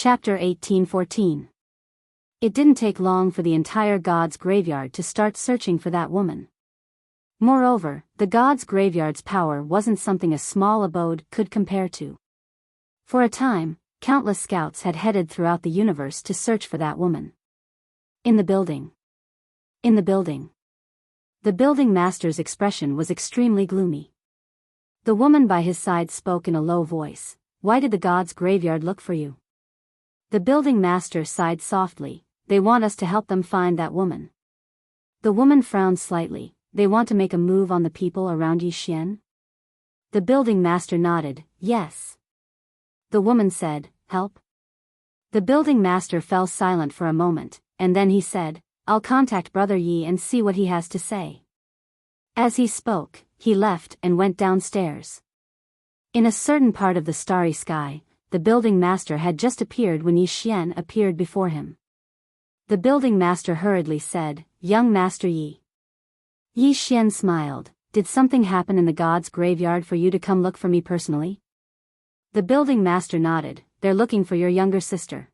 Chapter 1814. It didn't take long for the entire god's graveyard to start searching for that woman. Moreover, the god's graveyard's power wasn't something a small abode could compare to. For a time, countless scouts had headed throughout the universe to search for that woman. In the building. The building master's expression was extremely gloomy. The woman by his side spoke in a low voice. "Why did the god's graveyard look for you?" The building master sighed softly. "They want us to help them find that woman." The woman frowned slightly. "They want to make a move on the people around Yixian?" The building master nodded. "Yes." The woman said, "Help?" The building master fell silent for a moment, and then he said, "I'll contact Brother Yi and see what he has to say." As he spoke, he left and went downstairs. In a certain part of the starry sky, the building master had just appeared when Yixian appeared before him. The building master hurriedly said, "Young Master Yi." Yixian smiled. "Did something happen in the god's graveyard for you to come look for me personally?" The building master nodded. "They're looking for your younger sister."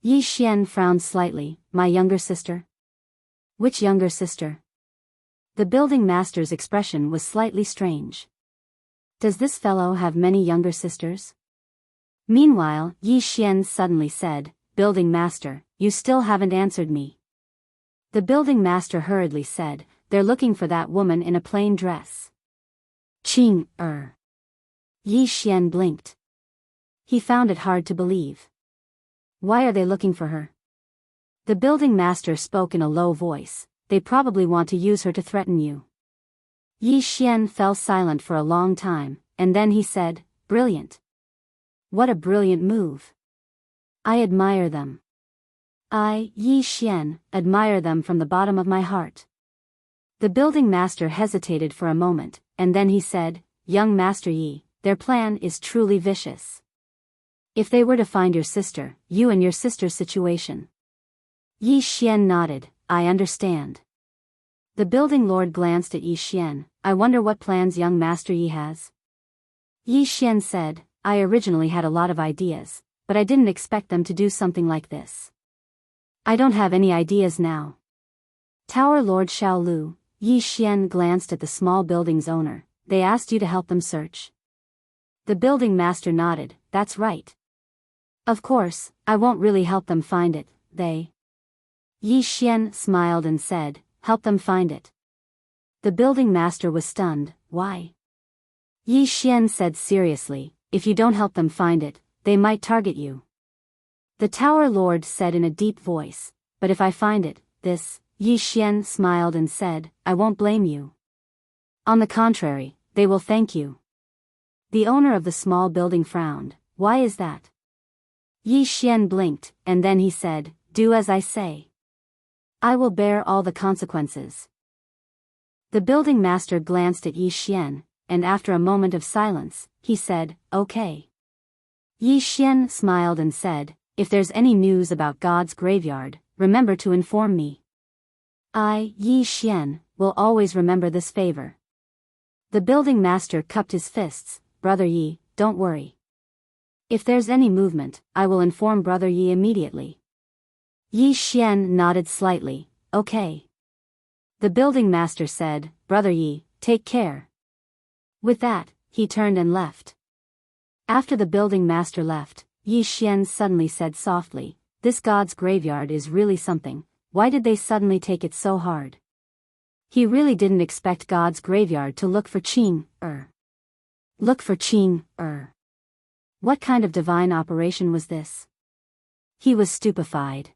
Yixian frowned slightly. "My younger sister? Which younger sister?" The building master's expression was slightly strange. "Does this fellow have many younger sisters?" Meanwhile, Yixian suddenly said, "Building master, you still haven't answered me." The building master hurriedly said, "They're looking for that woman in a plain dress." Yixian blinked. He found it hard to believe. "Why are they looking for her?" The building master spoke in a low voice. "They probably want to use her to threaten you." Yixian fell silent for a long time, and then he said, "Brilliant. What a brilliant move. I admire them. I, Yixian, admire them from the bottom of my heart." The building master hesitated for a moment, and then he said, "Young Master Yi, their plan is truly vicious. If they were to find your sister, you and your sister's situation." Yixian nodded. "I understand." The building lord glanced at Yixian. "I wonder what plans young Master Yi has." Yixian said, "I originally had a lot of ideas, but I didn't expect them to do something like this. I don't have any ideas now." Tower Lord Xiaolu. Yixian glanced at the small building's owner. "They asked you to help them search?" The building master nodded. "That's right. Of course, I won't really help them find it, they..." Yixian smiled and said, "Help them find it." The building master was stunned. "Why?" Yixian said seriously, "If you don't help them find it, they might target you." The tower lord said in a deep voice, "But if I find it, this..." Yixian smiled and said, "I won't blame you. On the contrary, they will thank you." The owner of the small building frowned. "Why is that?" Yixian blinked, and then he said, "Do as I say. I will bear all the consequences." The building master glanced at Yixian, and after a moment of silence, he said, "Okay." Yixian smiled and said, "If there's any news about God's graveyard, remember to inform me. I, Yixian, will always remember this favor." The building master cupped his fists. "Brother Yi, don't worry. If there's any movement, I will inform Brother Yi immediately." Yixian nodded slightly. "Okay." The building master said, "Brother Yi, take care." With that, he turned and left. After the building master left, Yixian suddenly said softly, "This god's graveyard is really something. Why did they suddenly take it so hard?" He really didn't expect God's graveyard to look for Qing-er. Look for Qing-er. What kind of divine operation was this? He was stupefied.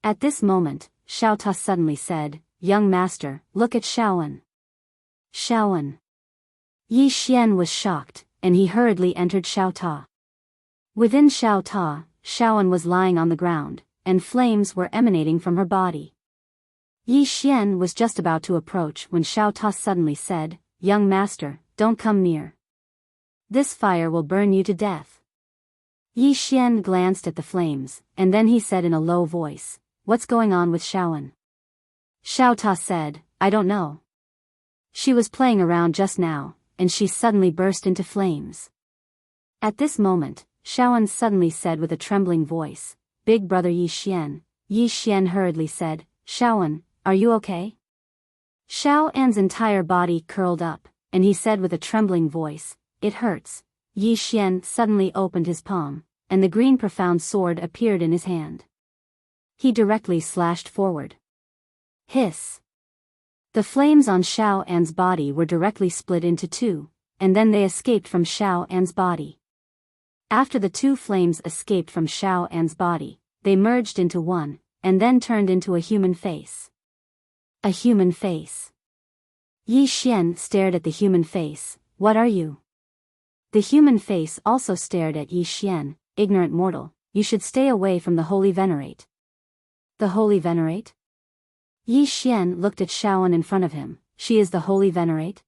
At this moment, Xiao Ta suddenly said, "Young master, look at Xiaowen." Xiaowen. Yixian was shocked, and he hurriedly entered Xiao Ta. Within Xiao Ta, Xiaowen was lying on the ground, and flames were emanating from her body. Yixian was just about to approach when Xiao Ta suddenly said, "Young master, don't come near. This fire will burn you to death." Yixian glanced at the flames, and then he said in a low voice, "What's going on with Xiaowen?" Xiao Ta said, "I don't know. She was playing around just now, and she suddenly burst into flames." At this moment, Shaoan suddenly said with a trembling voice. Big brother Yi Xian. Yi Xian hurriedly said, Shaoan, are you okay? Shaoan's entire body curled up, and he said with a trembling voice, it hurts. Yi Xian suddenly opened his palm, and the green profound sword appeared in his hand. He directly slashed forward. Hiss! The flames on Shaoan's body were directly split into two, and then they escaped from Shaoan's body. After the two flames escaped from Shaoan's body, they merged into one, and then turned into a human face. A human face. Yi Xian stared at the human face. What are you? The human face also stared at Yi Xian. Ignorant mortal, you should stay away from the Holy Venerate. The Holy Venerate? Yi Xian looked at Shaoan in front of him. She is the Holy Venerate?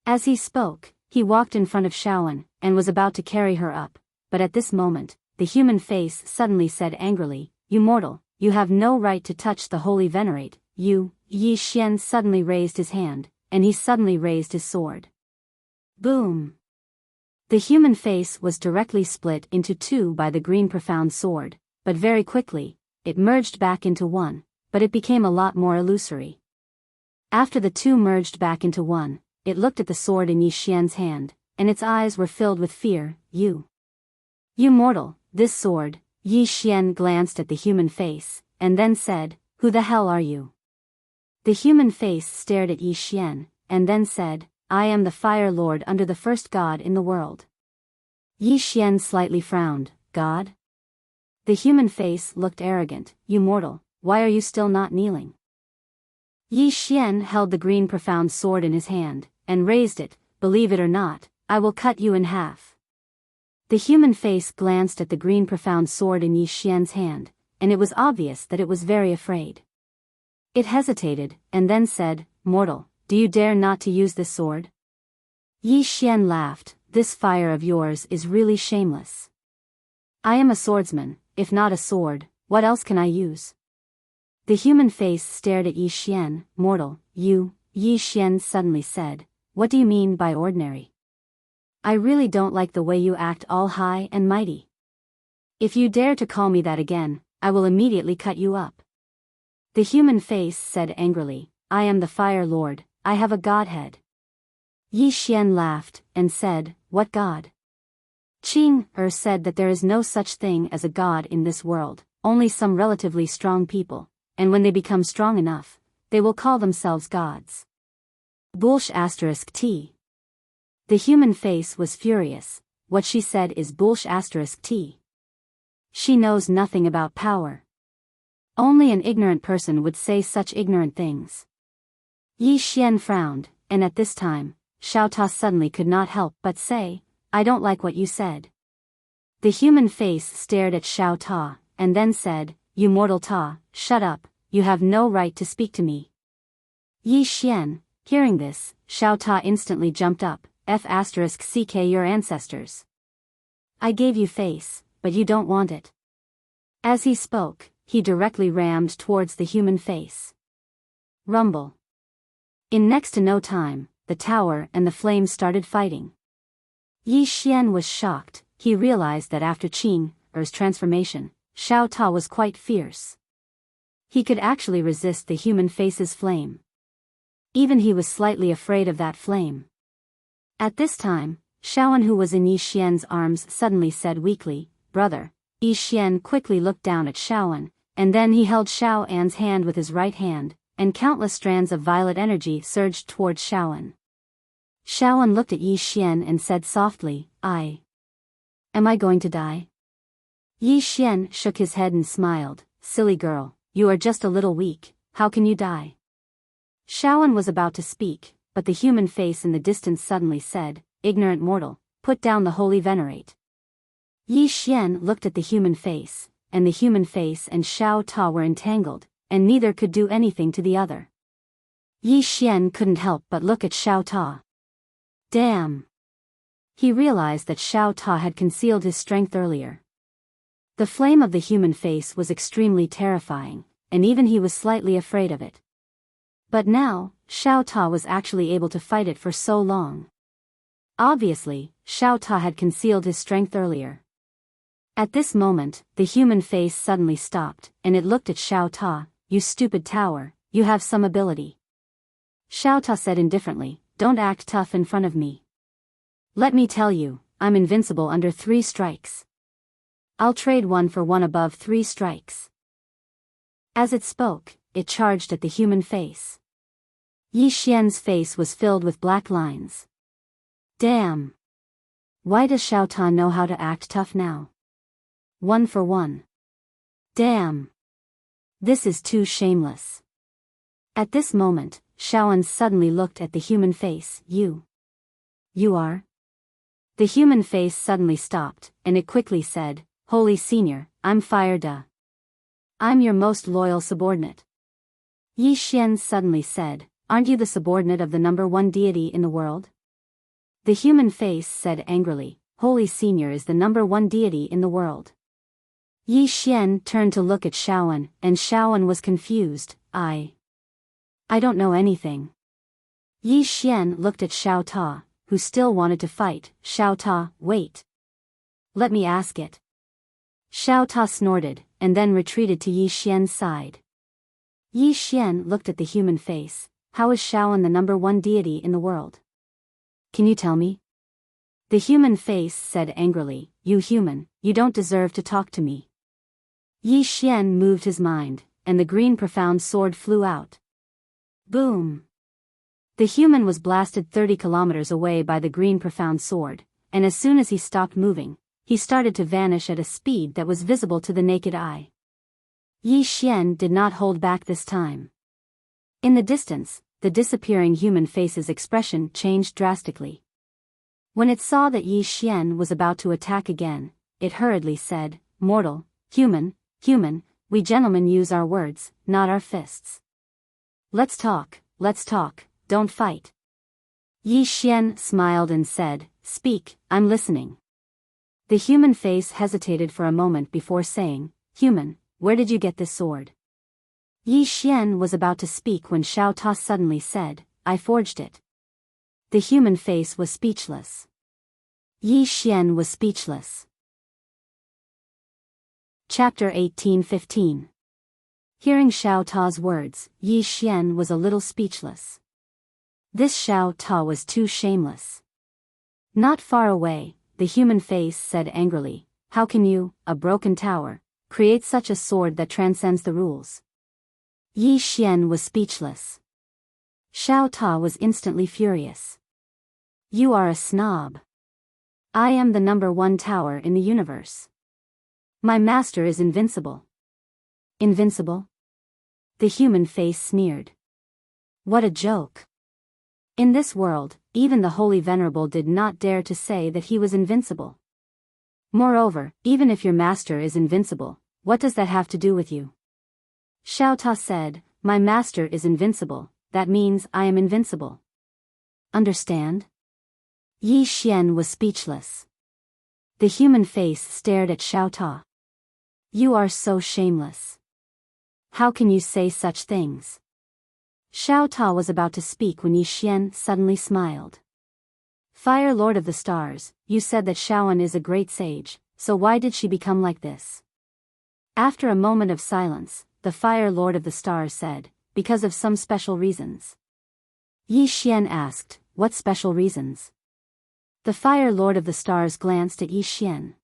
As he spoke, he walked in front of Shaoan, and was about to carry her up, but at this moment, the human face suddenly said angrily, You mortal, you have no right to touch the Holy Venerate, you. Yi Xian suddenly raised his hand, and he suddenly raised his sword. Boom! The human face was directly split into two by the green profound sword, but very quickly, it merged back into one, but it became a lot more illusory. After the two merged back into one, it looked at the sword in Yi Xian's hand, and its eyes were filled with fear. You mortal, this sword. Yi Xian glanced at the human face, and then said, Who the hell are you? The human face stared at Yi Xian, and then said, I am the Fire Lord under the first god in the world. Yi Xian slightly frowned. God? The human face looked arrogant. You mortal, why are you still not kneeling? Yi Xian held the green profound sword in his hand, and raised it. Believe it or not, I will cut you in half. The human face glanced at the green profound sword in Yi Xian's hand, and it was obvious that it was very afraid. It hesitated, and then said, Mortal, do you dare not to use this sword? Yi Xian laughed. This fire of yours is really shameless. I am a swordsman. If not a sword, what else can I use? The human face stared at Yi Xian. Mortal, you. Yi Xian suddenly said, What do you mean by ordinary? I really don't like the way you act all high and mighty. If you dare to call me that again, I will immediately cut you up. The human face said angrily, I am the Fire Lord, I have a godhead. Yi Xian laughed, and said, What god? Qing said that there is no such thing as a god in this world, only some relatively strong people, and when they become strong enough, they will call themselves gods. Bullsh *t. The human face was furious. What she said is bullsh *t. She knows nothing about power. Only an ignorant person would say such ignorant things. Yi Xian frowned, and at this time, Xiao Ta suddenly could not help but say, I don't like what you said. The human face stared at Xiao Ta, and then said, You mortal Ta, shut up, you have no right to speak to me. Yi Xian, hearing this, Xiao Ta instantly jumped up, *ck your ancestors. I gave you face, but you don't want it. As he spoke, he directly rammed towards the human face. Rumble. In next to no time, the tower and the flames started fighting. Yi Xian was shocked. He realized that after Qing's transformation, Xiao Ta was quite fierce. He could actually resist the human face's flame. Even he was slightly afraid of that flame. At this time, Shaoan, who was in Yi Xian's arms, suddenly said weakly, Brother. Yi Xian quickly looked down at Shaoan, and then he held Shaoan's hand with his right hand, and countless strands of violet energy surged towards Shaoan. Shaoan looked at Yi Xian and said softly, Am I going to die? Yi Xian shook his head and smiled, Silly girl, you are just a little weak, how can you die? Shaoan was about to speak, but the human face in the distance suddenly said, Ignorant mortal, put down the Holy Venerate. Yi Xian looked at the human face, and the human face and Xiao Ta were entangled, and neither could do anything to the other. Yi Xian couldn't help but look at Xiao Ta. Damn! He realized that Xiao Ta had concealed his strength earlier. The flame of the human face was extremely terrifying, and even he was slightly afraid of it. But now, Xiao Ta was actually able to fight it for so long. Obviously, Xiao Ta had concealed his strength earlier. At this moment, the human face suddenly stopped, and it looked at Xiao Ta. You stupid tower, you have some ability. Xiao Ta said indifferently, don't act tough in front of me. Let me tell you, I'm invincible under 3 strikes. I'll trade 1 for 1 above 3 strikes. As it spoke, it charged at the human face. Yi Xian's face was filled with black lines. Damn! Why does Xiao Ta know how to act tough now? 1 for 1. Damn! This is too shameless. At this moment, Xiaoan suddenly looked at the human face. You are? The human face suddenly stopped, and it quickly said, Holy Senior, I'm Fire Da. I'm your most loyal subordinate. Yi Xian suddenly said, aren't you the subordinate of the number 1 deity in the world? The human face said angrily, Holy Senior is the number 1 deity in the world. Yi Xian turned to look at Xiaoan, and Xiaoan was confused. I don't know anything. Yi Xian looked at Xiao Ta, who still wanted to fight. Xiao Ta, wait. Let me ask it. Xiao Ta snorted, and then retreated to Yi Xian's side. Yi Xian looked at the human face. How is Xiaoan the number 1 deity in the world? Can you tell me? The human face said angrily, you human, you don't deserve to talk to me. Yi Xian moved his mind, and the green profound sword flew out. Boom! The human was blasted 30 kilometers away by the green profound sword, and as soon as he stopped moving, he started to vanish at a speed that was visible to the naked eye. Yi Xian did not hold back this time. In the distance, the disappearing human face's expression changed drastically. When it saw that Yi Xian was about to attack again, it hurriedly said, Mortal, human, we gentlemen use our words, not our fists. Let's talk, don't fight. Yi Xian smiled and said, Speak, I'm listening. The human face hesitated for a moment before saying, Human, where did you get this sword? Yi Xian was about to speak when Xiao Ta suddenly said, I forged it. The human face was speechless. Yi Xian was speechless. Chapter 1815. Hearing Xiao Ta's words, Yi Xian was a little speechless. This Xiao Ta was too shameless. Not far away, the human face said angrily, How can you, a broken tower, create such a sword that transcends the rules? Yi Xian was speechless. Xiao Ta was instantly furious. You are a snob. I am the number 1 tower in the universe. My master is invincible. Invincible? The human face sneered. What a joke. In this world, even the Holy Venerable did not dare to say that he was invincible. Moreover, even if your master is invincible, what does that have to do with you? Xiao Ta said, My master is invincible, that means I am invincible. Understand? Yi Xian was speechless. The human face stared at Xiao Ta. You are so shameless. How can you say such things? Xiao Ta was about to speak when Yi Xian suddenly smiled. Fire Lord of the Stars, you said that Xiaoan is a great sage, so why did she become like this? After a moment of silence, the Fire Lord of the Stars said, Because of some special reasons. Yi Xian asked, What special reasons? The Fire Lord of the Stars glanced at Yi Xian.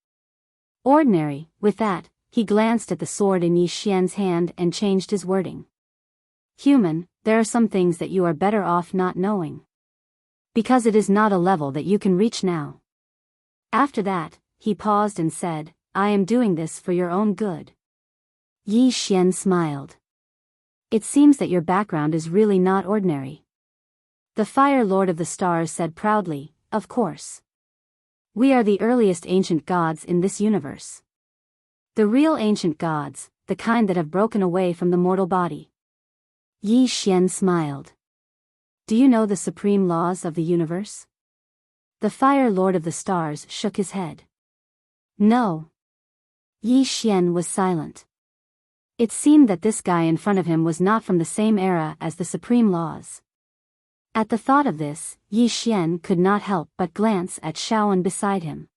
Ordinary, with that, he glanced at the sword in Yi Xian's hand and changed his wording. Human, there are some things that you are better off not knowing. Because it is not a level that you can reach now. After that, he paused and said, I am doing this for your own good. Yi Xian smiled. It seems that your background is really not ordinary. The Fire Lord of the Stars said proudly, Of course. We are the earliest ancient gods in this universe. The real ancient gods, the kind that have broken away from the mortal body. Yi Xian smiled. Do you know the supreme laws of the universe? The Fire Lord of the Stars shook his head. No. Yi Xian was silent. It seemed that this guy in front of him was not from the same era as the supreme laws. At the thought of this, Yi Xian could not help but glance at Xiaoan beside him.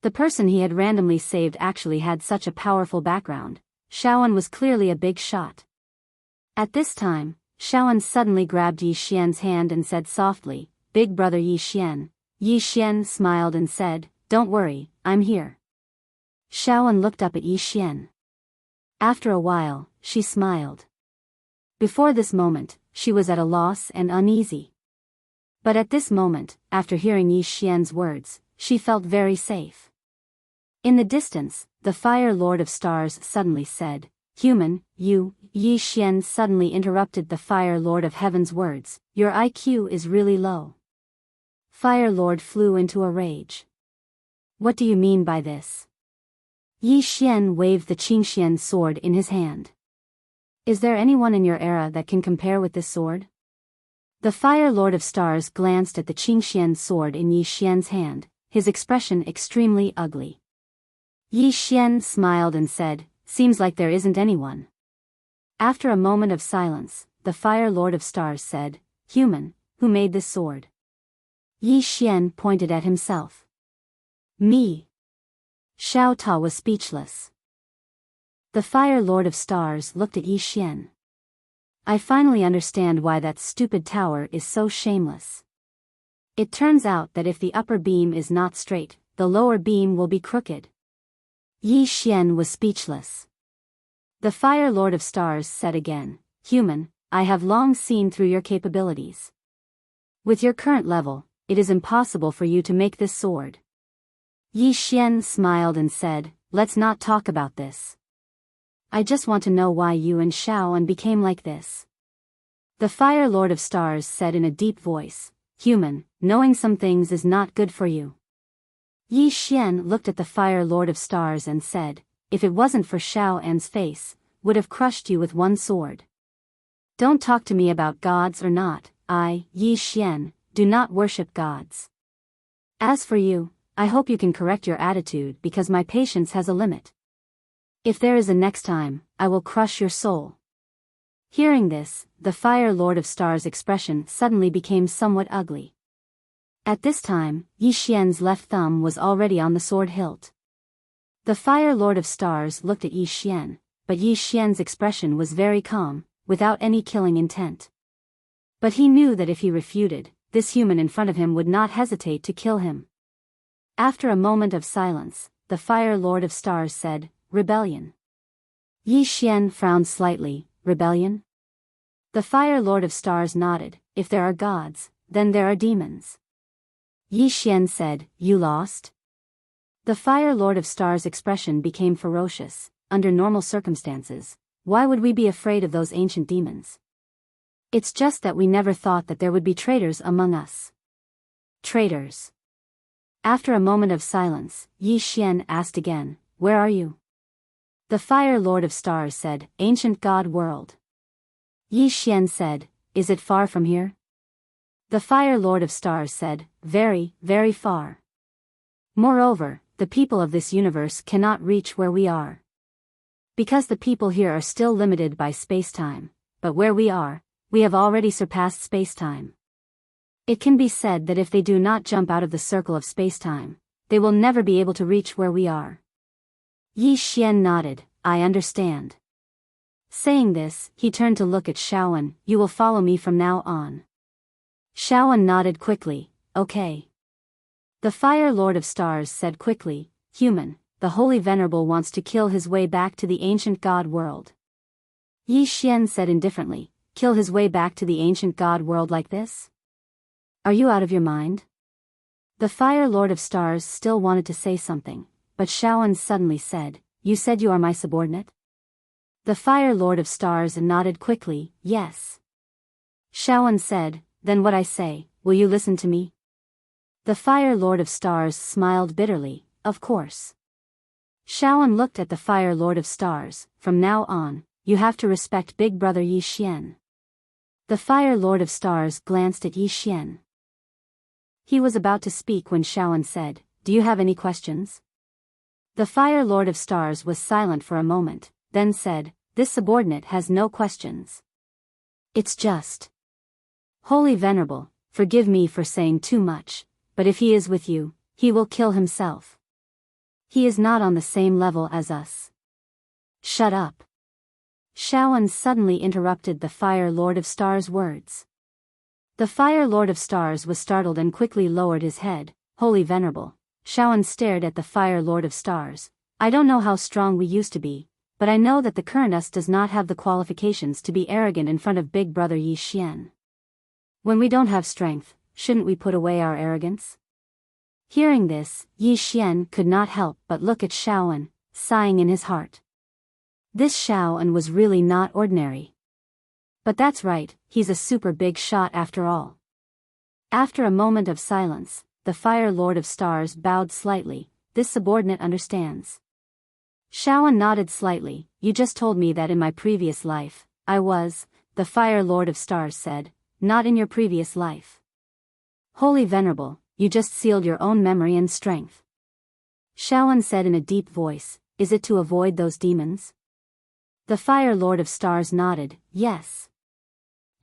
The person he had randomly saved actually had such a powerful background. Shaoan was clearly a big shot. At this time, Shaoan suddenly grabbed Yi Xian's hand and said softly, "Big brother Yi Xian." Yi Xian smiled and said, "Don't worry, I'm here." Shaoan looked up at Yi Xian. After a while, she smiled. Before this moment, she was at a loss and uneasy. But at this moment, after hearing Yi Xian's words, she felt very safe. In the distance, the Fire Lord of Stars suddenly said, "Human, you." Yi Xian suddenly interrupted the Fire Lord of Heaven's words, "Your IQ is really low." Fire Lord flew into a rage. "What do you mean by this?" Yi Xian waved the Qingxian sword in his hand. "Is there anyone in your era that can compare with this sword?" The Fire Lord of Stars glanced at the Qingxian sword in Yi Xian's hand, his expression extremely ugly. Yi Xian smiled and said, "Seems like there isn't anyone." After a moment of silence, the Fire Lord of Stars said, "Human, who made this sword?" Yi Xian pointed at himself. "Me." Xiao Ta was speechless. The Fire Lord of Stars looked at Yi Xian. "I finally understand why that stupid tower is so shameless. It turns out that if the upper beam is not straight, the lower beam will be crooked." Yi Xian was speechless. The Fire Lord of Stars said again, "Human, I have long seen through your capabilities. With your current level, it is impossible for you to make this sword." Yi Xian smiled and said, "Let's not talk about this. I just want to know why you and Shaoan became like this." The Fire Lord of Stars said in a deep voice, "Human, knowing some things is not good for you." Yi Xian looked at the Fire Lord of Stars and said, "If it wasn't for Shaoan's face, would have crushed you with one sword. Don't talk to me about gods or not. I, Yi Xian, do not worship gods. As for you, I hope you can correct your attitude because my patience has a limit. If there is a next time, I will crush your soul." Hearing this, the Fire Lord of Stars' expression suddenly became somewhat ugly. At this time, Yi Xian's left thumb was already on the sword hilt. The Fire Lord of Stars looked at Yi Xian, but Yi Xian's expression was very calm, without any killing intent. But he knew that if he refuted, this human in front of him would not hesitate to kill him. After a moment of silence, the Fire Lord of Stars said, "Rebellion." Yi Xian frowned slightly. "Rebellion?" The Fire Lord of Stars nodded. "If there are gods, then there are demons." Yi Xian said, "You lost?" The Fire Lord of Stars' expression became ferocious. "Under normal circumstances, why would we be afraid of those ancient demons? It's just that we never thought that there would be traitors among us." "Traitors?" After a moment of silence, Yi Xian asked again, "Where are you?" The Fire Lord of Stars said, "Ancient God World." Yi Xian said, "Is it far from here?" The Fire Lord of Stars said, "Very, very far. Moreover, the people of this universe cannot reach where we are. Because the people here are still limited by space-time, but where we are, we have already surpassed space-time. It can be said that if they do not jump out of the circle of space-time, they will never be able to reach where we are." Yi Xian nodded, "I understand." Saying this, he turned to look at Shaoan. "You will follow me from now on." Shaoan nodded quickly, "Okay." The Fire Lord of Stars said quickly, "Human, the Holy Venerable wants to kill his way back to the ancient God world." Yi Xian said indifferently, "Kill his way back to the ancient God world like this? Are you out of your mind?" The Fire Lord of Stars still wanted to say something, but Shaoan suddenly said, "You said you are my subordinate?" The Fire Lord of Stars nodded quickly, "Yes." Shaoan said, "Then what I say, will you listen to me?" The Fire Lord of Stars smiled bitterly, "Of course." Shaoan looked at the Fire Lord of Stars. "From now on, you have to respect Big Brother Yi Xian." The Fire Lord of Stars glanced at Yi Xian. He was about to speak when Shaoan said, "Do you have any questions?" The Fire Lord of Stars was silent for a moment, then said, "This subordinate has no questions. It's just, Holy Venerable, forgive me for saying too much, but if he is with you, he will kill himself." He is not on the same level as us. Shut up. Shaoan suddenly interrupted the Fire Lord of Stars' words. The Fire Lord of Stars was startled and quickly lowered his head. Holy Venerable, Shaoan stared at the Fire Lord of Stars. I don't know how strong we used to be, but I know that the current us does not have the qualifications to be arrogant in front of Big Brother Yi Xian. When we don't have strength, shouldn't we put away our arrogance? Hearing this, Yi Xian could not help but look at Shaoan, sighing in his heart. This Shaoan was really not ordinary. But that's right, he's a super big shot after all. After a moment of silence, the Fire Lord of Stars bowed slightly. This subordinate understands. Shaoan nodded slightly. You just told me that in my previous life, I was, the Fire Lord of Stars said, not in your previous life. Holy Venerable, you just sealed your own memory and strength. Shaoan said in a deep voice, is it to avoid those demons? The Fire Lord of Stars nodded, yes.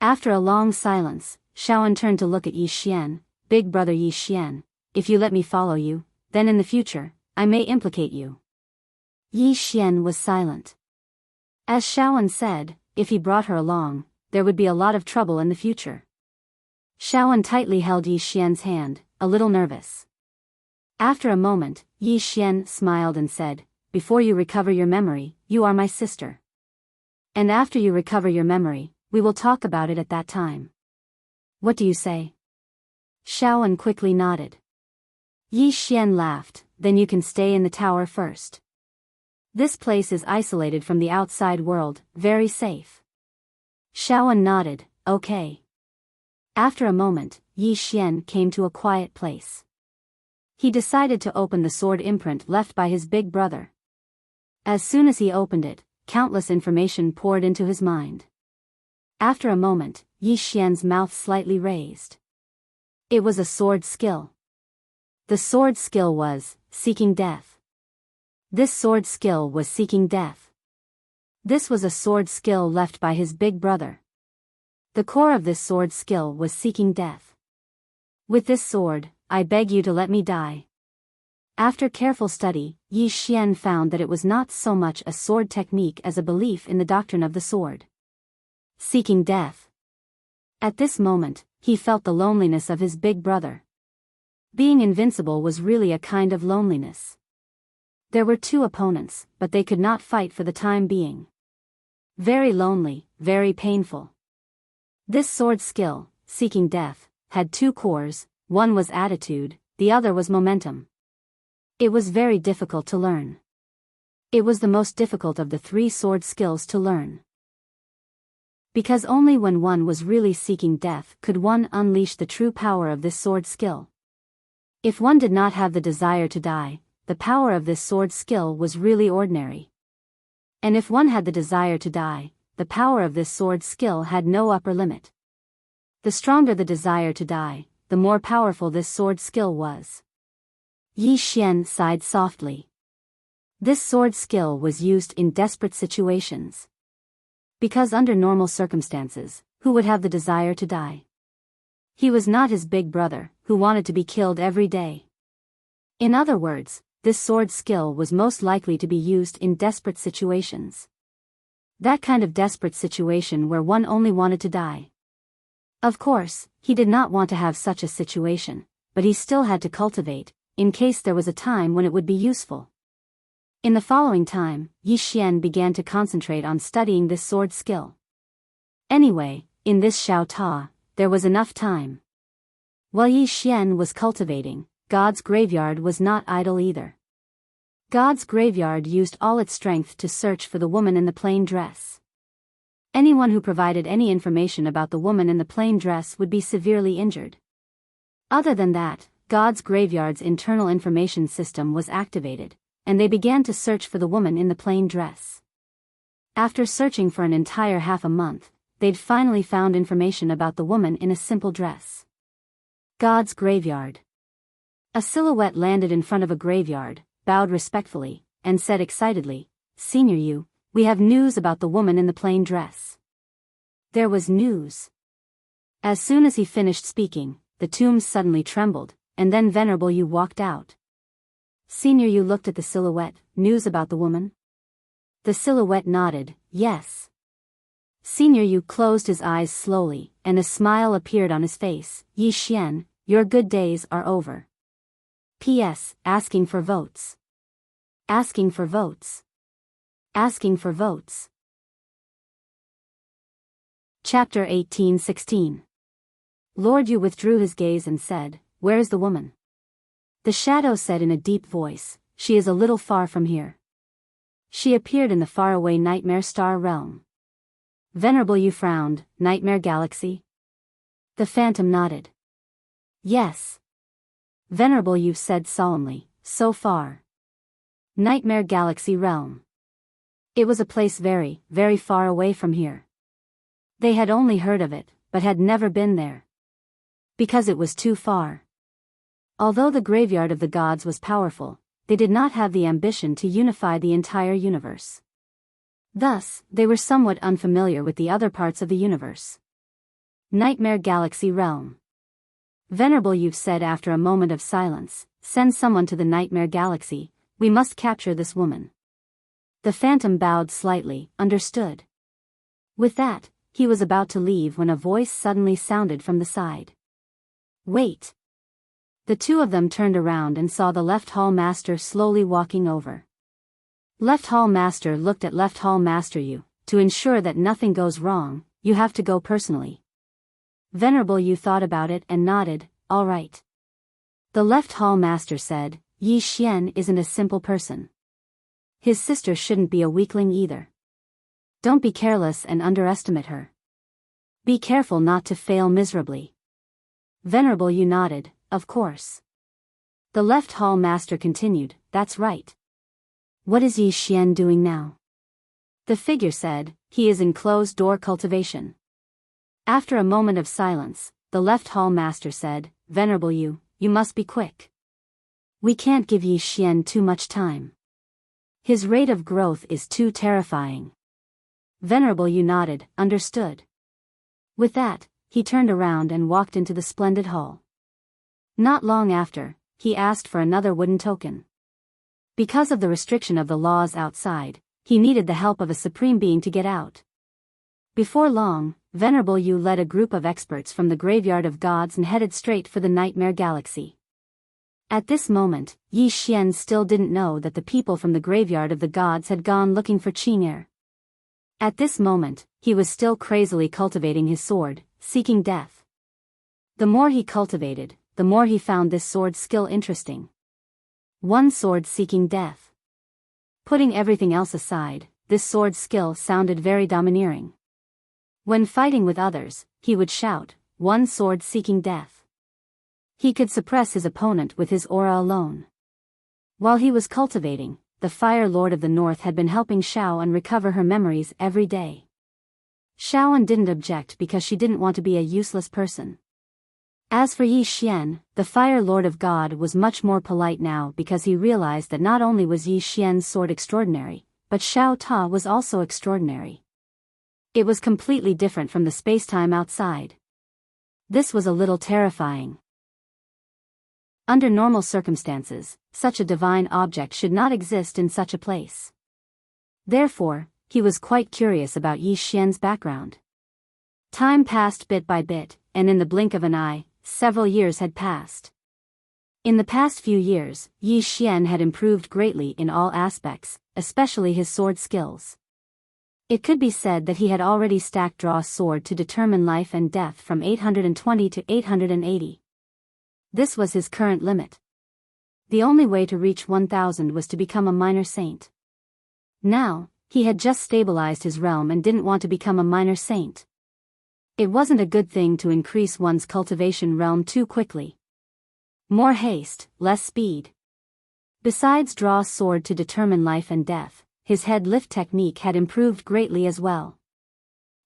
After a long silence, Shaoan turned to look at Yi Xian. Big Brother Yi Xian, if you let me follow you, then in the future, I may implicate you. Yi Xian was silent. As Shaoan said, if he brought her along, there would be a lot of trouble in the future. Shaoan tightly held Yi Xian's hand, a little nervous. After a moment, Yi Xian smiled and said, before you recover your memory, you are my sister. And after you recover your memory, we will talk about it at that time. What do you say? Shaoan quickly nodded. Yi Xian laughed, then you can stay in the tower first. This place is isolated from the outside world, very safe. Shaoan nodded, okay. After a moment, Yi Xian came to a quiet place. He decided to open the sword imprint left by his big brother. As soon as he opened it, countless information poured into his mind. After a moment, Yi Xian's mouth slightly raised. It was a sword skill. The sword skill was, seeking death. This sword skill was seeking death. This was a sword skill left by his big brother. The core of this sword skill was seeking death. With this sword, I beg you to let me die. After careful study, Yi Xian found that it was not so much a sword technique as a belief in the doctrine of the sword. Seeking death. At this moment, he felt the loneliness of his big brother. Being invincible was really a kind of loneliness. There were two opponents, but they could not fight for the time being. Very lonely, very painful. This sword skill, seeking death, had two cores, one was attitude, the other was momentum. It was very difficult to learn. It was the most difficult of the three sword skills to learn. Because only when one was really seeking death could one unleash the true power of this sword skill. If one did not have the desire to die, the power of this sword skill was really ordinary. And if one had the desire to die, the power of this sword skill had no upper limit. The stronger the desire to die, the more powerful this sword skill was. Yi Xian sighed softly. This sword skill was used in desperate situations. Because under normal circumstances, who would have the desire to die? He was not his big brother, who wanted to be killed every day. In other words, this sword skill was most likely to be used in desperate situations. That kind of desperate situation where one only wanted to die. Of course, he did not want to have such a situation, but he still had to cultivate, in case there was a time when it would be useful. In the following time, Yi Xian began to concentrate on studying this sword skill. Anyway, in this Xiao Ta, there was enough time. While Yi Xian was cultivating, God's graveyard was not idle either. God's graveyard used all its strength to search for the woman in the plain dress. Anyone who provided any information about the woman in the plain dress would be severely injured. Other than that, God's graveyard's internal information system was activated, and they began to search for the woman in the plain dress. After searching for an entire half a month, they'd finally found information about the woman in a simple dress. God's graveyard. A silhouette landed in front of a graveyard, bowed respectfully, and said excitedly, "Senior Yu, we have news about the woman in the plain dress." There was news. As soon as he finished speaking, the tombs suddenly trembled, and then Venerable Yu walked out. Senior Yu looked at the silhouette. News about the woman? The silhouette nodded, yes. Senior Yu closed his eyes slowly, and a smile appeared on his face. Yi Xian, your good days are over. P.S. Asking for votes. Asking for votes. Asking for votes. Chapter 18:16. Lord Yu withdrew his gaze and said, "Where is the woman?" The shadow said in a deep voice, "She is a little far from here. She appeared in the faraway Nightmare Star realm." Venerable Yu frowned. Nightmare Galaxy? The phantom nodded. Yes. Venerable Yu said solemnly, so far. Nightmare Galaxy realm. It was a place very, very far away from here. They had only heard of it, but had never been there. Because it was too far. Although the graveyard of the gods was powerful, they did not have the ambition to unify the entire universe. Thus, they were somewhat unfamiliar with the other parts of the universe. Nightmare Galaxy realm. Venerable Yu said after a moment of silence, "Send someone to the Nightmare Galaxy, we must capture this woman." The phantom bowed slightly, understood. With that, he was about to leave when a voice suddenly sounded from the side. Wait. The two of them turned around and saw the Left Hall Master slowly walking over. Left Hall Master looked at Left Hall Master Yu. To ensure that nothing goes wrong, you have to go personally. Venerable Yu thought about it and nodded, all right. The Left Hall Master said, Yi Xian isn't a simple person. His sister shouldn't be a weakling either. Don't be careless and underestimate her. Be careful not to fail miserably. Venerable Yu nodded, of course. The Left Hall Master continued, that's right. What is Yi Xian doing now? The figure said, he is in closed-door cultivation. After a moment of silence, the Left Hall Master said, Venerable Yu, you must be quick. We can't give Yi Xian too much time. His rate of growth is too terrifying. Venerable Yu nodded, understood. With that, he turned around and walked into the splendid hall. Not long after, he asked for another wooden token. Because of the restriction of the laws outside, he needed the help of a supreme being to get out. Before long, Venerable Yu led a group of experts from the graveyard of gods and headed straight for the Nightmare Galaxy. At this moment, Yi Xian still didn't know that the people from the graveyard of the gods had gone looking for Qing'er. At this moment, he was still crazily cultivating his sword, seeking death. The more he cultivated, the more he found this sword skill interesting. One sword seeking death. Putting everything else aside, this sword skill sounded very domineering. When fighting with others, he would shout, one sword seeking death. He could suppress his opponent with his aura alone. While he was cultivating, the Fire Lord of the North had been helping Xiaoan recover her memories every day. Xiaoan didn't object because she didn't want to be a useless person. As for Yi Xian, the Fire Lord of God was much more polite now because he realized that not only was Yi Xian's sword extraordinary, but Xiao Ta was also extraordinary. It was completely different from the space-time outside. This was a little terrifying. Under normal circumstances, such a divine object should not exist in such a place. Therefore, he was quite curious about Yi Xian's background. Time passed bit by bit, and in the blink of an eye, several years had passed. In the past few years, Yi Xian had improved greatly in all aspects, especially his sword skills. It could be said that he had already stacked Draw Sword to determine life and death from 820 to 880. This was his current limit. The only way to reach 1000 was to become a minor saint. Now, he had just stabilized his realm and didn't want to become a minor saint. It wasn't a good thing to increase one's cultivation realm too quickly. More haste, less speed. Besides Draw Sword to determine life and death, his head lift technique had improved greatly as well.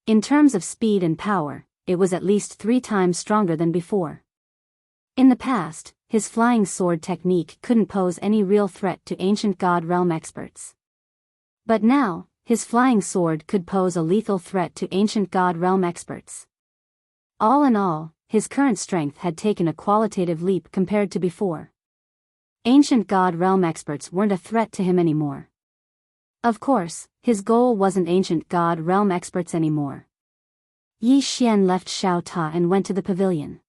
In terms of speed and power, it was at least 3 times stronger than before. In the past, his flying sword technique couldn't pose any real threat to ancient god realm experts. But now, his flying sword could pose a lethal threat to ancient god realm experts. All in all, his current strength had taken a qualitative leap compared to before. Ancient God Realm experts weren't a threat to him anymore. Of course, his goal wasn't Ancient God Realm experts anymore. Yi Xian left Xiao Ta and went to the pavilion.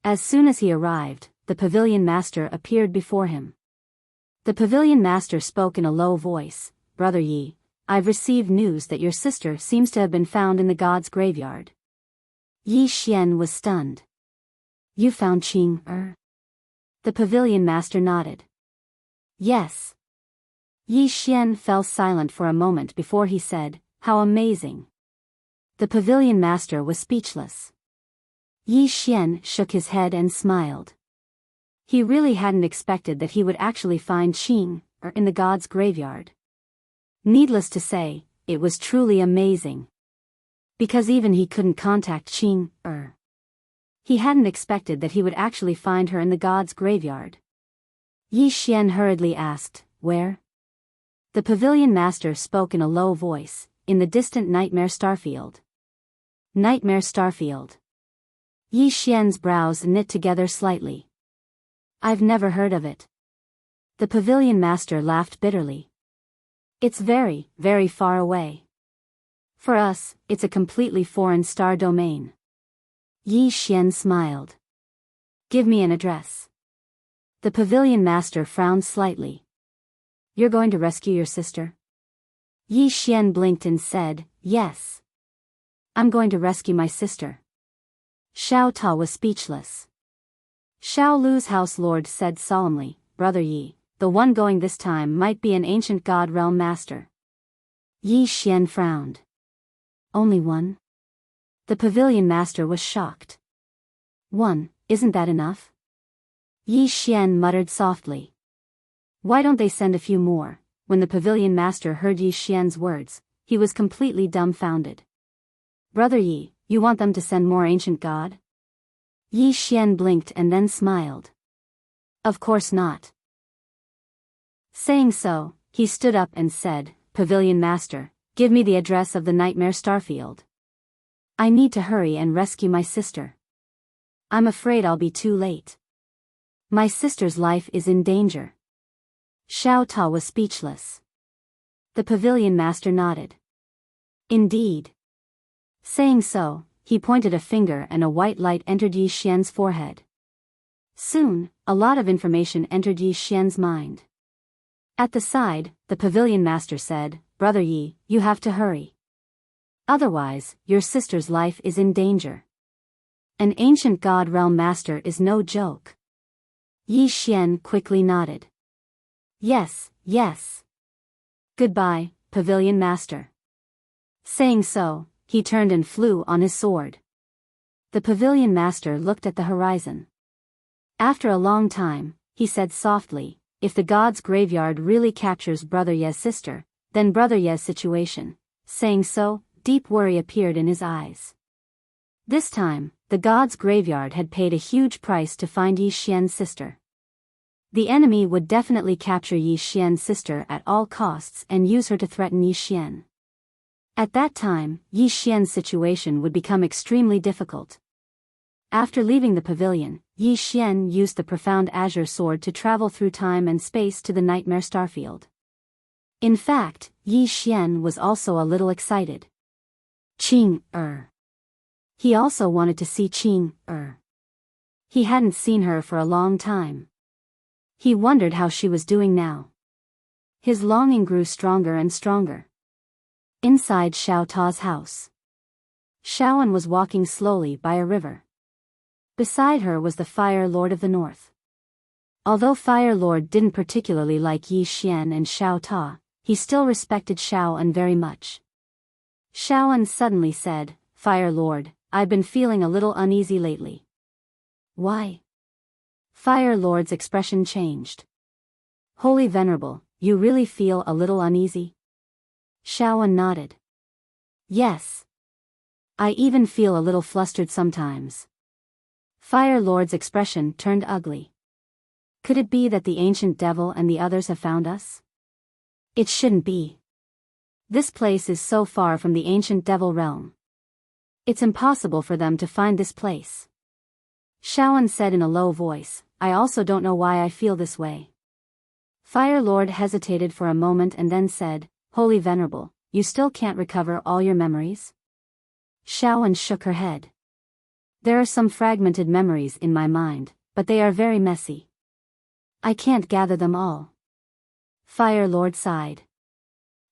As soon as he arrived, the pavilion master appeared before him. The pavilion master spoke in a low voice, "Brother Yi, I've received news that your sister seems to have been found in the god's graveyard." Yi Xian was stunned. "You found Qing?" The pavilion master nodded. "Yes." Yi Xian fell silent for a moment before he said, "How amazing." The pavilion master was speechless. Yi Xian shook his head and smiled. He really hadn't expected that he would actually find Qing in the god's graveyard. Needless to say, it was truly amazing. Because even he couldn't contact Qing. He hadn't expected that he would actually find her in the god's graveyard. Yi Xian hurriedly asked, "Where?" The pavilion master spoke in a low voice, "In the distant Nightmare Starfield." Nightmare Starfield. Yi Xian's brows knit together slightly. "I've never heard of it." The pavilion master laughed bitterly. "It's very, very far away. For us, it's a completely foreign star domain." Yi Xian smiled. "Give me an address." The pavilion master frowned slightly. "You're going to rescue your sister?" Yi Xian blinked and said, "Yes. I'm going to rescue my sister." Xiao Ta was speechless. Xiao Lu's house lord said solemnly, "Brother Yi, the one going this time might be an ancient god realm master." Yi Xian frowned. "Only one?" The pavilion master was shocked. "One, isn't that enough?" Yi Xian muttered softly. "Why don't they send a few more?" When the pavilion master heard Yi Xian's words, he was completely dumbfounded. "Brother Yi, you want them to send more ancient god?" Yi Xian blinked and then smiled. "Of course not." Saying so, he stood up and said, "Pavilion master, give me the address of the Nightmare Starfield. I need to hurry and rescue my sister. I'm afraid I'll be too late. My sister's life is in danger." Xiao Ta was speechless. The pavilion master nodded. "Indeed." Saying so, he pointed a finger and a white light entered Yi Xian's forehead. Soon, a lot of information entered Yi Xian's mind. At the side, the pavilion master said, "Brother Yi, you have to hurry. Otherwise, your sister's life is in danger. An ancient god realm master is no joke." Yi Xian quickly nodded. "Yes, yes. Goodbye, pavilion master." Saying so, he turned and flew on his sword. The pavilion master looked at the horizon. After a long time, he said softly, "If the god's graveyard really captures Brother Ye's sister, then Brother Ye's situation." Saying so, deep worry appeared in his eyes. This time, the god's graveyard had paid a huge price to find Yi Xian's sister. The enemy would definitely capture Yi Xian's sister at all costs and use her to threaten Yi Xian. At that time, Yi Xian's situation would become extremely difficult. After leaving the pavilion, Yi Xian used the profound azure sword to travel through time and space to the Nightmare Starfield. In fact, Yi Xian was also a little excited. Qing. He also wanted to see Qing. He hadn't seen her for a long time. He wondered how she was doing now. His longing grew stronger and stronger. Inside Xiao Ta's house, Xiaoan was walking slowly by a river. Beside her was the Fire Lord of the North. Although Fire Lord didn't particularly like Yi Xian and Xiao Ta, he still respected Xiaoan very much. Xiaoan suddenly said, "Fire Lord, I've been feeling a little uneasy lately." "Why?" Fire Lord's expression changed. "Holy Venerable, you really feel a little uneasy?" Xiaoan nodded. "Yes. I even feel a little flustered sometimes." Fire Lord's expression turned ugly. "Could it be that the ancient devil and the others have found us?" "It shouldn't be. This place is so far from the ancient devil realm. It's impossible for them to find this place." Xiaoan said in a low voice, "I also don't know why I feel this way. Fire Lord hesitated for a moment and then said, Holy Venerable, you still can't recover all your memories? Shaoan shook her head. There are some fragmented memories in my mind, but they are very messy. I can't gather them all. Fire Lord sighed.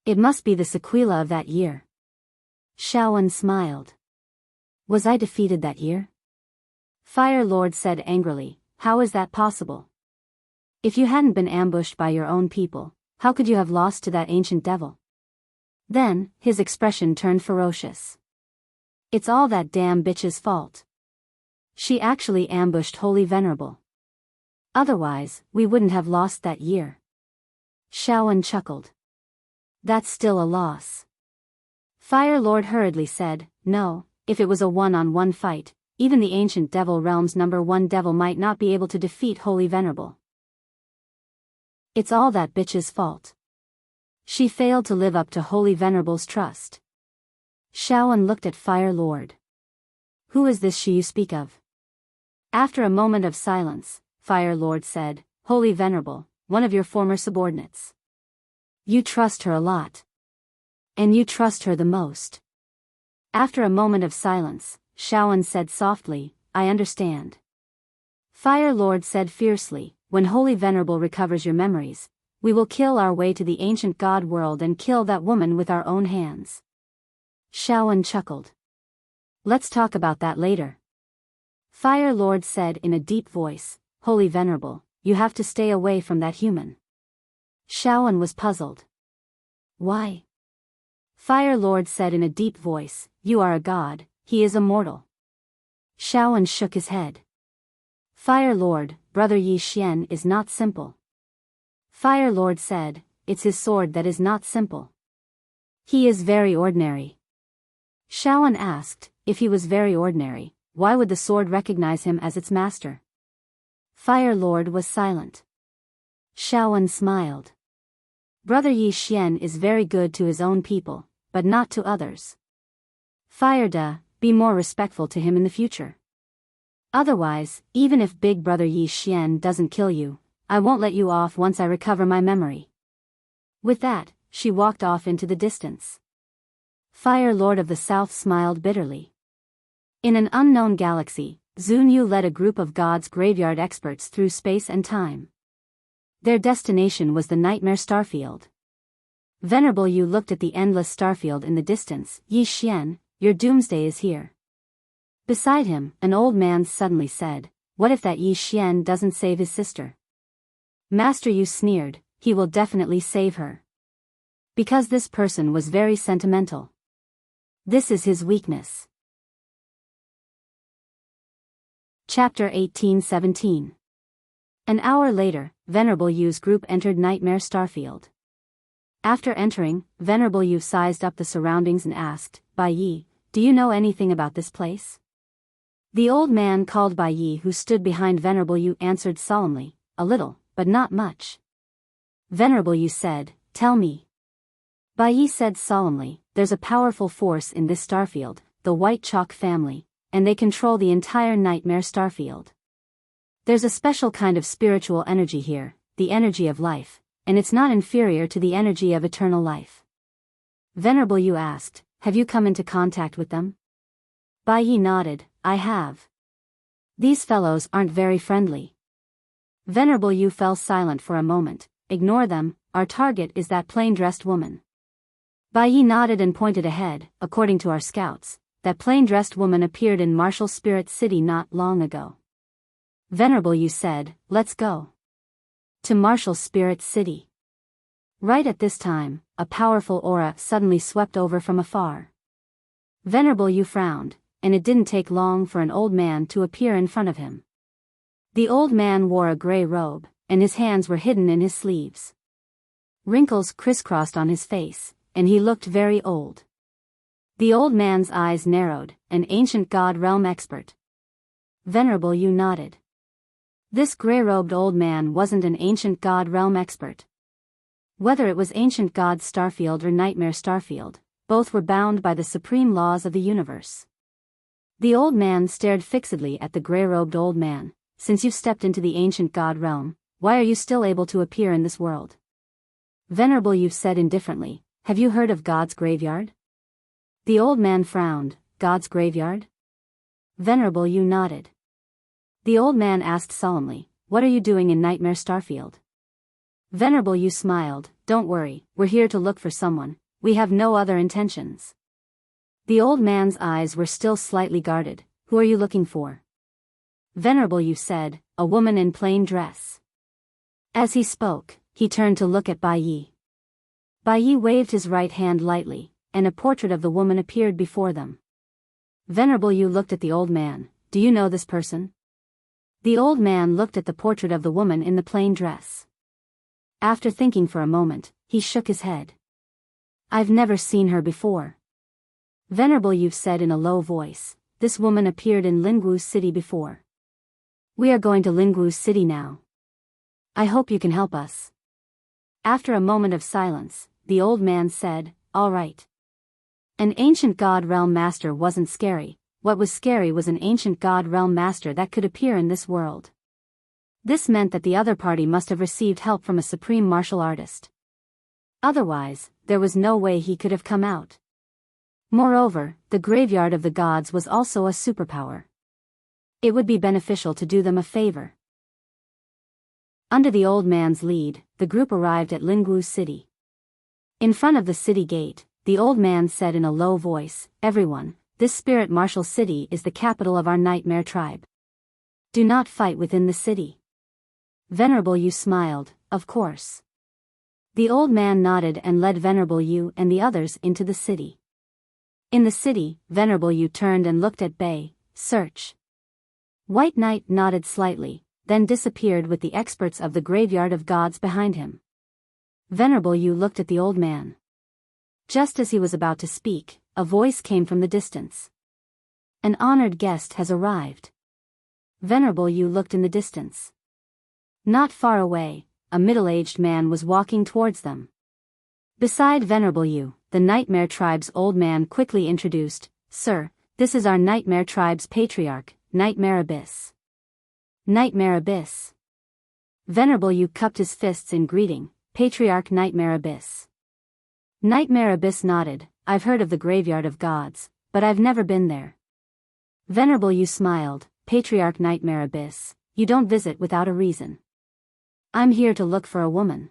It must be the sequela of that year. Shaoan smiled. Was I defeated that year? Fire Lord said angrily, how is that possible? If you hadn't been ambushed by your own people, how could you have lost to that ancient devil? Then, his expression turned ferocious. It's all that damn bitch's fault. She actually ambushed Holy Venerable. Otherwise, we wouldn't have lost that year. Shaoan chuckled. That's still a loss. Fire Lord hurriedly said, no, if it was a one-on-one fight, even the ancient devil realm's #1 devil might not be able to defeat Holy Venerable. It's all that bitch's fault. She failed to live up to Holy Venerable's trust. Shaoan looked at Fire Lord. Who is this she you speak of? After a moment of silence, Fire Lord said, Holy Venerable, one of your former subordinates. You trust her a lot. And you trust her the most. After a moment of silence, Shaoan said softly, I understand. Fire Lord said fiercely, when Holy Venerable recovers your memories, we will kill our way to the ancient god world and kill that woman with our own hands. Shaoan chuckled. Let's talk about that later. Fire Lord said in a deep voice, Holy Venerable, you have to stay away from that human. Shaoan was puzzled. Why? Fire Lord said in a deep voice, you are a god, he is immortal. Shaoan shook his head. Fire Lord, Brother Yi Xian is not simple. Fire Lord said, it's his sword that is not simple. He is very ordinary. Shaoan asked, if he was very ordinary, why would the sword recognize him as its master? Fire Lord was silent. Shaoan smiled. Brother Yi Xian is very good to his own people, but not to others. Fire Da, be more respectful to him in the future. Otherwise, even if Big Brother Yi Xian doesn't kill you, I won't let you off once I recover my memory. With that, she walked off into the distance. Fire Lord of the South smiled bitterly. In an unknown galaxy, Zun Yu led a group of God's graveyard experts through space and time. Their destination was the Nightmare Starfield. Venerable Yu looked at the endless starfield in the distance. Yi Xian, your doomsday is here. Beside him, an old man suddenly said, what if that Yi Xian doesn't save his sister? Master Yu sneered, he will definitely save her. Because this person was very sentimental. This is his weakness. Chapter 18-17. An hour later, Venerable Yu's group entered Nightmare Starfield. After entering, Venerable Yu sized up the surroundings and asked, Bai Yi, do you know anything about this place? The old man called Bai Yi who stood behind Venerable Yu answered solemnly, a little, but not much. Venerable Yu said, tell me. Bai Yi said solemnly, there's a powerful force in this starfield, the White Chalk family, and they control the entire Nightmare Starfield. There's a special kind of spiritual energy here, the energy of life, and it's not inferior to the energy of eternal life. Venerable Yu asked, have you come into contact with them? Bai Yi nodded, I have. These fellows aren't very friendly. Venerable Yu fell silent for a moment. Ignore them, our target is that plain-dressed woman. Bai Yi nodded and pointed ahead. According to our scouts, that plain-dressed woman appeared in Martial Spirit City not long ago. Venerable Yu said, let's go. To Martial Spirit City. Right at this time, a powerful aura suddenly swept over from afar. Venerable Yu frowned, and it didn't take long for an old man to appear in front of him. The old man wore a gray robe, and his hands were hidden in his sleeves. Wrinkles crisscrossed on his face, and he looked very old. The old man's eyes narrowed, an ancient god realm expert. Venerable Yu nodded. This gray-robed old man wasn't an ancient god realm expert. Whether it was ancient god Starfield or Nightmare Starfield, both were bound by the supreme laws of the universe. The old man stared fixedly at the gray-robed old man. Since you've stepped into the ancient god realm, why are you still able to appear in this world? Venerable Yu said indifferently, have you heard of God's graveyard? The old man frowned, God's graveyard? Venerable Yu nodded. The old man asked solemnly, what are you doing in Nightmare Starfield? Venerable Yu smiled, don't worry, we're here to look for someone, we have no other intentions. The old man's eyes were still slightly guarded, who are you looking for? Venerable Yu said, a woman in plain dress. As he spoke, he turned to look at Bai Yi. Bai Yi waved his right hand lightly, and a portrait of the woman appeared before them. Venerable Yu looked at the old man, do you know this person? The old man looked at the portrait of the woman in the plain dress. After thinking for a moment, he shook his head. I've never seen her before. Venerable Yu said in a low voice, this woman appeared in Lingwu City before. We are going to Lingwu City now. I hope you can help us. After a moment of silence, the old man said, all right. An ancient god realm master wasn't scary, what was scary was an ancient god realm master that could appear in this world. This meant that the other party must have received help from a supreme martial artist. Otherwise, there was no way he could have come out. Moreover, the graveyard of the gods was also a superpower. It would be beneficial to do them a favor. Under the old man's lead, the group arrived at Lingwu City. In front of the city gate, the old man said in a low voice, everyone, this spirit martial city is the capital of our nightmare tribe. Do not fight within the city. Venerable Yu smiled, of course. The old man nodded and led Venerable Yu and the others into the city. In the city, Venerable Yu turned and looked at Bei, search. White Knight nodded slightly, then disappeared with the experts of the graveyard of gods behind him. Venerable Yu looked at the old man. Just as he was about to speak, a voice came from the distance. An honored guest has arrived. Venerable Yu looked in the distance. Not far away, a middle-aged man was walking towards them. Beside Venerable Yu, the Nightmare Tribe's old man quickly introduced, Sir, this is our Nightmare Tribe's patriarch, Nightmare Abyss. Nightmare Abyss. Venerable Yu cupped his fists in greeting, Patriarch Nightmare Abyss. Nightmare Abyss nodded, I've heard of the graveyard of gods, but I've never been there. Venerable Yu smiled, Patriarch Nightmare Abyss, you don't visit without a reason. I'm here to look for a woman.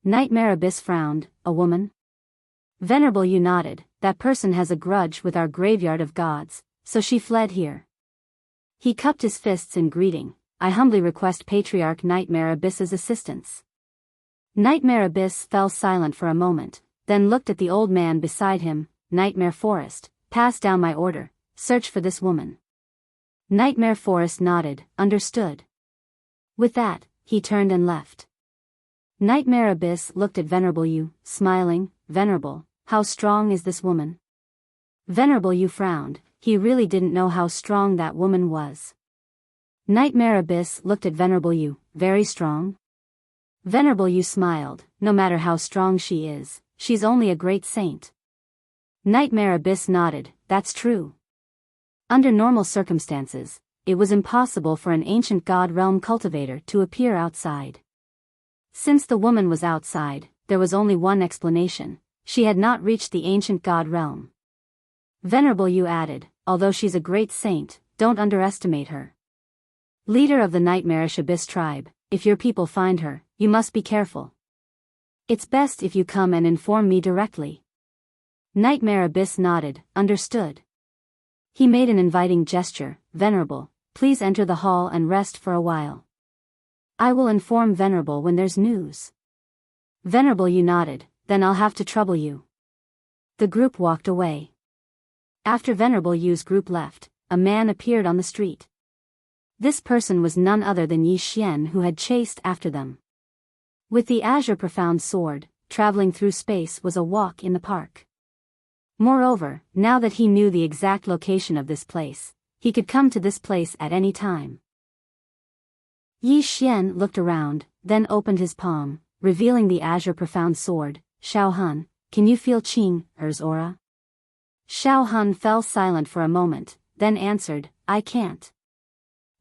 Nightmare Abyss frowned, a woman? Venerable Yu nodded, that person has a grudge with our graveyard of gods, so she fled here. He cupped his fists in greeting, I humbly request Patriarch Nightmare Abyss's assistance. Nightmare Abyss fell silent for a moment, then looked at the old man beside him, Nightmare Forest, pass down my order, search for this woman. Nightmare Forest nodded, understood. With that, he turned and left. Nightmare Abyss looked at Venerable Yu, smiling, Venerable, how strong is this woman? Venerable Yu frowned, he really didn't know how strong that woman was. Nightmare Abyss looked at Venerable Yu, very strong? Venerable Yu smiled, no matter how strong she is, she's only a great saint. Nightmare Abyss nodded, that's true. Under normal circumstances, it was impossible for an ancient god realm cultivator to appear outside. Since the woman was outside, there was only one explanation, she had not reached the ancient god realm. Venerable Yu added, although she's a great saint, don't underestimate her. Leader of the Nightmarish Abyss tribe, if your people find her, you must be careful. It's best if you come and inform me directly. Nightmare Abyss nodded, understood. He made an inviting gesture, Venerable, please enter the hall and rest for a while. I will inform Venerable when there's news. Venerable Yu nodded, then I'll have to trouble you. The group walked away. After Venerable Yu's group left, a man appeared on the street. This person was none other than Yi Xian, who had chased after them. With the azure profound sword, traveling through space was a walk in the park. Moreover, now that he knew the exact location of this place, he could come to this place at any time. Yi Xian looked around, then opened his palm, revealing the azure profound sword. Xiao Han, can you feel Qing's aura? Xiao Han fell silent for a moment, then answered, I can't.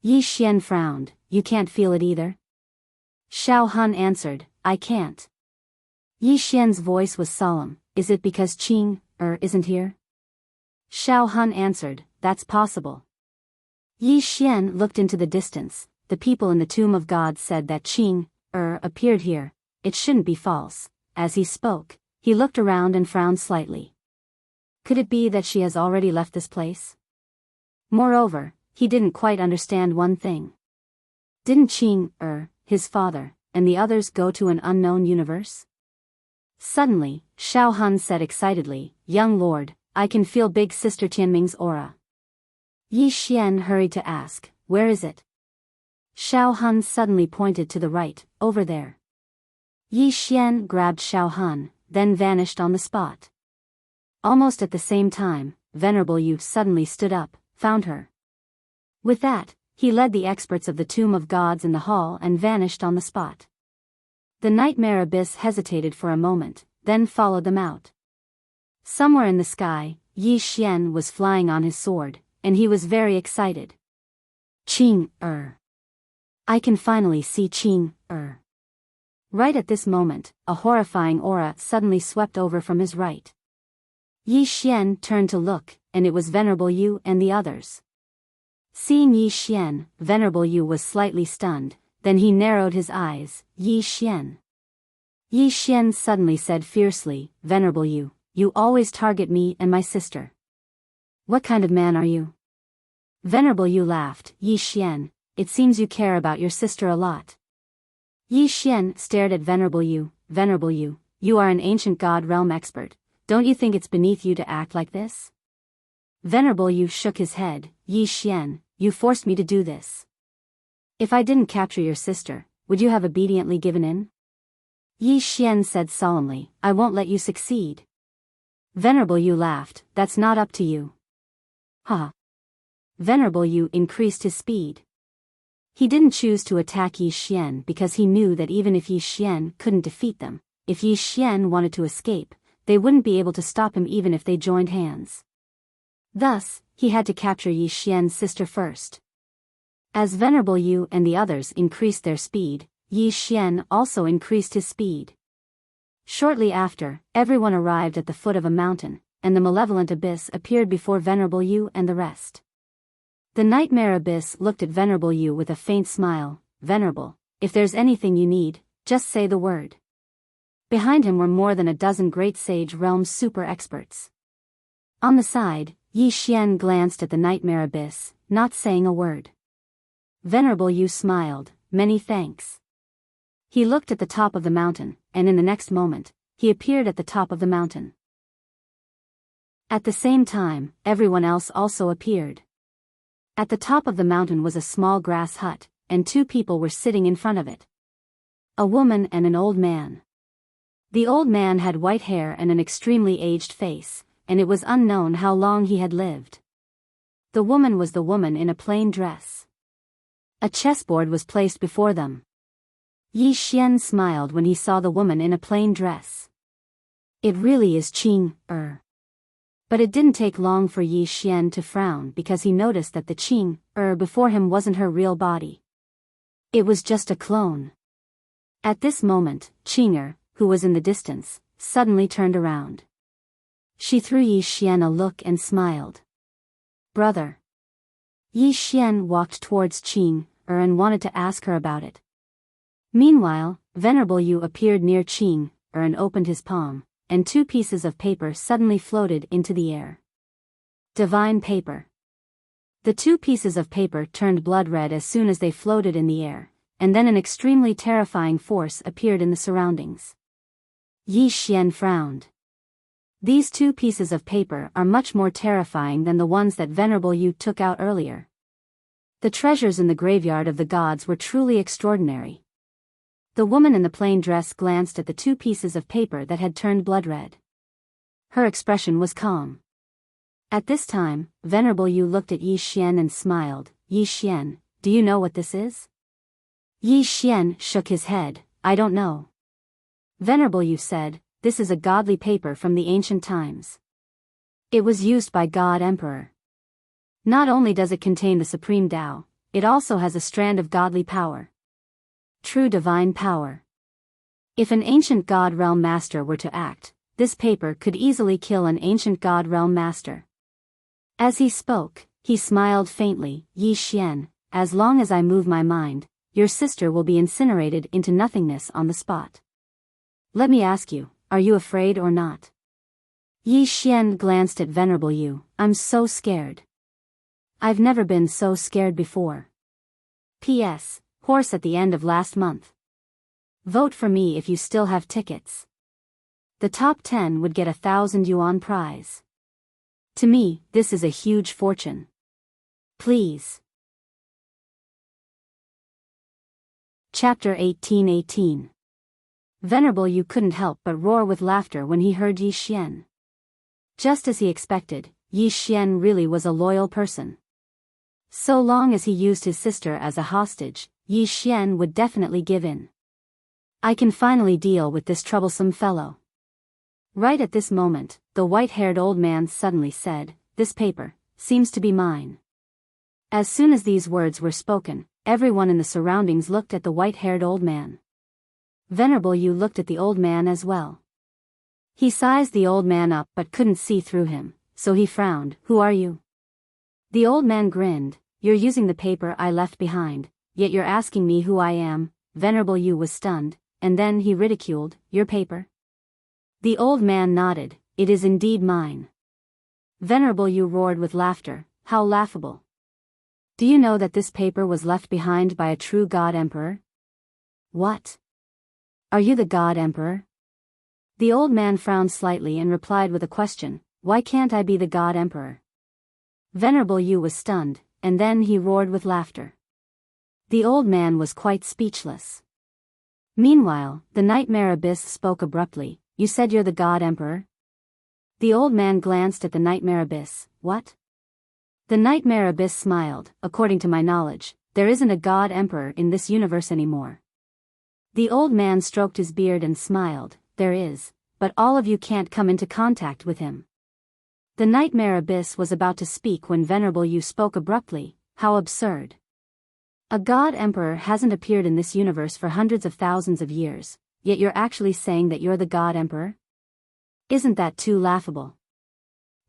Yi Xian frowned, you can't feel it either? Xiao Han answered, I can't. Yi Xian's voice was solemn, is it because Qing, isn't here? Xiao Han answered, that's possible. Yi Xian looked into the distance, the people in the Tomb of Gods said that Qing, appeared here, it shouldn't be false. As he spoke, he looked around and frowned slightly. Could it be that she has already left this place? Moreover, he didn't quite understand one thing. Didn't Qing, his father, and the others go to an unknown universe? Suddenly, Xiao Han said excitedly, Young lord, I can feel big sister Tianming's aura. Yi Xian hurried to ask, where is it? Xiao Han suddenly pointed to the right, over there. Yi Xian grabbed Xiao Han, then vanished on the spot. Almost at the same time, Venerable Yu suddenly stood up, found her. With that, he led the experts of the Tomb of Gods in the hall and vanished on the spot. The Nightmare Abyss hesitated for a moment, then followed them out. Somewhere in the sky, Yi Xian was flying on his sword, and he was very excited. Qing, I can finally see Qing, Right at this moment, a horrifying aura suddenly swept over from his right. Yi Xian turned to look, and it was Venerable Yu and the others. Seeing Yi Xian, Venerable Yu was slightly stunned, then he narrowed his eyes, Yi Xian. Yi Xian suddenly said fiercely, Venerable Yu, you always target me and my sister. What kind of man are you? Venerable Yu laughed, Yi Xian, it seems you care about your sister a lot. Yi Xian stared at Venerable Yu, you are an ancient god realm expert, don't you think it's beneath you to act like this? Venerable Yu shook his head, Yi Xian, you forced me to do this. If I didn't capture your sister, would you have obediently given in? Yi Xian said solemnly, I won't let you succeed. Venerable Yu laughed, that's not up to you. Ha! Venerable Yu increased his speed. He didn't choose to attack Yi Xian because he knew that even if Yi Xian couldn't defeat them, if Yi Xian wanted to escape, they wouldn't be able to stop him even if they joined hands. Thus, he had to capture Yi Xian's sister first. As Venerable Yu and the others increased their speed, Yi Xian also increased his speed. Shortly after, everyone arrived at the foot of a mountain, and the malevolent abyss appeared before Venerable Yu and the rest. The Nightmare Abyss looked at Venerable Yu with a faint smile, Venerable, if there's anything you need, just say the word. Behind him were more than a dozen great sage realm super experts. On the side, Yi Xian glanced at the Nightmare Abyss, not saying a word. Venerable Yu smiled, many thanks. He looked at the top of the mountain, and in the next moment, he appeared at the top of the mountain. At the same time, everyone else also appeared. At the top of the mountain was a small grass hut, and two people were sitting in front of it. A woman and an old man. The old man had white hair and an extremely aged face, and it was unknown how long he had lived. The woman was the woman in a plain dress. A chessboard was placed before them. Yi Xian smiled when he saw the woman in a plain dress. It really is Qing, But it didn't take long for Yi Xian to frown because he noticed that the Qing, before him wasn't her real body. It was just a clone. At this moment, Qing, who was in the distance, suddenly turned around. She threw Yi Xian a look and smiled. Brother. Yi Xian walked towards Qing, and wanted to ask her about it. Meanwhile, Venerable Yu appeared near Qing, and opened his palm, and two pieces of paper suddenly floated into the air. Divine paper. The two pieces of paper turned blood red as soon as they floated in the air, and then an extremely terrifying force appeared in the surroundings. Yi Xian frowned. These two pieces of paper are much more terrifying than the ones that Venerable Yu took out earlier. The treasures in the graveyard of the gods were truly extraordinary. The woman in the plain dress glanced at the two pieces of paper that had turned blood red. Her expression was calm. At this time, Venerable Yu looked at Yi Xian and smiled. Yi Xian, do you know what this is? Yi Xian shook his head, I don't know. Venerable Yu said, this is a godly paper from the ancient times. It was used by God Emperor. Not only does it contain the supreme Tao, it also has a strand of godly power. True divine power. If an ancient God Realm Master were to act, this paper could easily kill an ancient God Realm Master. As he spoke, he smiled faintly. Yi Xian, as long as I move my mind, your sister will be incinerated into nothingness on the spot. Let me ask you, are you afraid or not? Yi Xian glanced at Venerable Yu. I'm so scared. I've never been so scared before. P.S. Horse at the end of last month. Vote for me if you still have tickets. The top 10 would get 1,000 yuan prize. To me, this is a huge fortune. Please. Chapter 1818. Venerable Yu couldn't help but roar with laughter when he heard Yi Xian. Just as he expected, Yi Xian really was a loyal person. So long as he used his sister as a hostage, Yi Xian would definitely give in. I can finally deal with this troublesome fellow. Right at this moment, the white-haired old man suddenly said, "This paper seems to be mine." As soon as these words were spoken, everyone in the surroundings looked at the white-haired old man. Venerable Yu looked at the old man as well. He sized the old man up but couldn't see through him, so he frowned. "Who are you?" The old man grinned. "You're using the paper I left behind, yet you're asking me who I am." Venerable Yu was stunned, and then he ridiculed, "Your paper?" The old man nodded. "It is indeed mine." Venerable Yu roared with laughter. "How laughable. Do you know that this paper was left behind by a true God Emperor?" "What? Are you the God Emperor?" The old man frowned slightly and replied with a question, "Why can't I be the God Emperor?" Venerable Yu was stunned, and then he roared with laughter. The old man was quite speechless. Meanwhile, the Nightmare Abyss spoke abruptly. "You said you're the God Emperor?" The old man glanced at the Nightmare Abyss. "What?" The Nightmare Abyss smiled. "According to my knowledge, there isn't a God Emperor in this universe anymore." The old man stroked his beard and smiled. "There is, but all of you can't come into contact with him." The Nightmare Abyss was about to speak when Venerable Yu spoke abruptly. "How absurd. A God Emperor hasn't appeared in this universe for hundreds of thousands of years, yet you're actually saying that you're the God Emperor? Isn't that too laughable?"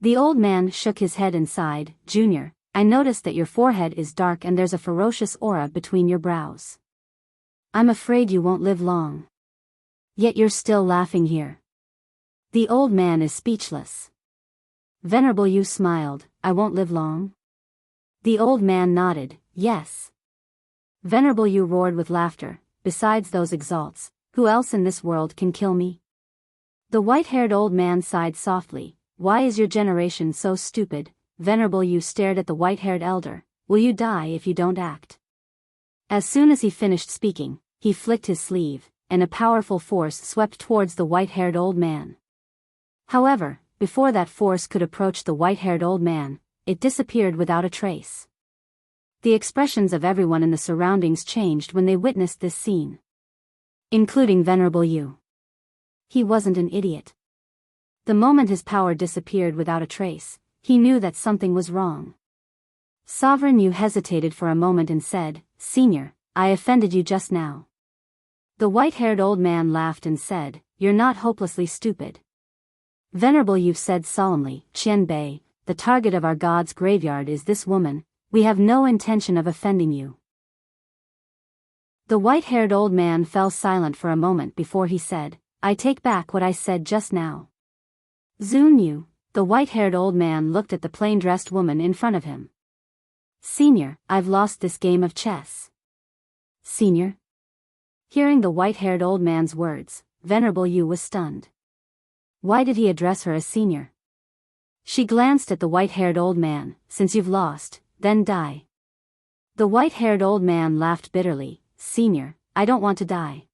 The old man shook his head and sighed. "Junior, I noticed that your forehead is dark and there's a ferocious aura between your brows. I'm afraid you won't live long. Yet you're still laughing here." The old man is speechless. Venerable Yu smiled. "I won't live long?" The old man nodded. "Yes." Venerable Yu roared with laughter. "Besides those exalts, who else in this world can kill me?" The white-haired old man sighed softly. "Why is your generation so stupid?" Venerable Yu stared at the white-haired elder. "Will you die if you don't act?" As soon as he finished speaking, he flicked his sleeve, and a powerful force swept towards the white-haired old man. However, before that force could approach the white-haired old man, it disappeared without a trace. The expressions of everyone in the surroundings changed when they witnessed this scene, including Venerable Yu. He wasn't an idiot. The moment his power disappeared without a trace, he knew that something was wrong. Sovereign Yu hesitated for a moment and said, "Senior, I offended you just now." The white-haired old man laughed and said, "You're not hopelessly stupid." Venerable Yu said solemnly, "Qian Bei, the target of our god's graveyard is this woman. We have no intention of offending you." The white-haired old man fell silent for a moment before he said, "I take back what I said just now." Zun Yu, the white-haired old man looked at the plain-dressed woman in front of him. "Senior, I've lost this game of chess." "Senior?" Hearing the white-haired old man's words, Venerable Yu was stunned. Why did he address her as senior? She glanced at the white-haired old man. "Since you've lost, then die." The white-haired old man laughed bitterly. "Senior, I don't want to die."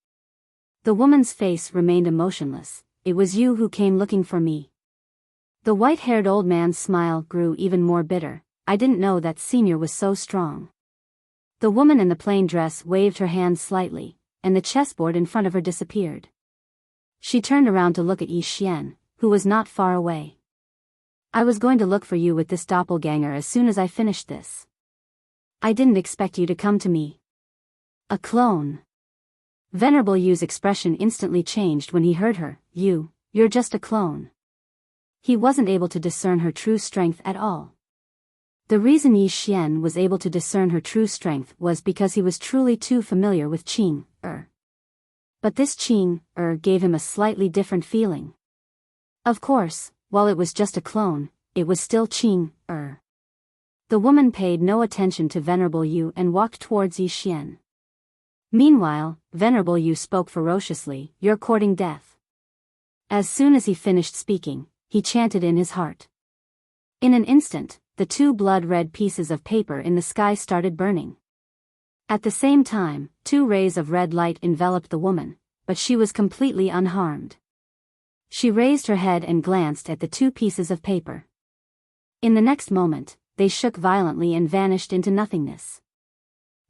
The woman's face remained emotionless. "It was you who came looking for me." The white-haired old man's smile grew even more bitter. "I didn't know that senior was so strong." The woman in the plain dress waved her hand slightly, and the chessboard in front of her disappeared. She turned around to look at Yi Xian, who was not far away. "I was going to look for you with this doppelganger as soon as I finished this. I didn't expect you to come to me." "A clone." Venerable Yu's expression instantly changed when he heard her. You're just a clone. He wasn't able to discern her true strength at all. The reason Yi Xian was able to discern her true strength was because he was truly too familiar with Qing. But this Qing gave him a slightly different feeling. Of course, while it was just a clone, it was still Qing. The woman paid no attention to Venerable Yu and walked towards Yi Xian. Meanwhile, Venerable Yu spoke ferociously, "You're courting death." As soon as he finished speaking, he chanted in his heart. In an instant, the two blood-red pieces of paper in the sky started burning. At the same time, two rays of red light enveloped the woman, but she was completely unharmed. She raised her head and glanced at the two pieces of paper. In the next moment, they shook violently and vanished into nothingness.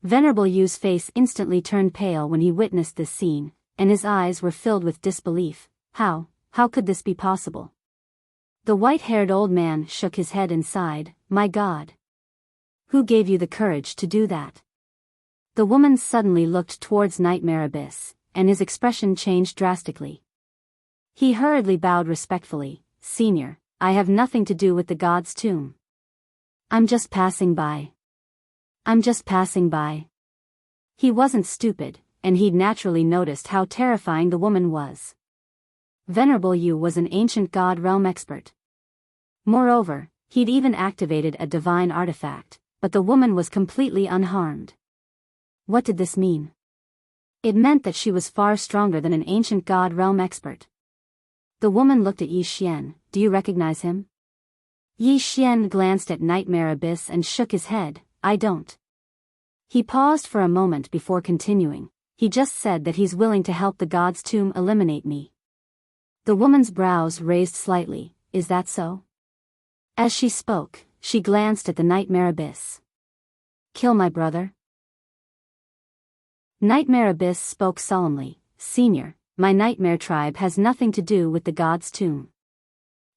Venerable Yu's face instantly turned pale when he witnessed this scene, and his eyes were filled with disbelief. How could this be possible? The white-haired old man shook his head and sighed, "My God! Who gave you the courage to do that?" The woman suddenly looked towards Nightmare Abyss, and his expression changed drastically. He hurriedly bowed respectfully, "Senior, I have nothing to do with the god's tomb. I'm just passing by. He wasn't stupid, and he'd naturally noticed how terrifying the woman was. Venerable Yu was an ancient god realm expert. Moreover, he'd even activated a divine artifact, but the woman was completely unharmed. What did this mean? It meant that she was far stronger than an ancient god realm expert. The woman looked at Yi Xian. "Do you recognize him?" Yi Xian glanced at Nightmare Abyss and shook his head. "I don't." He paused for a moment before continuing. "He just said that he's willing to help the god's tomb eliminate me." The woman's brows raised slightly. "Is that so?" As she spoke, she glanced at the Nightmare Abyss. "Kill my brother?" Nightmare Abyss spoke solemnly. "Senior, my Nightmare tribe has nothing to do with the god's tomb.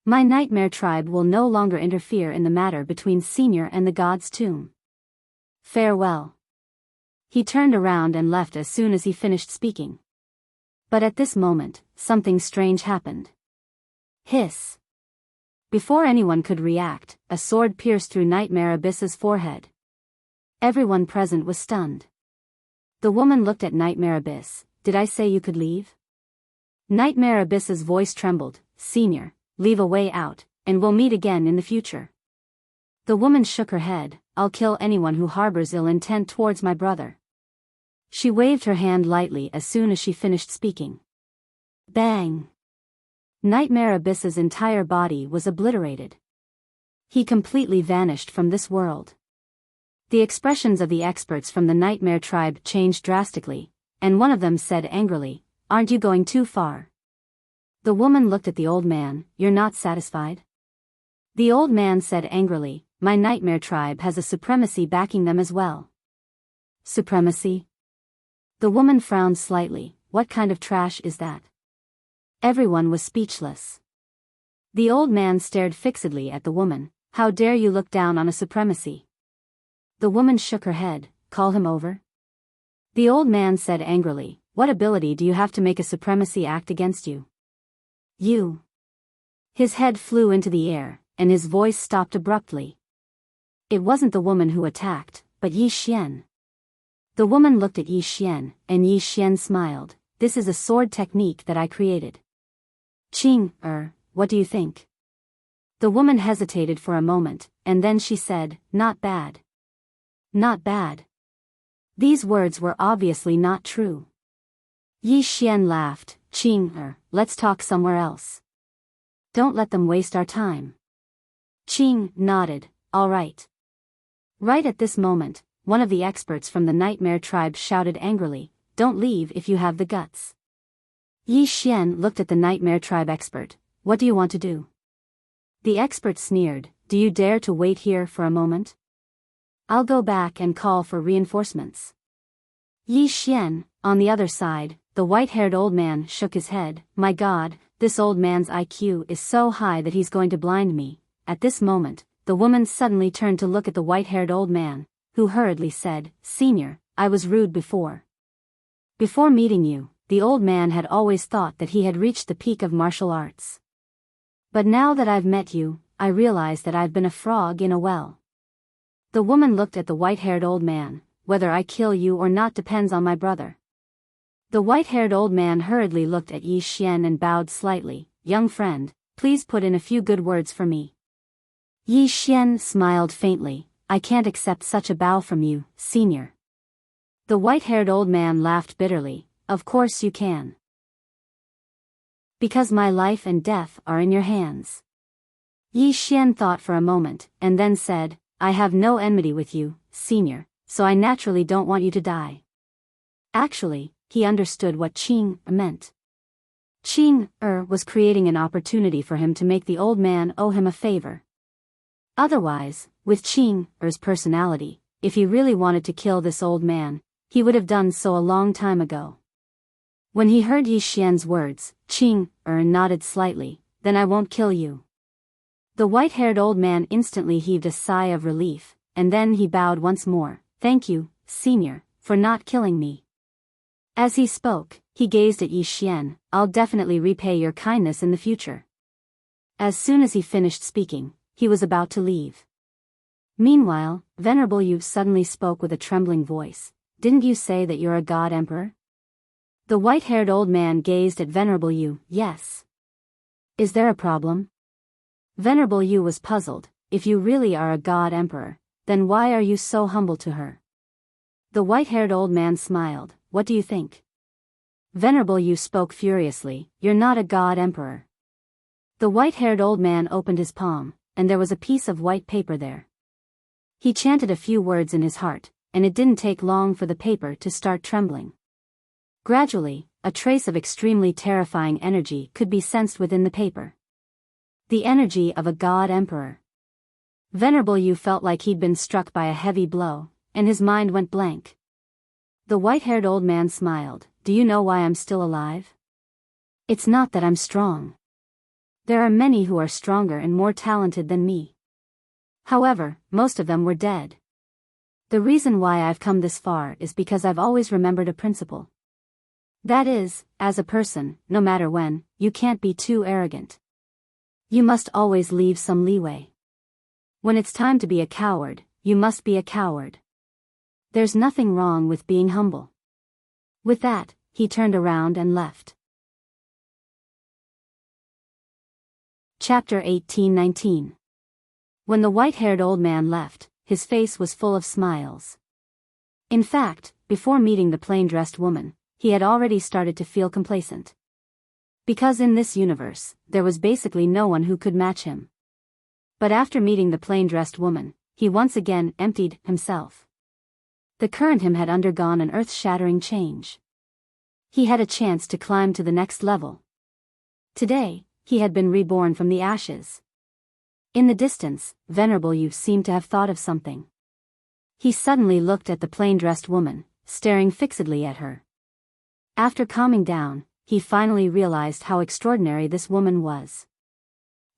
My Nightmare tribe will no longer interfere in the matter between Senior and the god's tomb. Farewell." He turned around and left as soon as he finished speaking. But at this moment, something strange happened. Hiss! Before anyone could react, a sword pierced through Nightmare Abyss's forehead. Everyone present was stunned. The woman looked at Nightmare Abyss. "Did I say you could leave?" Nightmare Abyss's voice trembled. "Senior, leave a way out, and we'll meet again in the future." The woman shook her head. "I'll kill anyone who harbors ill intent towards my brother." She waved her hand lightly as soon as she finished speaking. Bang! Nightmare Abyss's entire body was obliterated. He completely vanished from this world. The expressions of the experts from the Nightmare tribe changed drastically, and one of them said angrily, "Aren't you going too far?" The woman looked at the old man. "You're not satisfied?" The old man said angrily, "My Nightmare tribe has a supremacy backing them as well." Supremacy? The woman frowned slightly. "What kind of trash is that?" Everyone was speechless. The old man stared fixedly at the woman. "How dare you look down on a supremacy?" The woman shook her head. "Call him over?" The old man said angrily, "What ability do you have to make a supremacy act against you?" "You." His head flew into the air, and his voice stopped abruptly. It wasn't the woman who attacked, but Yi Xian. The woman looked at Yi Xian, and Yi Xian smiled. "This is a sword technique that I created." "Qing, what do you think?" The woman hesitated for a moment, and then she said, "Not bad." Not bad. These words were obviously not true. Yi Xian laughed. "Qing, let's talk somewhere else. Don't let them waste our time." Qing nodded. "All right." Right at this moment, one of the experts from the Nightmare tribe shouted angrily, "Don't leave if you have the guts." Yi Xian looked at the Nightmare tribe expert. "What do you want to do?" The expert sneered. "Do you dare to wait here for a moment? I'll go back and call for reinforcements." Yi Xian, on the other side, the white-haired old man shook his head. "My God, this old man's IQ is so high that he's going to blind me." At this moment, the woman suddenly turned to look at the white-haired old man, who hurriedly said, "Senior, I was rude before. Before meeting you, the old man had always thought that he had reached the peak of martial arts. But now that I've met you, I realize that I've been a frog in a well. The woman looked at the white-haired old man. Whether I kill you or not depends on my brother. The white-haired old man hurriedly looked at Yi Xian and bowed slightly. Young friend, please put in a few good words for me. Yi Xian smiled faintly. I can't accept such a bow from you, senior. The white-haired old man laughed bitterly. Of course you can. Because my life and death are in your hands. Yi Xian thought for a moment, and then said, I have no enmity with you, senior, so I naturally don't want you to die. Actually, he understood what Qing meant. Qing was creating an opportunity for him to make the old man owe him a favor. Otherwise, with Qing's personality, if he really wanted to kill this old man, he would have done so a long time ago. When he heard Yi Xian's words, Qing nodded slightly. Then I won't kill you. The white-haired old man instantly heaved a sigh of relief, and then he bowed once more. Thank you, senior, for not killing me. As he spoke, he gazed at Yi Xian. I'll definitely repay your kindness in the future. As soon as he finished speaking, he was about to leave. Meanwhile, Venerable Yu suddenly spoke with a trembling voice. Didn't you say that you're a god emperor? The white-haired old man gazed at Venerable Yu. Yes. Is there a problem? Venerable Yu was puzzled. If you really are a god emperor, then why are you so humble to her? The white-haired old man smiled. What do you think? Venerable Yu spoke furiously. You're not a god emperor. The white-haired old man opened his palm, and there was a piece of white paper there. He chanted a few words in his heart, and it didn't take long for the paper to start trembling. Gradually, a trace of extremely terrifying energy could be sensed within the paper. The energy of a god emperor. Venerable Yu felt like he'd been struck by a heavy blow, and his mind went blank. The white-haired old man smiled. Do you know why I'm still alive? It's not that I'm strong. There are many who are stronger and more talented than me. However, most of them were dead. The reason why I've come this far is because I've always remembered a principle. That is, as a person, no matter when, you can't be too arrogant. You must always leave some leeway. When it's time to be a coward, you must be a coward. There's nothing wrong with being humble. With that, he turned around and left. Chapter 18-19. When the white-haired old man left, his face was full of smiles. In fact, before meeting the plain-dressed woman, he had already started to feel complacent. Because in this universe, there was basically no one who could match him. But after meeting the plain-dressed woman, he once again emptied himself. The current him had undergone an earth-shattering change. He had a chance to climb to the next level. Today, he had been reborn from the ashes. In the distance, Venerable Yu seemed to have thought of something. He suddenly looked at the plain-dressed woman, staring fixedly at her. After calming down, he finally realized how extraordinary this woman was.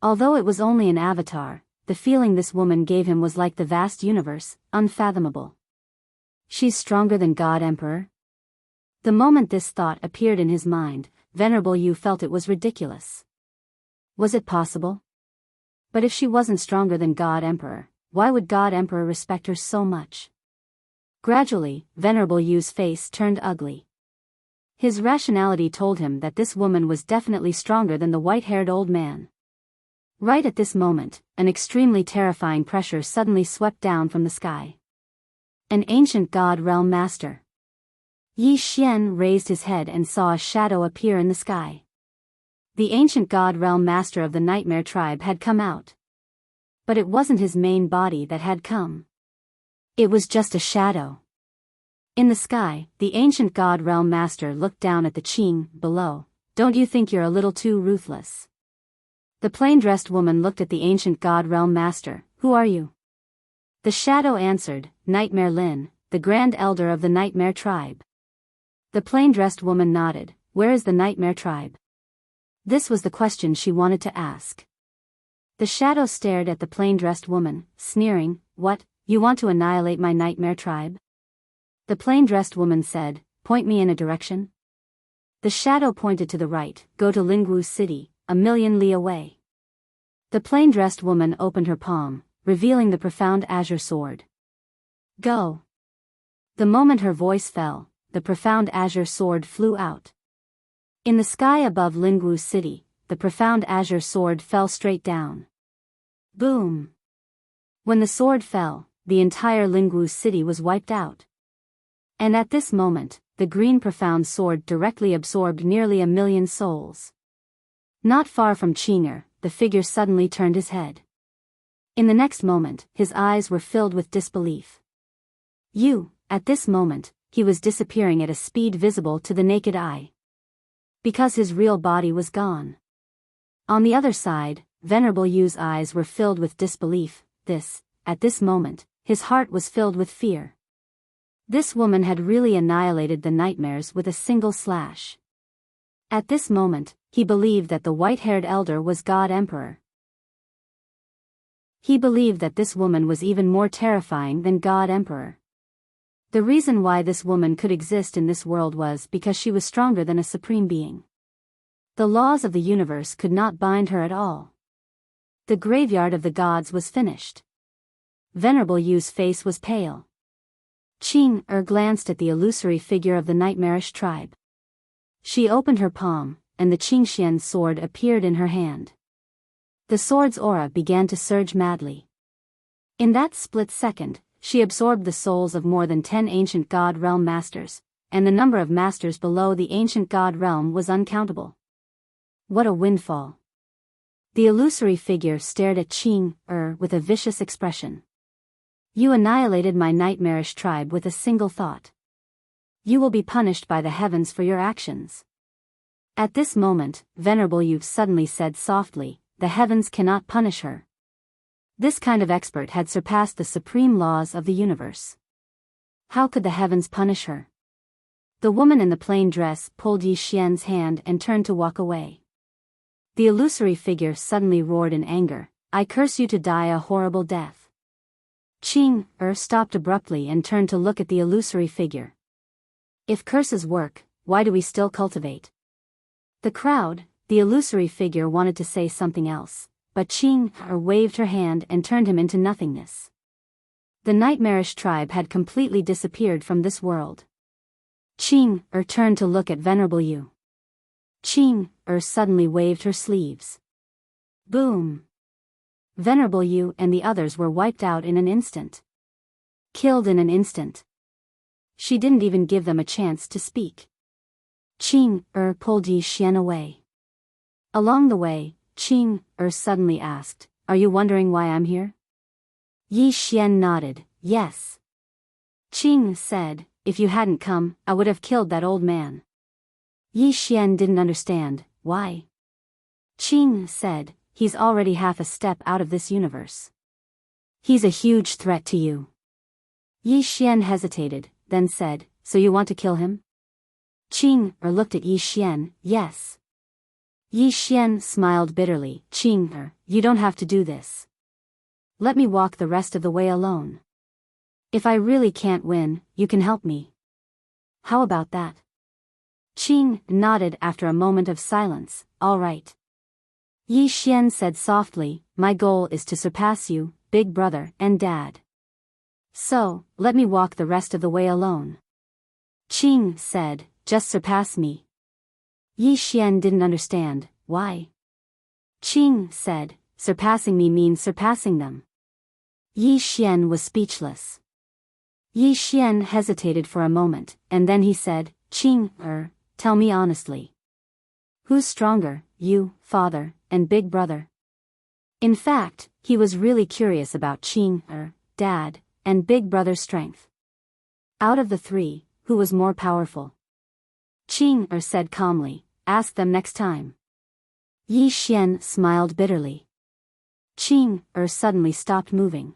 Although it was only an avatar, the feeling this woman gave him was like the vast universe, unfathomable. She's stronger than God Emperor? The moment this thought appeared in his mind, Venerable Yu felt it was ridiculous. Was it possible? But if she wasn't stronger than God Emperor, why would God Emperor respect her so much? Gradually, Venerable Yu's face turned ugly. His rationality told him that this woman was definitely stronger than the white-haired old man. Right at this moment, an extremely terrifying pressure suddenly swept down from the sky. An ancient god realm master. Yi Xian raised his head and saw a shadow appear in the sky. The ancient god realm master of the Nightmare tribe had come out. But it wasn't his main body that had come. It was just a shadow. In the sky, the ancient god realm master looked down at the Qing below. Don't you think you're a little too ruthless? The plain-dressed woman looked at the ancient god realm master. Who are you? The shadow answered, Nightmare Lin, the grand elder of the Nightmare tribe. The plain-dressed woman nodded. Where is the Nightmare tribe? This was the question she wanted to ask. The shadow stared at the plain-dressed woman, sneering. What, you want to annihilate my Nightmare tribe? The plain-dressed woman said, point me in a direction. The shadow pointed to the right, go to Lingwu City, 1,000,000 li away. The plain-dressed woman opened her palm, revealing the profound azure sword. Go. The moment her voice fell, the profound azure sword flew out. In the sky above Lingwu City, the profound azure sword fell straight down. Boom! When the sword fell, the entire Lingwu City was wiped out. And at this moment, the green profound sword directly absorbed nearly 1,000,000 souls. Not far from Qing'er, the figure suddenly turned his head. In the next moment, his eyes were filled with disbelief. At this moment, he was disappearing at a speed visible to the naked eye. Because his real body was gone. On the other side, Venerable Yu's eyes were filled with disbelief. At this moment, his heart was filled with fear. This woman had really annihilated the nightmares with a single slash. At this moment, he believed that the white-haired elder was God Emperor. He believed that this woman was even more terrifying than God Emperor. The reason why this woman could exist in this world was because she was stronger than a supreme being. The laws of the universe could not bind her at all. The graveyard of the gods was finished. Venerable Yu's face was pale. Qing'er glanced at the illusory figure of the nightmarish tribe. She opened her palm, and the Qingxian sword appeared in her hand. The sword's aura began to surge madly. In that split second, she absorbed the souls of more than 10 ancient god realm masters, and the number of masters below the ancient god realm was uncountable. What a windfall. The illusory figure stared at Qing'er with a vicious expression. You annihilated my nightmarish tribe with a single thought. You will be punished by the heavens for your actions. At this moment, Venerable Yu suddenly said softly, the heavens cannot punish her. This kind of expert had surpassed the supreme laws of the universe. How could the heavens punish her? The woman in the plain dress pulled Yi Xian's hand and turned to walk away. The illusory figure suddenly roared in anger, I curse you to die a horrible death. Qing'er stopped abruptly and turned to look at the illusory figure. If curses work, why do we still cultivate? The illusory figure wanted to say something else, but Qing'er waved her hand and turned him into nothingness. The nightmarish tribe had completely disappeared from this world. Qing'er turned to look at Venerable Yu. Qing'er suddenly waved her sleeves. Boom! Venerable Yu and the others were wiped out in an instant. Killed in an instant. She didn't even give them a chance to speak. Qing'er pulled Yi Xian away. Along the way, Qing'er suddenly asked, Are you wondering why I'm here? Yi Xian nodded, yes. Qing said, If you hadn't come, I would have killed that old man. Yi Xian didn't understand, why? Qing said, He's already half a step out of this universe. He's a huge threat to you. Yi Xian hesitated, then said, So you want to kill him? Qing'er looked at Yi Xian, yes. Yi Xian smiled bitterly, Qing'er, you don't have to do this. Let me walk the rest of the way alone. If I really can't win, you can help me. How about that? Qing nodded after a moment of silence, all right. Yi Xian said softly, My goal is to surpass you, big brother and dad. So, let me walk the rest of the way alone. Qing said, Just surpass me. Yi Xian didn't understand, why? Qing said, Surpassing me means surpassing them. Yi Xian was speechless. Yi Xian hesitated for a moment, and then he said, Qing'er, tell me honestly. Who's stronger, you, father, and big brother? In fact, he was really curious about Qing'er, dad, and big brother's strength. Out of the three, who was more powerful? Qing'er said calmly, Ask them next time. Yi Xian smiled bitterly. Qing'er suddenly stopped moving.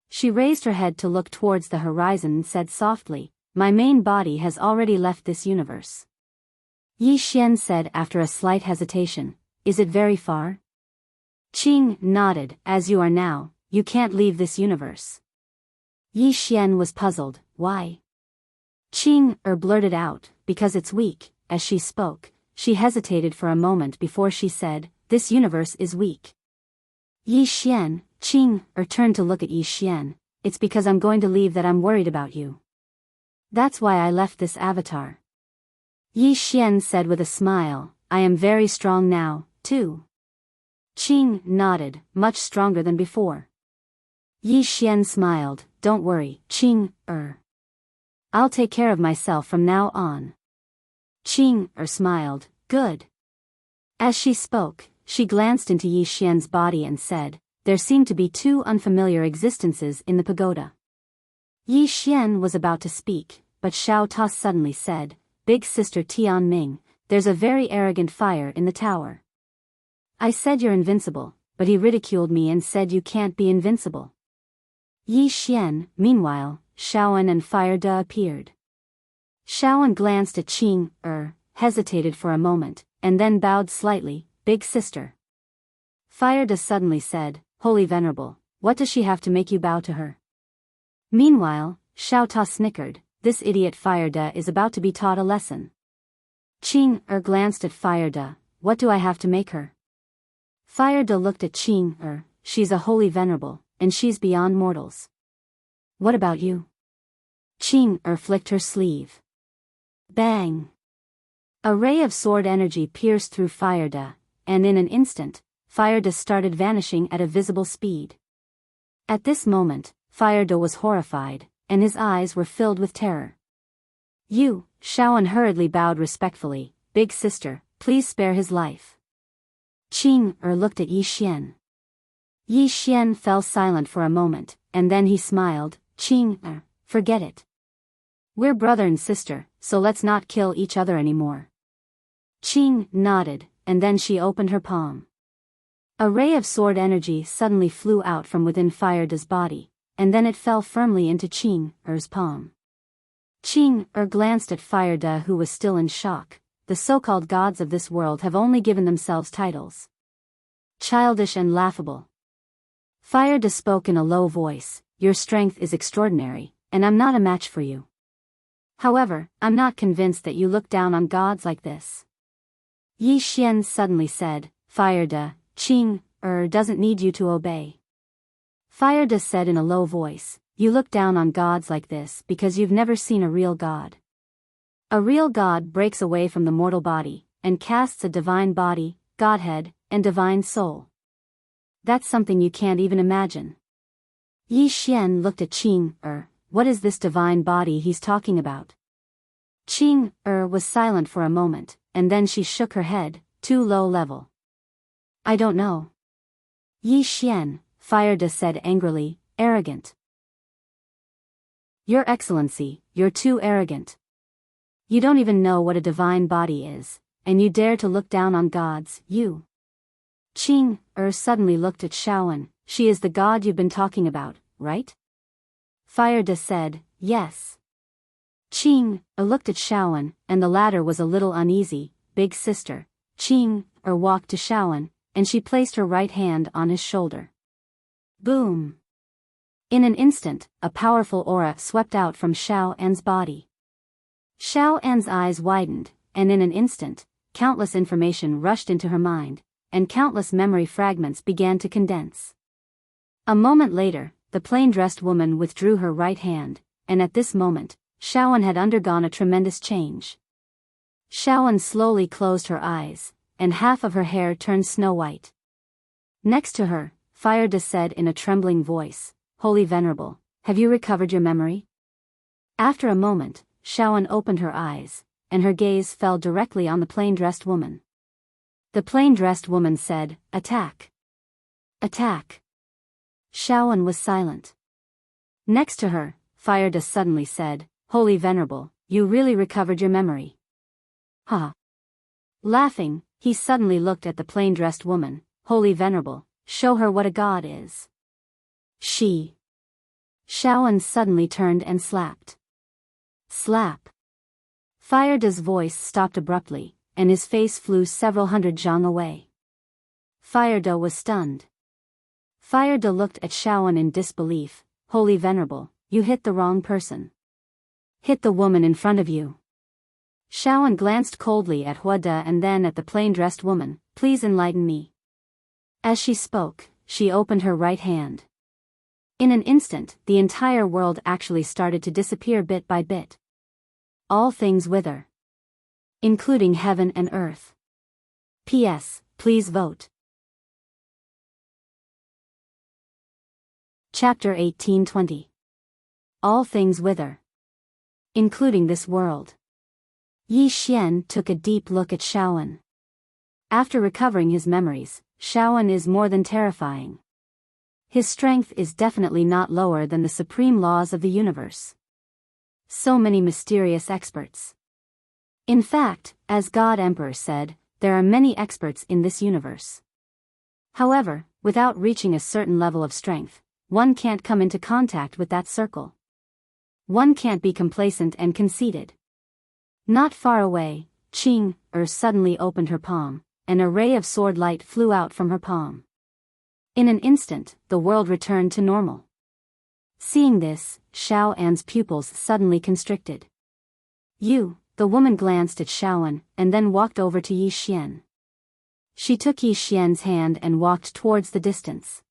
She raised her head to look towards the horizon and said softly, My main body has already left this universe. Yi Xian said after a slight hesitation, Is it very far? Qing nodded, As you are now, you can't leave this universe. Yi Xian was puzzled, why? Qing blurted out, because it's weak. As she spoke, she hesitated for a moment before she said, this universe is weak. Yi Xian, Qing turned to look at Yi Xian, it's because I'm going to leave that I'm worried about you. That's why I left this avatar. Yi Xian said with a smile, I am very strong now, too. Qing nodded, much stronger than before. Yi Xian smiled, don't worry, Qing I'll take care of myself from now on. Qing smiled, good. As she spoke, she glanced into Yi Xian's body and said, there seem to be two unfamiliar existences in the pagoda. Yi Xian was about to speak, but Xiao Ta suddenly said, Big Sister Tian Ming, there's a very arrogant fire in the tower. I said you're invincible, but he ridiculed me and said you can't be invincible. Yi Xian, meanwhile, Shaoan and Fire Da appeared. Shaoan glanced at Qing hesitated for a moment, and then bowed slightly, Big Sister. Fire Da suddenly said, Holy Venerable, what does she have to make you bow to her? Meanwhile, Xiao Ta snickered, this idiot Fire Da is about to be taught a lesson. Qing glanced at Fire Da, what do I have to make her? Fire Da looked at Qing she's a Holy Venerable, and she's beyond mortals. What about you? Qing flicked her sleeve. Bang! A ray of sword energy pierced through Fire Da, and in an instant, Fire Da started vanishing at a visible speed. At this moment, Fire Da was horrified, and his eyes were filled with terror. You, Shaoan hurriedly bowed respectfully, Big Sister, please spare his life. Qing looked at Yi Xian. Yi Xian fell silent for a moment, and then he smiled, Qing forget it. We're brother and sister, so let's not kill each other anymore. Qing nodded, and then she opened her palm. A ray of sword energy suddenly flew out from within Fire Da's body, and then it fell firmly into Qing's palm. Qing glanced at Fire Da, who was still in shock. The so-called gods of this world have only given themselves titles. Childish and laughable. Fire Da spoke in a low voice, your strength is extraordinary, and I'm not a match for you. However, I'm not convinced that you look down on gods like this. Yi Xian suddenly said, Fire Da, Qing doesn't need you to obey. Fire Da said in a low voice, you look down on gods like this because you've never seen a real god. A real god breaks away from the mortal body, and casts a divine body, godhead, and divine soul. That's something you can't even imagine. Yi Xian looked at Qing what is this divine body he's talking about? Qing was silent for a moment, and then she shook her head, too low level. I don't know. Yi Xian, Fire Da said angrily, arrogant. Your Excellency, you're too arrogant. You don't even know what a divine body is, and you dare to look down on gods, you. Qing suddenly looked at Shaoan, she is the god you've been talking about, right? Fire Da said, yes. Qing looked at Shaoan, and the latter was a little uneasy, Big Sister. Qing walked to Shaoan, and she placed her right hand on his shoulder. Boom! In an instant, a powerful aura swept out from Xiao An's body. Xiao An's eyes widened, and in an instant, countless information rushed into her mind, and countless memory fragments began to condense. A moment later, the plain-dressed woman withdrew her right hand, and at this moment, Shaoan had undergone a tremendous change. Shaoan slowly closed her eyes, and half of her hair turned snow-white. Next to her, Fire Da said in a trembling voice, Holy Venerable, have you recovered your memory? After a moment, Shaoan opened her eyes, and her gaze fell directly on the plain-dressed woman. The plain-dressed woman said, Attack! Attack! Shaoan was silent. Next to her, Fire Da suddenly said, Holy Venerable, you really recovered your memory. Ha! Laughing, he suddenly looked at the plain-dressed woman, Holy Venerable, show her what a god is. She. Shaoan suddenly turned and slapped. Slap. Fire Da's voice stopped abruptly, and his face flew several hundred zhang away. Fire Da was stunned. Fire Da looked at Shaoan in disbelief, Holy Venerable, you hit the wrong person. Hit the woman in front of you. Shaoan glanced coldly at Huada and then at the plain-dressed woman. Please enlighten me. As she spoke, she opened her right hand. In an instant, the entire world actually started to disappear bit by bit. All things wither, including heaven and earth. P.S. Please vote. Chapter 1820. All things wither, including this world. Yi Xian took a deep look at Shaoan. After recovering his memories, Shaoan is more than terrifying. His strength is definitely not lower than the supreme laws of the universe. So many mysterious experts. In fact, as God Emperor said, there are many experts in this universe. However, without reaching a certain level of strength, one can't come into contact with that circle. One can't be complacent and conceited. Not far away, Qing suddenly opened her palm. An array of sword light flew out from her palm. In an instant, the world returned to normal. Seeing this, Shaoan's pupils suddenly constricted. The woman glanced at Shaoan, and then walked over to Yi Xian. She took Yi Xian's hand and walked towards the distance.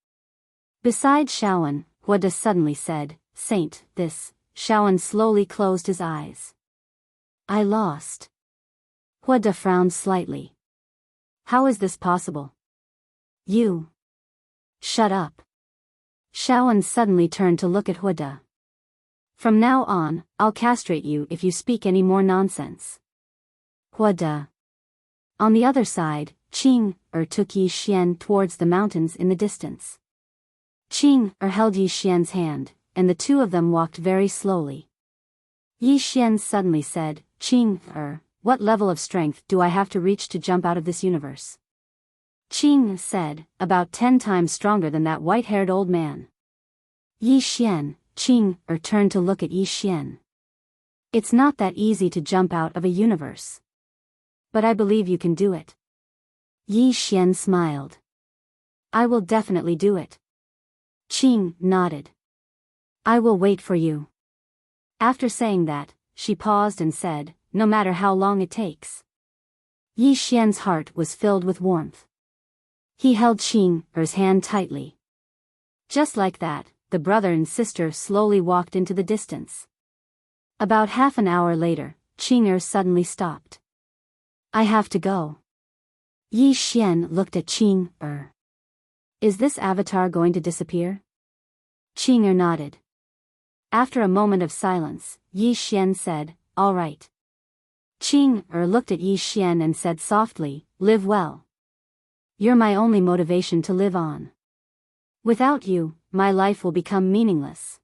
Beside Shaoan, Huada suddenly said, "Saint, this." Shaoan slowly closed his eyes. "I lost." Huada frowned slightly. "How is this possible?" "You." "Shut up." Shaoan suddenly turned to look at Huada. "From now on, I'll castrate you if you speak any more nonsense." Huada. On the other side, Qing took Yi Xian towards the mountains in the distance. Qing held Yi Xian's hand, and the two of them walked very slowly. Yi Xian suddenly said, "Qing, what level of strength do I have to reach to jump out of this universe?" Qing said, "About 10 times stronger than that white-haired old man." Yi Xian, Qing turned to look at Yi Xian. "It's not that easy to jump out of a universe. But I believe you can do it." Yi Xian smiled. "I will definitely do it." Qing nodded. "I will wait for you." After saying that, she paused and said, "No matter how long it takes." Yi Xian's heart was filled with warmth. He held Qing's hand tightly. Just like that, the brother and sister slowly walked into the distance. About half an hour later, Qing suddenly stopped. "I have to go." Yi Xian looked at Qing. "Is this avatar going to disappear?" Qing nodded. After a moment of silence, Yi Xian said, "All right." Qing looked at Yi Xian and said softly, "Live well. You're my only motivation to live on. Without you, my life will become meaningless."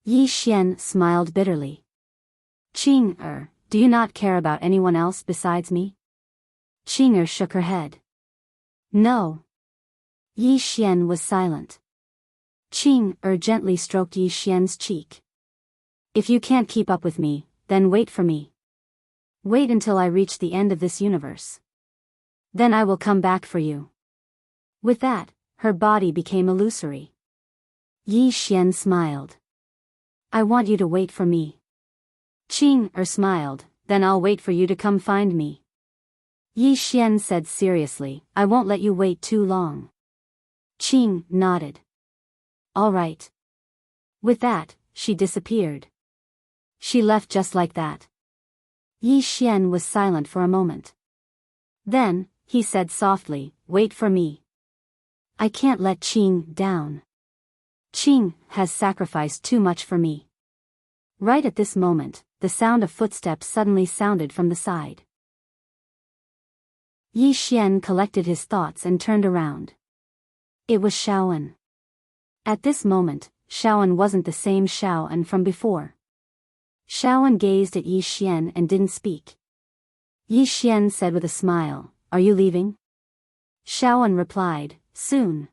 Yi Xian smiled bitterly. "Qing, do you not care about anyone else besides me?" Qing shook her head. "No." Yi Xian was silent. Qing gently stroked Yi Xian's cheek. "If you can't keep up with me, then wait for me. Wait until I reach the end of this universe. Then I will come back for you." With that, her body became illusory. Yi Xian smiled. "I want you to wait for me." Qing smiled, "Then I'll wait for you to come find me." Yi Xian said seriously, "I won't let you wait too long." Qing nodded. "All right." With that, she disappeared. She left just like that. Yi Xian was silent for a moment. Then, he said softly, "Wait for me. I can't let Qing down. Qing has sacrificed too much for me." Right at this moment, the sound of footsteps suddenly sounded from the side. Yi Xian collected his thoughts and turned around. It was Shaoan. At this moment, Shaoan wasn't the same Shaoan from before. Shaoan gazed at Yi Xian and didn't speak. Yi Xian said with a smile, "Are you leaving?" Shaoan replied, "Soon."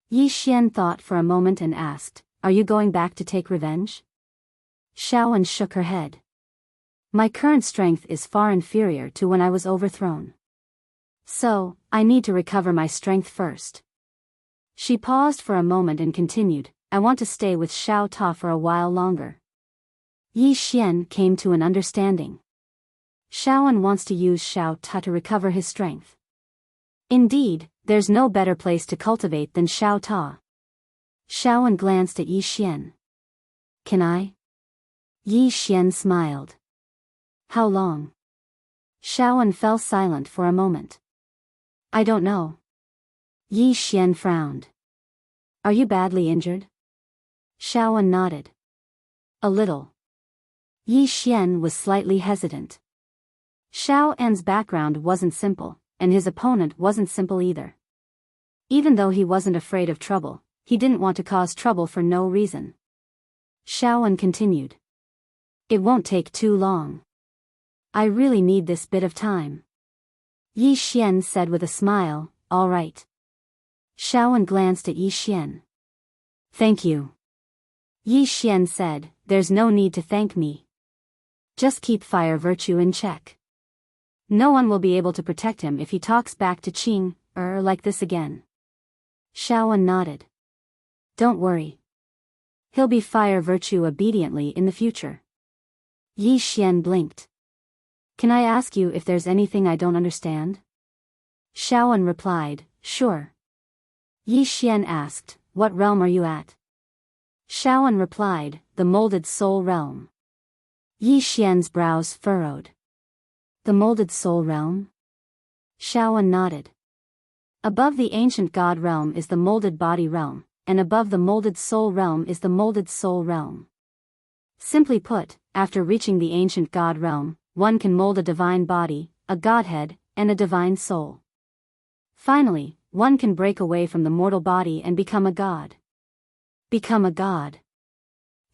Yi Xian thought for a moment and asked, "Are you going back to take revenge?" Shaoan shook her head. "My current strength is far inferior to when I was overthrown. So, I need to recover my strength first." She paused for a moment and continued, "I want to stay with Xiao Ta for a while longer." Yi Xian came to an understanding. Shaoan wants to use Xiao Ta to recover his strength. Indeed, there's no better place to cultivate than Xiao Ta. Shaoan glanced at Yi Xian. Can I? Yi Xian smiled. How long? Shaoan fell silent for a moment. I don't know. Yi Xian frowned. Are you badly injured? Shaoan nodded. A little. Yi Xian was slightly hesitant. Shaoan's background wasn't simple, and his opponent wasn't simple either. Even though he wasn't afraid of trouble, he didn't want to cause trouble for no reason. Shaoan continued. It won't take too long. I really need this bit of time. Yi Xian said with a smile, all right. Shaoan glanced at Yi Xian. Thank you. Yi Xian said, there's no need to thank me. Just keep fire virtue in check. No one will be able to protect him if he talks back to Qing, like this again. Shaoan nodded. Don't worry. He'll be fire virtue obediently in the future. Yi Xian blinked. Can I ask you if there's anything I don't understand? Shaoan replied, sure. Yi Xian asked, what realm are you at? Shaoan replied, the molded soul realm. Yi Xian's brows furrowed. The molded soul realm? Shaoan nodded. Above the ancient god realm is the molded body realm, and above the molded soul realm is the molded soul realm. Simply put, after reaching the ancient god realm, one can mold a divine body, a godhead, and a divine soul. Finally, one can break away from the mortal body and become a god. Become a god?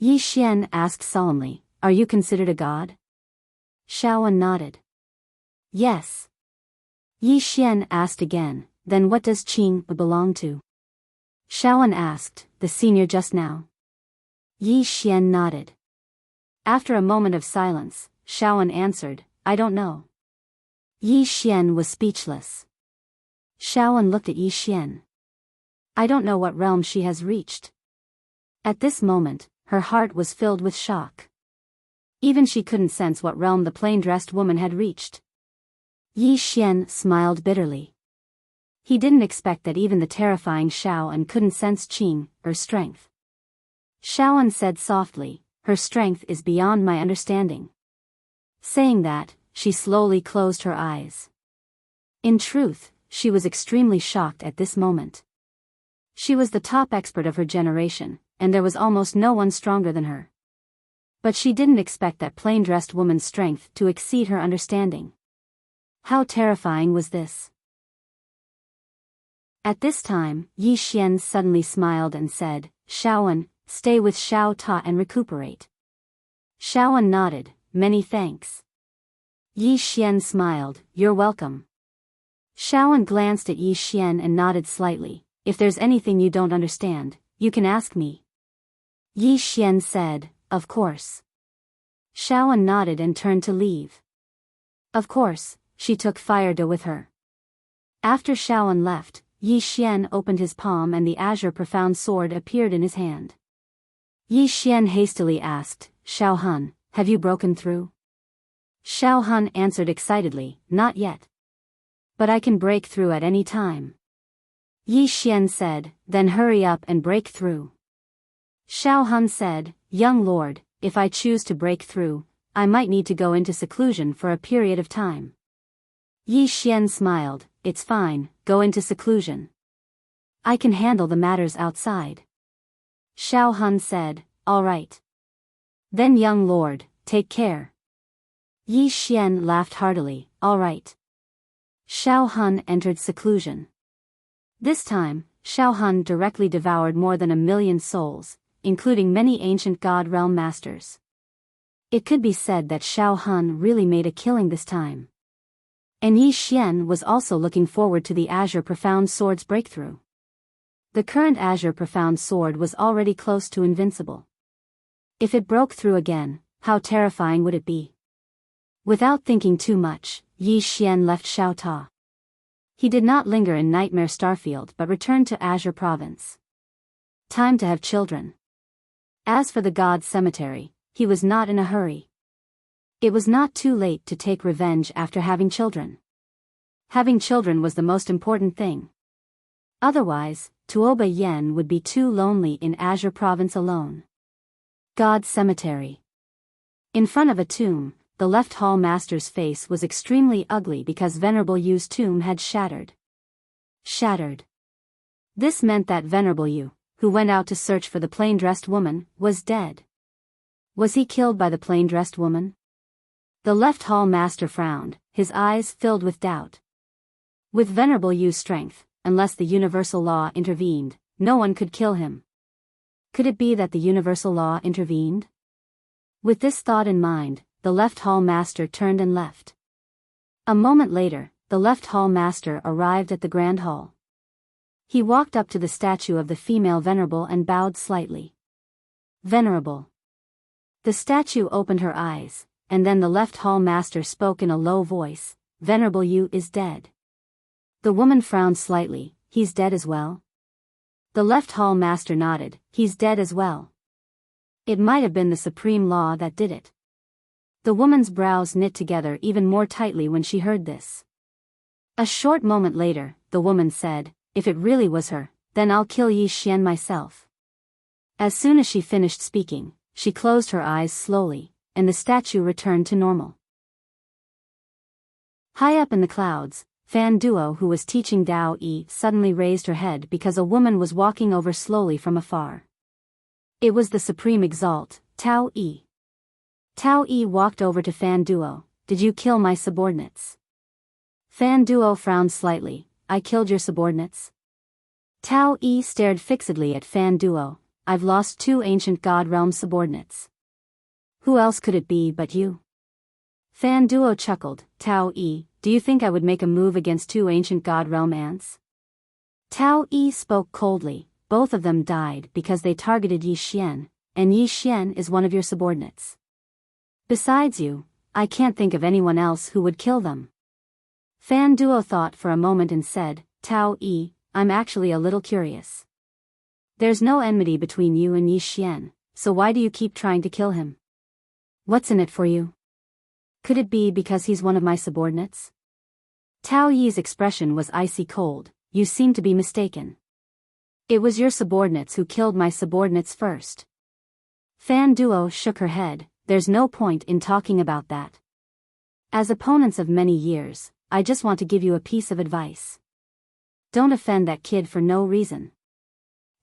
Yi Xian asked solemnly, are you considered a god? Shaoan nodded. Yes. Yi Xian asked again, then what does Qing belong to? Shaoan asked, the senior just now. Yi Xian nodded. After a moment of silence, Shaoan answered, I don't know. Yi Xian was speechless. Shaoan looked at Yi Xian. I don't know what realm she has reached. At this moment, her heart was filled with shock. Even she couldn't sense what realm the plain-dressed woman had reached. Yi Xian smiled bitterly. He didn't expect that even the terrifying Shaoan couldn't sense Qing, her strength. Shaoan said softly, her strength is beyond my understanding. Saying that, she slowly closed her eyes. In truth, she was extremely shocked at this moment. She was the top expert of her generation, and there was almost no one stronger than her. But she didn't expect that plain-dressed woman's strength to exceed her understanding. How terrifying was this? At this time, Yi Xian suddenly smiled and said, Shaoan, stay with Xiao Ta and recuperate. Shaoan nodded, many thanks. Yi Xian smiled, you're welcome. Shaoan glanced at Yi Xian and nodded slightly, if there's anything you don't understand, you can ask me. Yi Xian said, of course. Shaoan nodded and turned to leave. Of course, she took Fire Da with her. After Shaoan left, Yi Xian opened his palm and the azure profound sword appeared in his hand. Yi Xian hastily asked, Xiao Han, have you broken through? Xiao Han answered excitedly, not yet. But I can break through at any time. Yi Xian said, then hurry up and break through. Xiao Han said, young lord, if I choose to break through, I might need to go into seclusion for a period of time. Yi Xian smiled, it's fine, go into seclusion. I can handle the matters outside. Xiao Han said, all right. Then young lord, take care. Yi Xian laughed heartily, all right. Xiao Han entered seclusion. This time, Xiao Han directly devoured more than 1,000,000 souls, including many ancient god realm masters. It could be said that Xiao Han really made a killing this time. And Yi Xian was also looking forward to the Azure Profound Sword's breakthrough. The current Azure Profound Sword was already close to invincible. If it broke through again, how terrifying would it be? Without thinking too much, Yi Xian left Xiao Ta. He did not linger in Nightmare Starfield but returned to Azure Province. Time to have children. As for the God's Cemetery, he was not in a hurry. It was not too late to take revenge after having children. Having children was the most important thing. Otherwise, Tuoba Yen would be too lonely in Azure Province alone. God's Cemetery. In front of a tomb, the left hall master's face was extremely ugly because Venerable Yu's tomb had shattered. Shattered. This meant that Venerable Yu, who went out to search for the plain-dressed woman, was dead. Was he killed by the plain-dressed woman? The left hall master frowned, his eyes filled with doubt. With Venerable Yu's strength, unless the universal law intervened, no one could kill him. Could it be that the universal law intervened? With this thought in mind, the left hall master turned and left. A moment later, the left hall master arrived at the grand hall. He walked up to the statue of the female Venerable and bowed slightly. Venerable. The statue opened her eyes, and then the left hall master spoke in a low voice, Venerable Yu is dead. The woman frowned slightly, he's dead as well? The left hall master nodded, he's dead as well. It might have been the supreme law that did it. The woman's brows knit together even more tightly when she heard this. A short moment later, the woman said, if it really was her, then I'll kill Yi Xian myself. As soon as she finished speaking, she closed her eyes slowly, and the statue returned to normal. High up in the clouds, Fan Duo, who was teaching Dao Yi, suddenly raised her head because a woman was walking over slowly from afar. It was the Supreme Exalt, Tao Yi. Tao Yi walked over to Fan Duo, did you kill my subordinates? Fan Duo frowned slightly, I killed your subordinates? Tao Yi stared fixedly at Fan Duo, I've lost 2 ancient God Realm subordinates. Who else could it be but you? Fan Duo chuckled, Tao Yi, do you think I would make a move against 2 ancient God Realm ants? Tao Yi spoke coldly, both of them died because they targeted Yi Xian, and Yi Xian is one of your subordinates. Besides you, I can't think of anyone else who would kill them. Fan Duo thought for a moment and said, Tao Yi, I'm actually a little curious. There's no enmity between you and Yi Xian, so why do you keep trying to kill him? What's in it for you? Could it be because he's one of my subordinates? Tao Yi's expression was icy cold, you seem to be mistaken. It was your subordinates who killed my subordinates first. Fan Duo shook her head, there's no point in talking about that. As opponents of many years, I just want to give you a piece of advice. Don't offend that kid for no reason.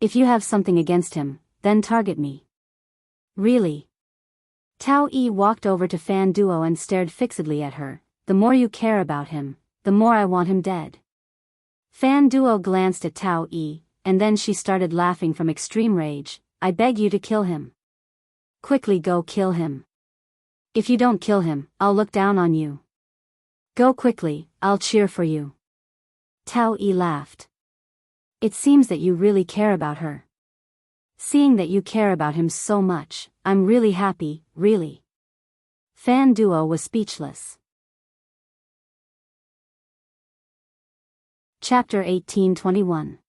If you have something against him, then target me. Really? Tao Yi walked over to Fan Duo and stared fixedly at her, the more you care about him, the more I want him dead. Fan Duo glanced at Tao Yi, and then she started laughing from extreme rage, I beg you to kill him. Quickly go kill him. If you don't kill him, I'll look down on you. Go quickly, I'll cheer for you. Tao Yi laughed. It seems that you really care about her. Seeing that you care about him so much, I'm really happy, really. Fan Duo was speechless. Chapter 1821.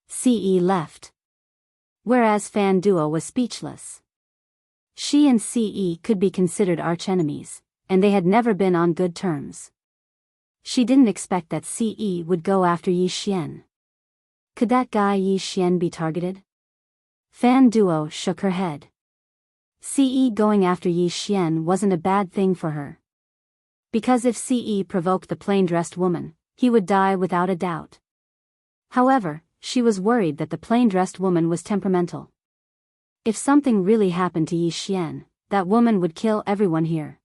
CE left. Whereas Fan Duo was speechless. She and CE could be considered archenemies, and they had never been on good terms. She didn't expect that CE would go after Yi Xian. Could that guy Yi Xian be targeted? Fan Duo shook her head. CE going after Yi Xian wasn't a bad thing for her. Because if CE provoked the plain-dressed woman, he would die without a doubt. However, she was worried that the plain-dressed woman was temperamental. If something really happened to Yi Xian, that woman would kill everyone here.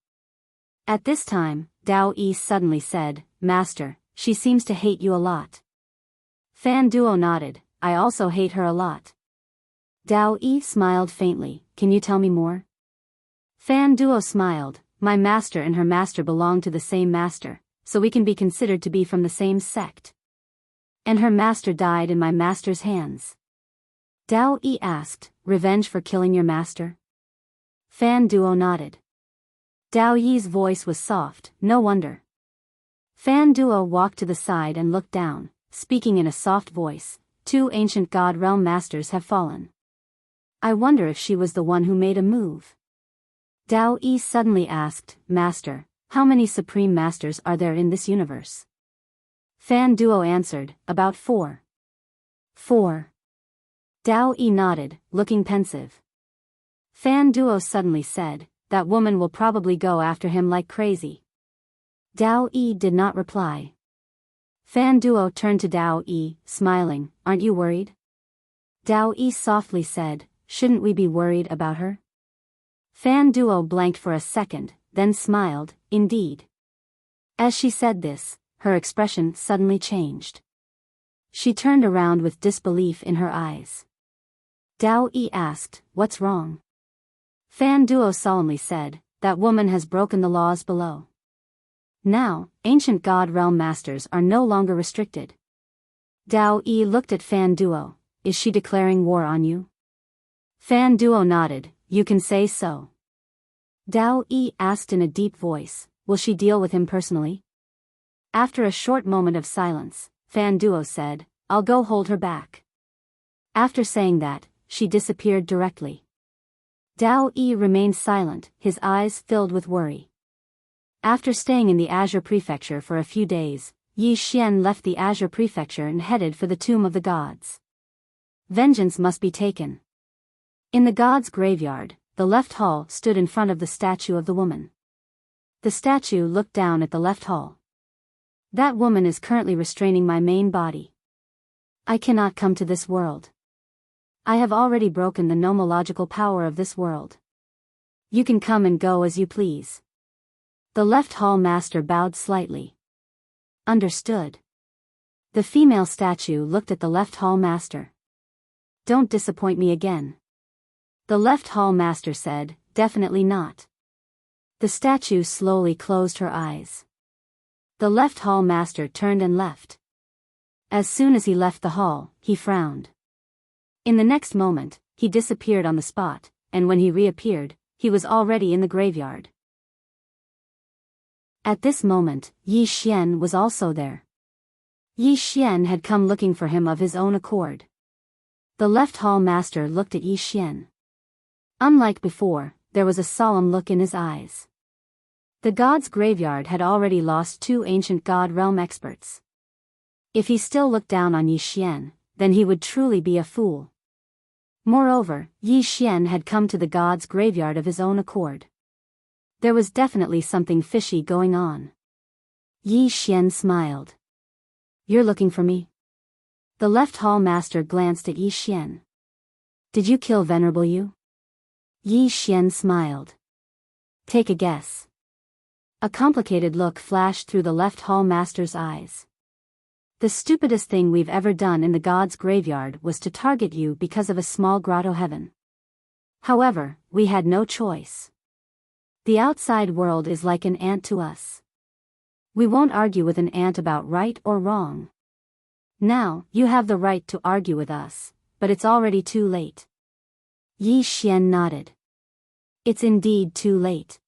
At this time, Dao Yi suddenly said, Master, she seems to hate you a lot. Fan Duo nodded, I also hate her a lot. Dao Yi smiled faintly, can you tell me more? Fan Duo smiled, my master and her master belong to the same master, so we can be considered to be from the same sect. And her master died in my master's hands. Dao Yi asked, revenge for killing your master? Fan Duo nodded. Dao Yi's voice was soft, no wonder. Fan Duo walked to the side and looked down, speaking in a soft voice, 2 ancient God Realm masters have fallen. I wonder if she was the one who made a move. Dao Yi suddenly asked, Master, how many Supreme Masters are there in this universe? Fan Duo answered, about 4. 4. Dao Yi nodded, looking pensive. Fan Duo suddenly said, that woman will probably go after him like crazy. Dao Yi did not reply. Fan Duo turned to Dao Yi, smiling, aren't you worried? Dao Yi softly said, shouldn't we be worried about her? Fan Duo blanked for a second, then smiled, indeed. As she said this, her expression suddenly changed. She turned around with disbelief in her eyes. Dao Yi asked, what's wrong? Fan Duo solemnly said, that woman has broken the laws below. Now, ancient God Realm Masters are no longer restricted. Dao Yi looked at Fan Duo, is she declaring war on you? Fan Duo nodded, you can say so. Dao Yi asked in a deep voice, will she deal with him personally? After a short moment of silence, Fan Duo said, I'll go hold her back. After saying that, she disappeared directly. Dao Yi remained silent, his eyes filled with worry. After staying in the Azure Prefecture for a few days, Yi Xian left the Azure Prefecture and headed for the Tomb of the Gods. Vengeance must be taken. In the Gods' graveyard, the left hall stood in front of the statue of the woman. The statue looked down at the left hall. That woman is currently restraining my main body. I cannot come to this world. I have already broken the nomological power of this world. You can come and go as you please. The left hall master bowed slightly. Understood. The female statue looked at the left hall master. Don't disappoint me again. The left hall master said, definitely not. The statue slowly closed her eyes. The left hall master turned and left. As soon as he left the hall, he frowned. In the next moment, he disappeared on the spot, and when he reappeared, he was already in the graveyard. At this moment, Yi Xian was also there. Yi Xian had come looking for him of his own accord. The left hall master looked at Yi Xian. Unlike before, there was a solemn look in his eyes. The god's graveyard had already lost 2 ancient god realm experts. If he still looked down on Yi Xian, then he would truly be a fool. Moreover, Yi Xian had come to the god's graveyard of his own accord. There was definitely something fishy going on. Yi Xian smiled. You're looking for me? The left hall master glanced at Yi Xian. Did you kill Venerable Yu? Yi Xian smiled. Take a guess. A complicated look flashed through the left hall master's eyes. The stupidest thing we've ever done in the god's graveyard was to target you because of a small grotto heaven. However, we had no choice. The outside world is like an ant to us. We won't argue with an ant about right or wrong. Now, you have the right to argue with us, but it's already too late. Yi Xian nodded. It's indeed too late.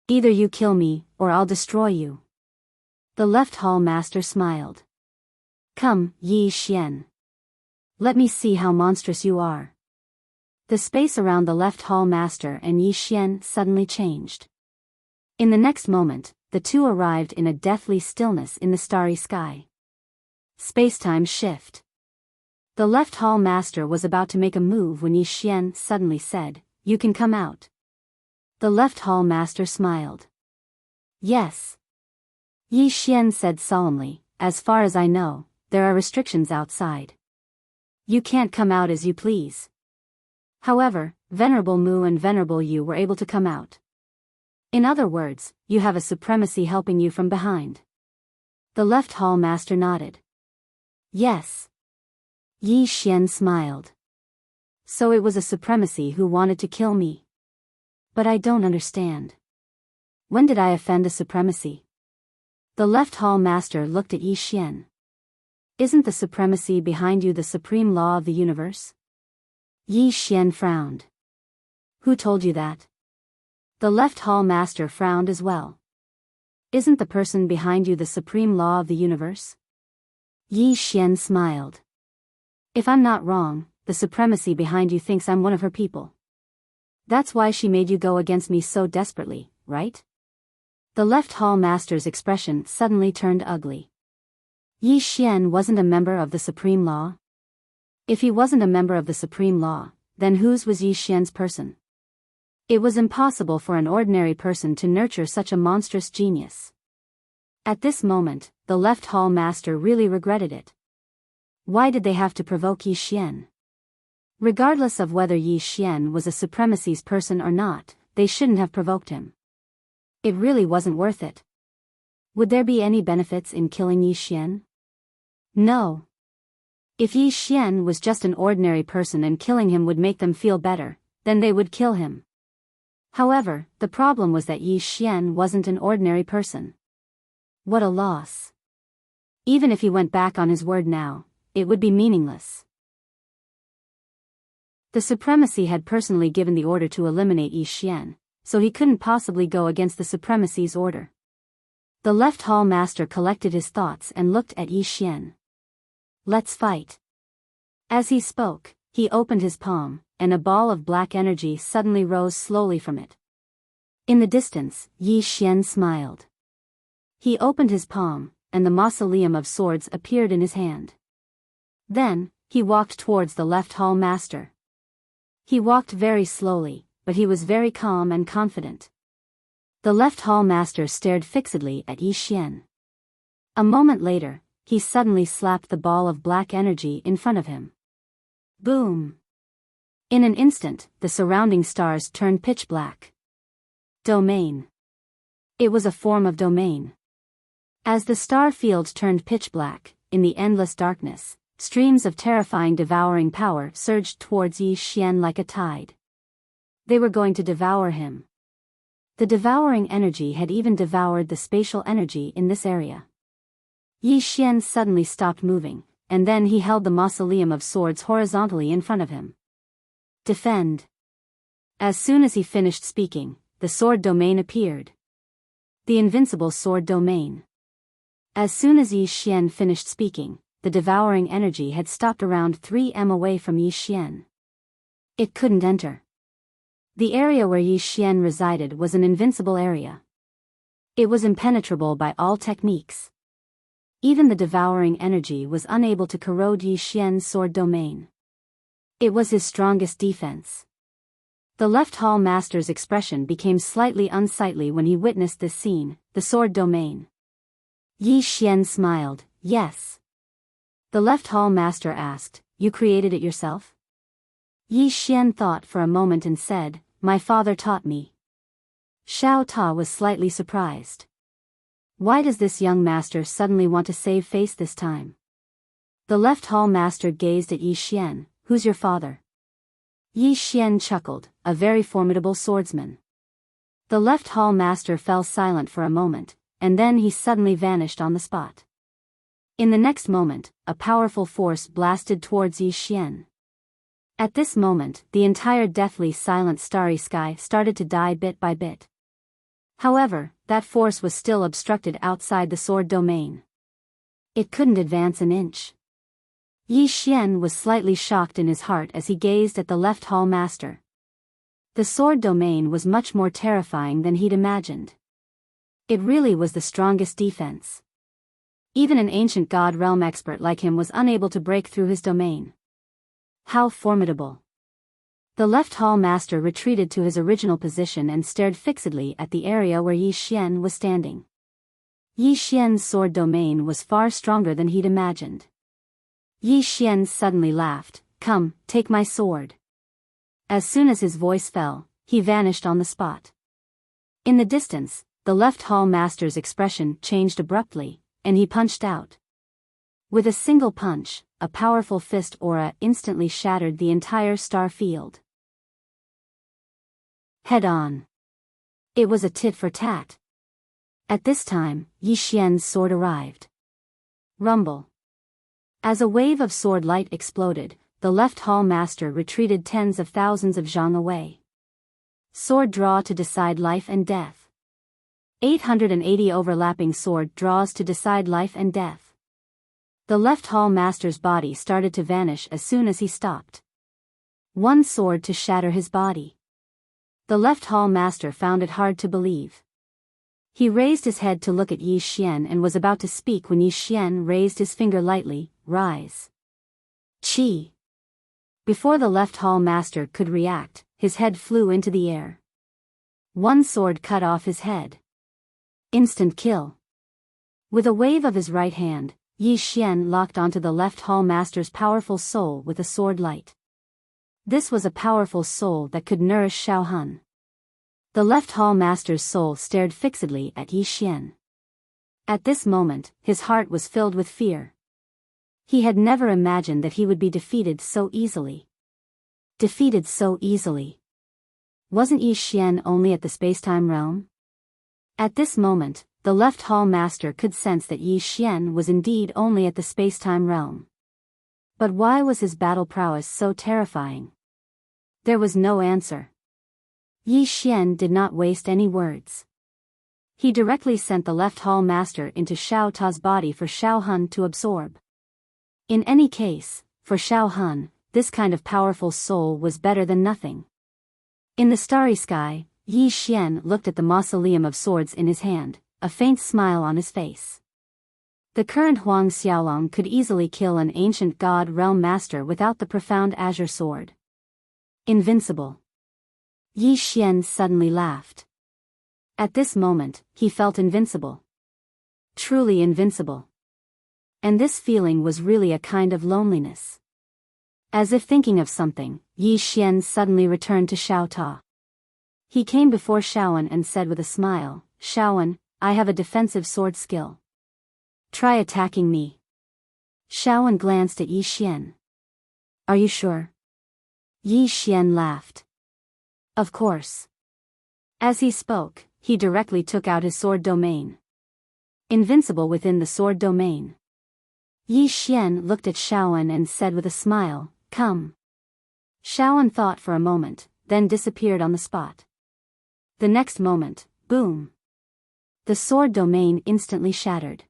Either you kill me, or I'll destroy you. The left hall master smiled. Come, Yi Xian. Let me see how monstrous you are. The space around the left hall master and Yi Xian suddenly changed. In the next moment, the two arrived in a deathly stillness in the starry sky. Space-time shift. The left hall master was about to make a move when Yi Xian suddenly said, You can come out. The left hall master smiled. Yes. Yi Xian said solemnly, As far as I know, there are restrictions outside. You can't come out as you please. However, Venerable Mu and Venerable Yu were able to come out. In other words, you have a supremacy helping you from behind. The left hall master nodded. Yes. Yi Xian smiled. So it was a supremacy who wanted to kill me. But I don't understand. When did I offend a supremacy? The left hall master looked at Yi Xian. Isn't the supremacy behind you the supreme law of the universe? Yi Xian frowned. Who told you that? The left hall master frowned as well. Isn't the person behind you the supreme law of the universe? Yi Xian smiled. If I'm not wrong, the supremacy behind you thinks I'm one of her people. That's why she made you go against me so desperately, right? The left hall master's expression suddenly turned ugly. Yi Xian wasn't a member of the Supreme Law? If he wasn't a member of the Supreme Law, then whose was Yi Xian's person? It was impossible for an ordinary person to nurture such a monstrous genius. At this moment, the left hall master really regretted it. Why did they have to provoke Yi Xian? Regardless of whether Yi Xian was a supremacy's person or not, they shouldn't have provoked him. It really wasn't worth it. Would there be any benefits in killing Yi Xian? No. If Yi Xian was just an ordinary person and killing him would make them feel better, then they would kill him. However, the problem was that Yi Xian wasn't an ordinary person. What a loss. Even if he went back on his word now, it would be meaningless. The supremacy had personally given the order to eliminate Yi Xian, so he couldn't possibly go against the supremacy's order. The left hall master collected his thoughts and looked at Yi Xian. Let's fight. As he spoke, he opened his palm, and a ball of black energy suddenly rose slowly from it. In the distance, Yi Xian smiled. He opened his palm, and the mausoleum of swords appeared in his hand. Then, he walked towards the left hall master. He walked very slowly, but he was very calm and confident. The left hall master stared fixedly at Yi Xian. A moment later, he suddenly slapped the ball of black energy in front of him. Boom! In an instant, the surrounding stars turned pitch black. Domain. It was a form of domain. As the star field turned pitch black, in the endless darkness, streams of terrifying devouring power surged towards Yi Xian like a tide. They were going to devour him. The devouring energy had even devoured the spatial energy in this area. Yi Xian suddenly stopped moving, and then he held the mausoleum of swords horizontally in front of him. Defend. As soon as he finished speaking, the sword domain appeared. The invincible sword domain. As soon as Yi Xian finished speaking, the devouring energy had stopped around 3 m away from Yi Xian. It couldn't enter. The area where Yi Xian resided was an invincible area. It was impenetrable by all techniques. Even the devouring energy was unable to corrode Yi Xian's sword domain. It was his strongest defense. The left hall master's expression became slightly unsightly when he witnessed this scene, the sword domain. Yi Xian smiled, yes. The left hall master asked, you created it yourself? Yi Xian thought for a moment and said, my father taught me. Xiao Ta was slightly surprised. Why does this young master suddenly want to save face this time? The left hall master gazed at Yi Xian, who's your father? Yi Xian chuckled, a very formidable swordsman. The left hall master fell silent for a moment, and then he suddenly vanished on the spot. In the next moment, a powerful force blasted towards Yi Xian. At this moment, the entire deathly silent starry sky started to die bit by bit. However, that force was still obstructed outside the sword domain. It couldn't advance an inch. Yi Xian was slightly shocked in his heart as he gazed at the left hall master. The sword domain was much more terrifying than he'd imagined. It really was the strongest defense. Even an ancient god realm expert like him was unable to break through his domain. How formidable. The left hall master retreated to his original position and stared fixedly at the area where Yi Xian was standing. Yi Xian's sword domain was far stronger than he'd imagined. Yi Xian suddenly laughed, come, take my sword. As soon as his voice fell, he vanished on the spot. In the distance, the left hall master's expression changed abruptly, and he punched out. With a single punch, a powerful fist aura instantly shattered the entire star field. Head on. It was a tit for tat. At this time, Yi Xian's sword arrived. Rumble. As a wave of sword light exploded, the left hall master retreated tens of thousands of zhang away. Sword draw to decide life and death. 880 overlapping sword draws to decide life and death. The left hall master's body started to vanish as soon as he stopped. One sword to shatter his body. The left hall master found it hard to believe. He raised his head to look at Yi Xian and was about to speak when Yi Xian raised his finger lightly. Rise. Chi. Before the left hall master could react, his head flew into the air. One sword cut off his head. Instant kill. With a wave of his right hand, Yi Xian locked onto the left hall master's powerful soul with a sword light. This was a powerful soul that could nourish Xiao Han. The left hall master's soul stared fixedly at Yi Xian. At this moment, his heart was filled with fear. He had never imagined that he would be defeated so easily. Defeated so easily. Wasn't Yi Xian only at the spacetime realm? At this moment, the left hall master could sense that Yi Xian was indeed only at the spacetime realm. But why was his battle prowess so terrifying? There was no answer. Yi Xian did not waste any words. He directly sent the left hall master into Xiao Ta's body for Xiao Han to absorb. In any case, for Xiao Han, this kind of powerful soul was better than nothing. In the starry sky, Yi Xian looked at the mausoleum of swords in his hand, a faint smile on his face. The current Huang Xiaolong could easily kill an ancient god realm master without the profound azure sword. Invincible. Yi Xian suddenly laughed. At this moment, he felt invincible. Truly invincible. And this feeling was really a kind of loneliness. As if thinking of something, Yi Xian suddenly returned to Xiao Ta. He came before Xiaoan and said with a smile, Xiaoan, I have a defensive sword skill. Try attacking me. Xiaoan glanced at Yi Xian. Are you sure? Yi Xian laughed. Of course. As he spoke, he directly took out his sword domain. Invincible within the sword domain. Yi Xian looked at Xiaoan and said with a smile, come. Xiaoan thought for a moment, then disappeared on the spot. The next moment, boom. The sword domain instantly shattered.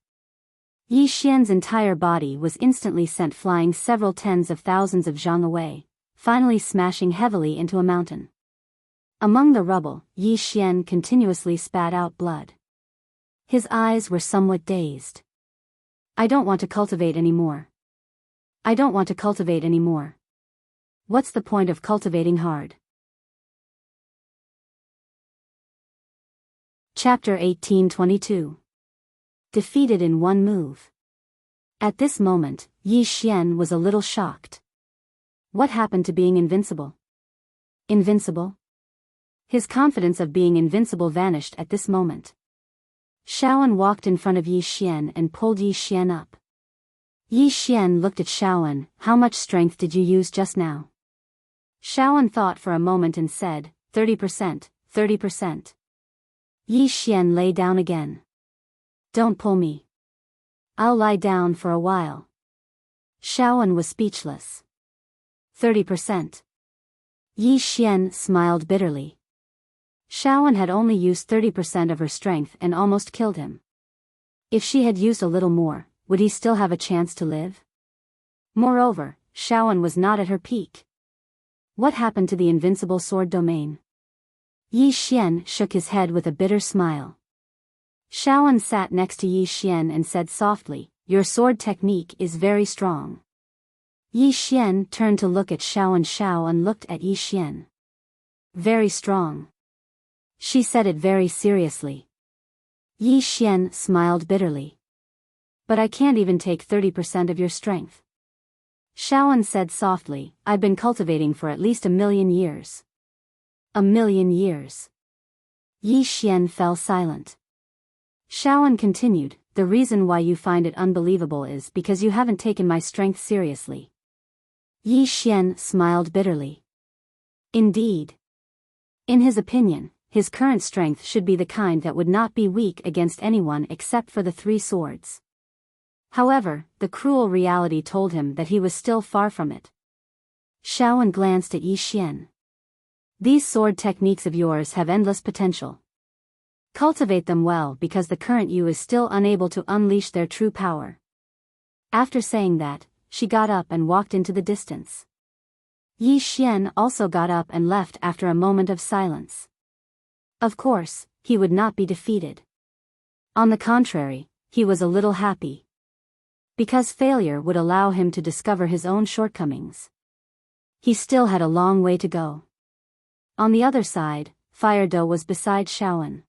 Yi Xian's entire body was instantly sent flying several tens of thousands of zhang away, finally smashing heavily into a mountain. Among the rubble, Yi Xian continuously spat out blood. His eyes were somewhat dazed. I don't want to cultivate anymore. I don't want to cultivate anymore. What's the point of cultivating hard? Chapter 1822. Defeated in one move. At this moment, Yi Xian was a little shocked. What happened to being invincible? Invincible? His confidence of being invincible vanished at this moment. Xiaoan walked in front of Yi Xian and pulled Yi Xian up. Yi Xian looked at Xiaoan, how much strength did you use just now? Xiaoan thought for a moment and said, 30%, 30%. Yi Xian lay down again. Don't pull me. I'll lie down for a while. Xiaoan was speechless. 30%. Yi Xian smiled bitterly. Xiaoan had only used 30% of her strength and almost killed him. If she had used a little more, would he still have a chance to live? Moreover, Xiaoan was not at her peak. What happened to the invincible sword domain? Yi Xian shook his head with a bitter smile. Xiaoan sat next to Yi Xian and said softly, your sword technique is very strong. Yi Xian turned to look at Xiaoan. Xiaoan looked at Yi Xian. Very strong. She said it very seriously. Yi Xian smiled bitterly. But I can't even take 30% of your strength. Xiaoan said softly, I've been cultivating for at least 1,000,000 years. 1,000,000 years. Yi Xian fell silent. Xiaoan continued, the reason why you find it unbelievable is because you haven't taken my strength seriously. Yi Xian smiled bitterly. Indeed. In his opinion, his current strength should be the kind that would not be weak against anyone except for the 3 swords. However, the cruel reality told him that he was still far from it. Xiaoan glanced at Yi Xian. These sword techniques of yours have endless potential. Cultivate them well because the current you is still unable to unleash their true power. After saying that, she got up and walked into the distance. Yi Xian also got up and left after a moment of silence. Of course, he would not be defeated. On the contrary, he was a little happy. Because failure would allow him to discover his own shortcomings. He still had a long way to go. On the other side, Fire Do was beside Shaoan.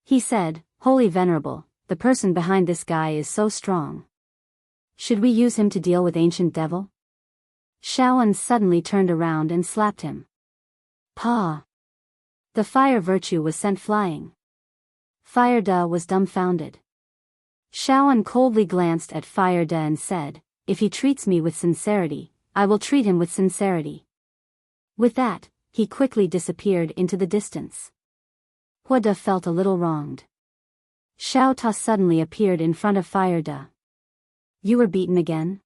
He said, "Holy Venerable, the person behind this guy is so strong. Should we use him to deal with Ancient Devil?" Shaoan suddenly turned around and slapped him. "Pa!" The fire virtue was sent flying. Fire Da was dumbfounded. Shaoan coldly glanced at Fire Da and said, "If he treats me with sincerity, I will treat him with sincerity." With that, he quickly disappeared into the distance. Hua Da felt a little wronged. Xiao Ta suddenly appeared in front of Fire Da. "You were beaten again?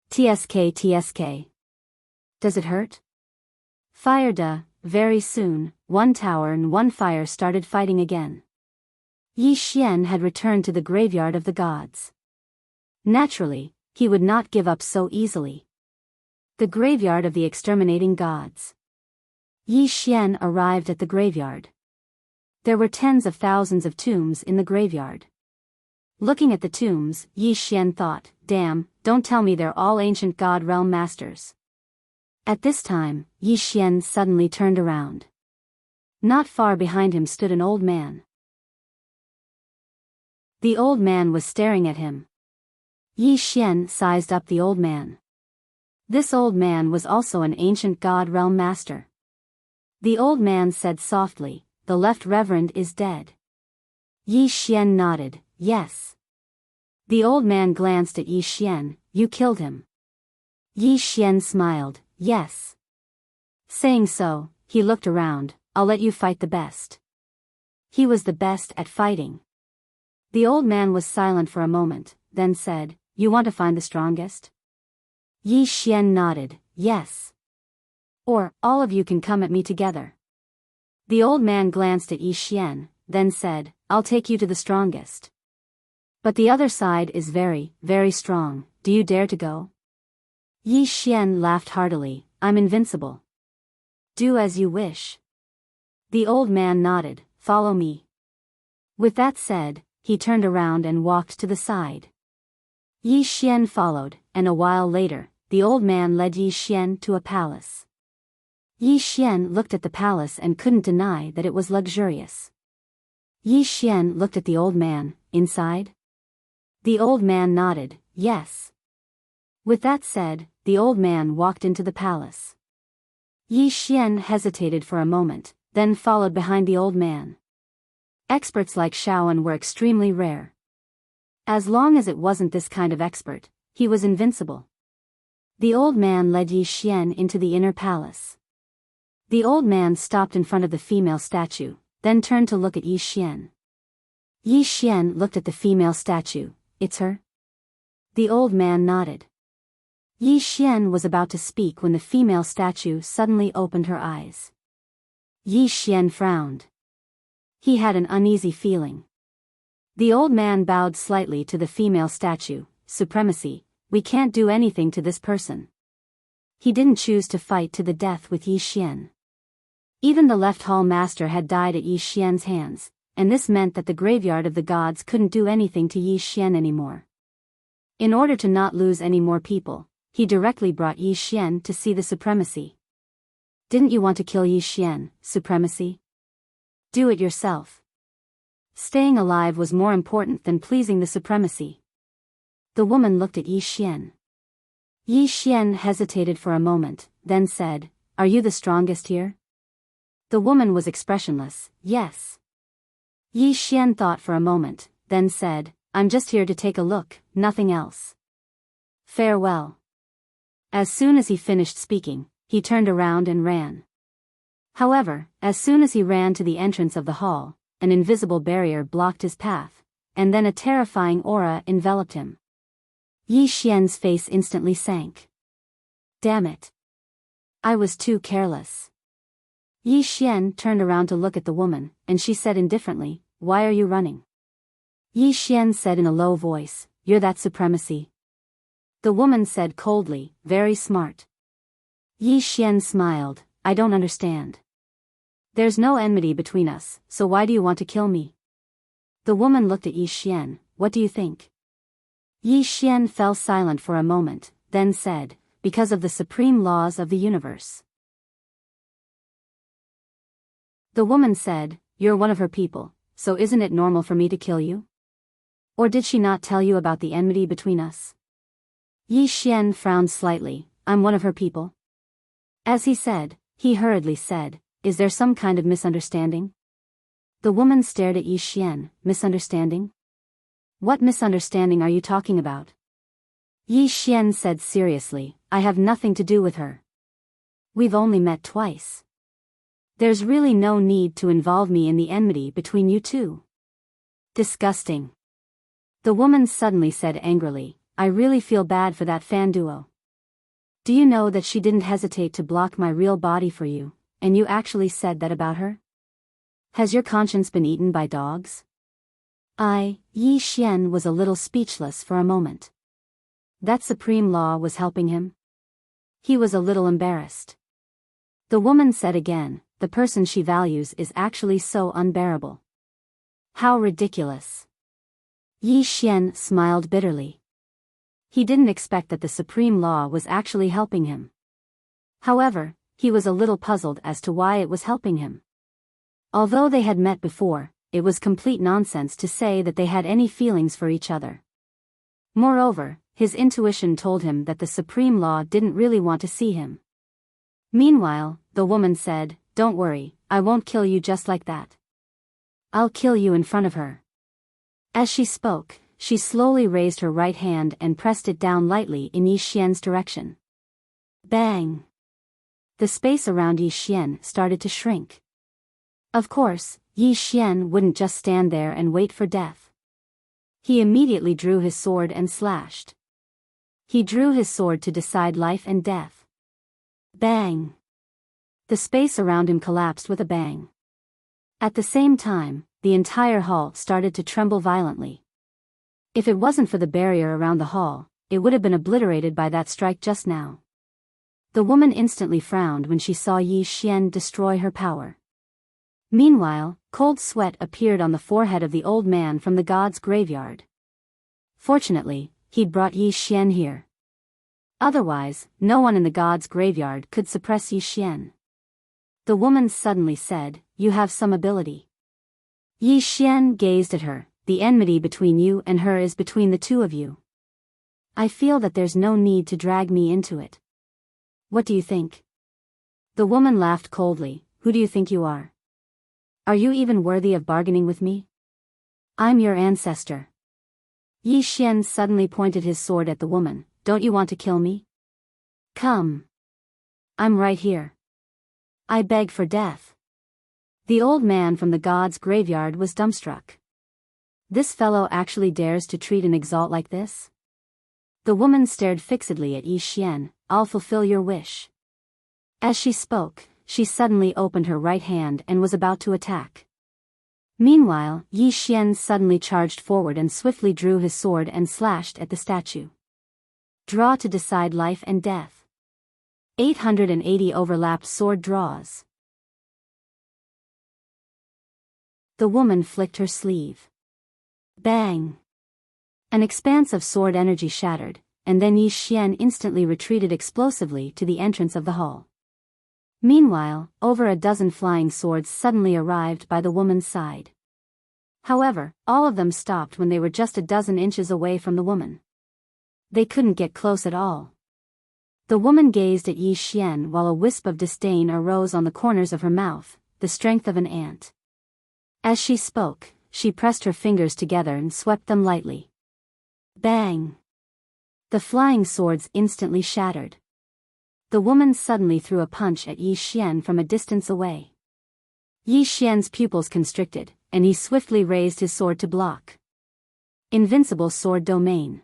TSK. Does it hurt?" Fire Da, very soon, one tower and one fire started fighting again. Yi Xian had returned to the graveyard of the gods. Naturally, he would not give up so easily. The graveyard of the exterminating gods. Yi Xian arrived at the graveyard. There were tens of thousands of tombs in the graveyard. Looking at the tombs, Yi Xian thought, "Damn, don't tell me they're all ancient god realm masters." At this time, Yi Xian suddenly turned around. Not far behind him stood an old man. The old man was staring at him. Yi Xian sized up the old man. This old man was also an ancient god realm master. The old man said softly, "The left reverend is dead." Yi Xian nodded, "Yes." The old man glanced at Yi Xian, "You killed him." Yi Xian smiled, "Yes." Saying so, he looked around, "I'll let you fight the best." He was the best at fighting. The old man was silent for a moment, then said, "You want to find the strongest?" Yi Xian nodded, "Yes." "Or, all of you can come at me together." The old man glanced at Yi Xian, then said, "I'll take you to the strongest. But the other side is very, very strong, do you dare to go?" Yi Xian laughed heartily, "I'm invincible." "Do as you wish." The old man nodded, "Follow me." With that said, he turned around and walked to the side. Yi Xian followed, and a while later, the old man led Yi Xian to a palace. Yi Xian looked at the palace and couldn't deny that it was luxurious. Yi Xian looked at the old man, "Inside?" The old man nodded, "Yes." With that said, the old man walked into the palace. Yi Xian hesitated for a moment, then followed behind the old man. Experts like Shaoan were extremely rare. As long as it wasn't this kind of expert, he was invincible. The old man led Yi Xian into the inner palace. The old man stopped in front of the female statue, then turned to look at Yi Xian. Yi Xian looked at the female statue, "It's her?" The old man nodded. Yi Xian was about to speak when the female statue suddenly opened her eyes. Yi Xian frowned. He had an uneasy feeling. The old man bowed slightly to the female statue, "Supremacy, we can't do anything to this person." He didn't choose to fight to the death with Yi Xian. Even the left hall master had died at Yi Xian's hands, and this meant that the graveyard of the gods couldn't do anything to Yi Xian anymore. In order to not lose any more people, he directly brought Yi Xian to see the Supremacy. "Didn't you want to kill Yi Xian, Supremacy? Do it yourself." Staying alive was more important than pleasing the Supremacy. The woman looked at Yi Xian. Yi Xian hesitated for a moment, then said, "Are you the strongest here?" The woman was expressionless, "Yes." Yi Xian thought for a moment, then said, "I'm just here to take a look, nothing else. Farewell." As soon as he finished speaking, he turned around and ran. However, as soon as he ran to the entrance of the hall, an invisible barrier blocked his path, and then a terrifying aura enveloped him. Yi Xian's face instantly sank. "Damn it. I was too careless." Yi Xian turned around to look at the woman, and she said indifferently, "Why are you running?" Yi Xian said in a low voice, "You're that Supremacy." The woman said coldly, "Very smart. Yi Xian smiled. I don't understand. There's no enmity between us, so why do you want to kill me? The woman looked at Yi Xian. What do you think? Yi Xian fell silent for a moment, then said, because of the supreme laws of the universe. The woman said, you're one of her people, so isn't it normal for me to kill you? Or did she not tell you about the enmity between us? Yi Xian frowned slightly. I'm one of her people. As he said, he hurriedly said, is there some kind of misunderstanding? The woman stared at Yi Xian. Misunderstanding? What misunderstanding are you talking about? Yi Xian said seriously, I have nothing to do with her. We've only met twice. There's really no need to involve me in the enmity between you two. Disgusting. The woman suddenly said angrily, I really feel bad for that fan duo. Do you know that she didn't hesitate to block my real body for you, and you actually said that about her? Has your conscience been eaten by dogs? Yi Xian was a little speechless for a moment. That supreme law was helping him? He was a little embarrassed. The woman said again, the person she values is actually so unbearable. How ridiculous. Yi Xian smiled bitterly. He didn't expect that the supreme law was actually helping him. However, he was a little puzzled as to why it was helping him. Although they had met before, it was complete nonsense to say that they had any feelings for each other. Moreover, his intuition told him that the supreme law didn't really want to see him. Meanwhile, the woman said, don't worry, I won't kill you just like that. I'll kill you in front of her. As she spoke, she slowly raised her right hand and pressed it down lightly in Yi Xian's direction. Bang! The space around Yi Xian started to shrink. Of course, Yi Xian wouldn't just stand there and wait for death. He immediately drew his sword and slashed. He drew his sword to decide life and death. Bang! The space around him collapsed with a bang. At the same time, the entire hall started to tremble violently. If it wasn't for the barrier around the hall, it would have been obliterated by that strike just now. The woman instantly frowned when she saw Yi Xian destroy her power. Meanwhile, cold sweat appeared on the forehead of the old man from the god's graveyard. Fortunately, he'd brought Yi Xian here. Otherwise, no one in the god's graveyard could suppress Yi Xian. The woman suddenly said, you have some ability. Yi Xian gazed at her. The enmity between you and her is between the two of you. I feel that there's no need to drag me into it. What do you think? The woman laughed coldly. Who do you think you are? Are you even worthy of bargaining with me? I'm your ancestor. Yi Xian suddenly pointed his sword at the woman. Don't you want to kill me? Come. I'm right here. I beg for death. The old man from the god's graveyard was dumbstruck. This fellow actually dares to treat an exalt like this? The woman stared fixedly at Yi Xian. I'll fulfill your wish. As she spoke, she suddenly opened her right hand and was about to attack. Meanwhile, Yi Xian suddenly charged forward and swiftly drew his sword and slashed at the statue. Draw to decide life and death. 880 overlapped sword draws. The woman flicked her sleeve. Bang! An expanse of sword energy shattered, and then Yi Xian instantly retreated explosively to the entrance of the hall. Meanwhile, over a dozen flying swords suddenly arrived by the woman's side. However, all of them stopped when they were just a dozen inches away from the woman. They couldn't get close at all. The woman gazed at Yi Xian while a wisp of disdain arose on the corners of her mouth, the strength of an ant. As she spoke, she pressed her fingers together and swept them lightly. Bang! The flying swords instantly shattered. The woman suddenly threw a punch at Yi Xian from a distance away. Yi Xian's pupils constricted, and he swiftly raised his sword to block. Invincible sword domain.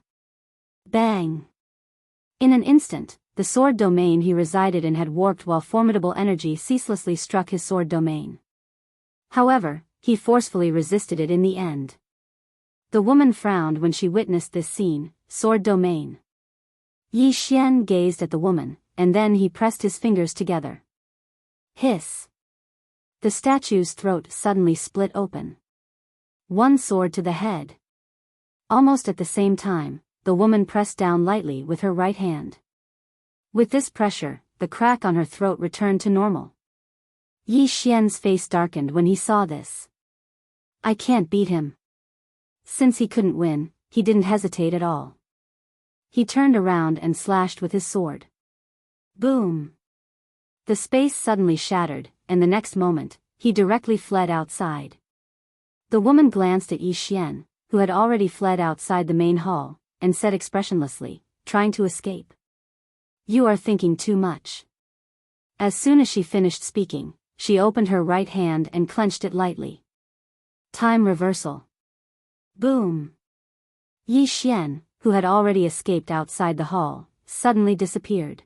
Bang! In an instant, the sword domain he resided in had warped while formidable energy ceaselessly struck his sword domain. However, he forcefully resisted it in the end. The woman frowned when she witnessed this scene. Sword domain. Yi Xian gazed at the woman, and then he pressed his fingers together. Hiss! The statue's throat suddenly split open. One sword to the head. Almost at the same time, the woman pressed down lightly with her right hand. With this pressure, the crack on her throat returned to normal. Yi Xian's face darkened when he saw this. I can't beat him. Since he couldn't win, he didn't hesitate at all. He turned around and slashed with his sword. Boom! The space suddenly shattered, and the next moment, he directly fled outside. The woman glanced at Yi Xian, who had already fled outside the main hall, and said expressionlessly, trying to escape. You are thinking too much. As soon as she finished speaking, she opened her right hand and clenched it lightly. Time reversal. Boom! Yi Xian, who had already escaped outside the hall, suddenly disappeared.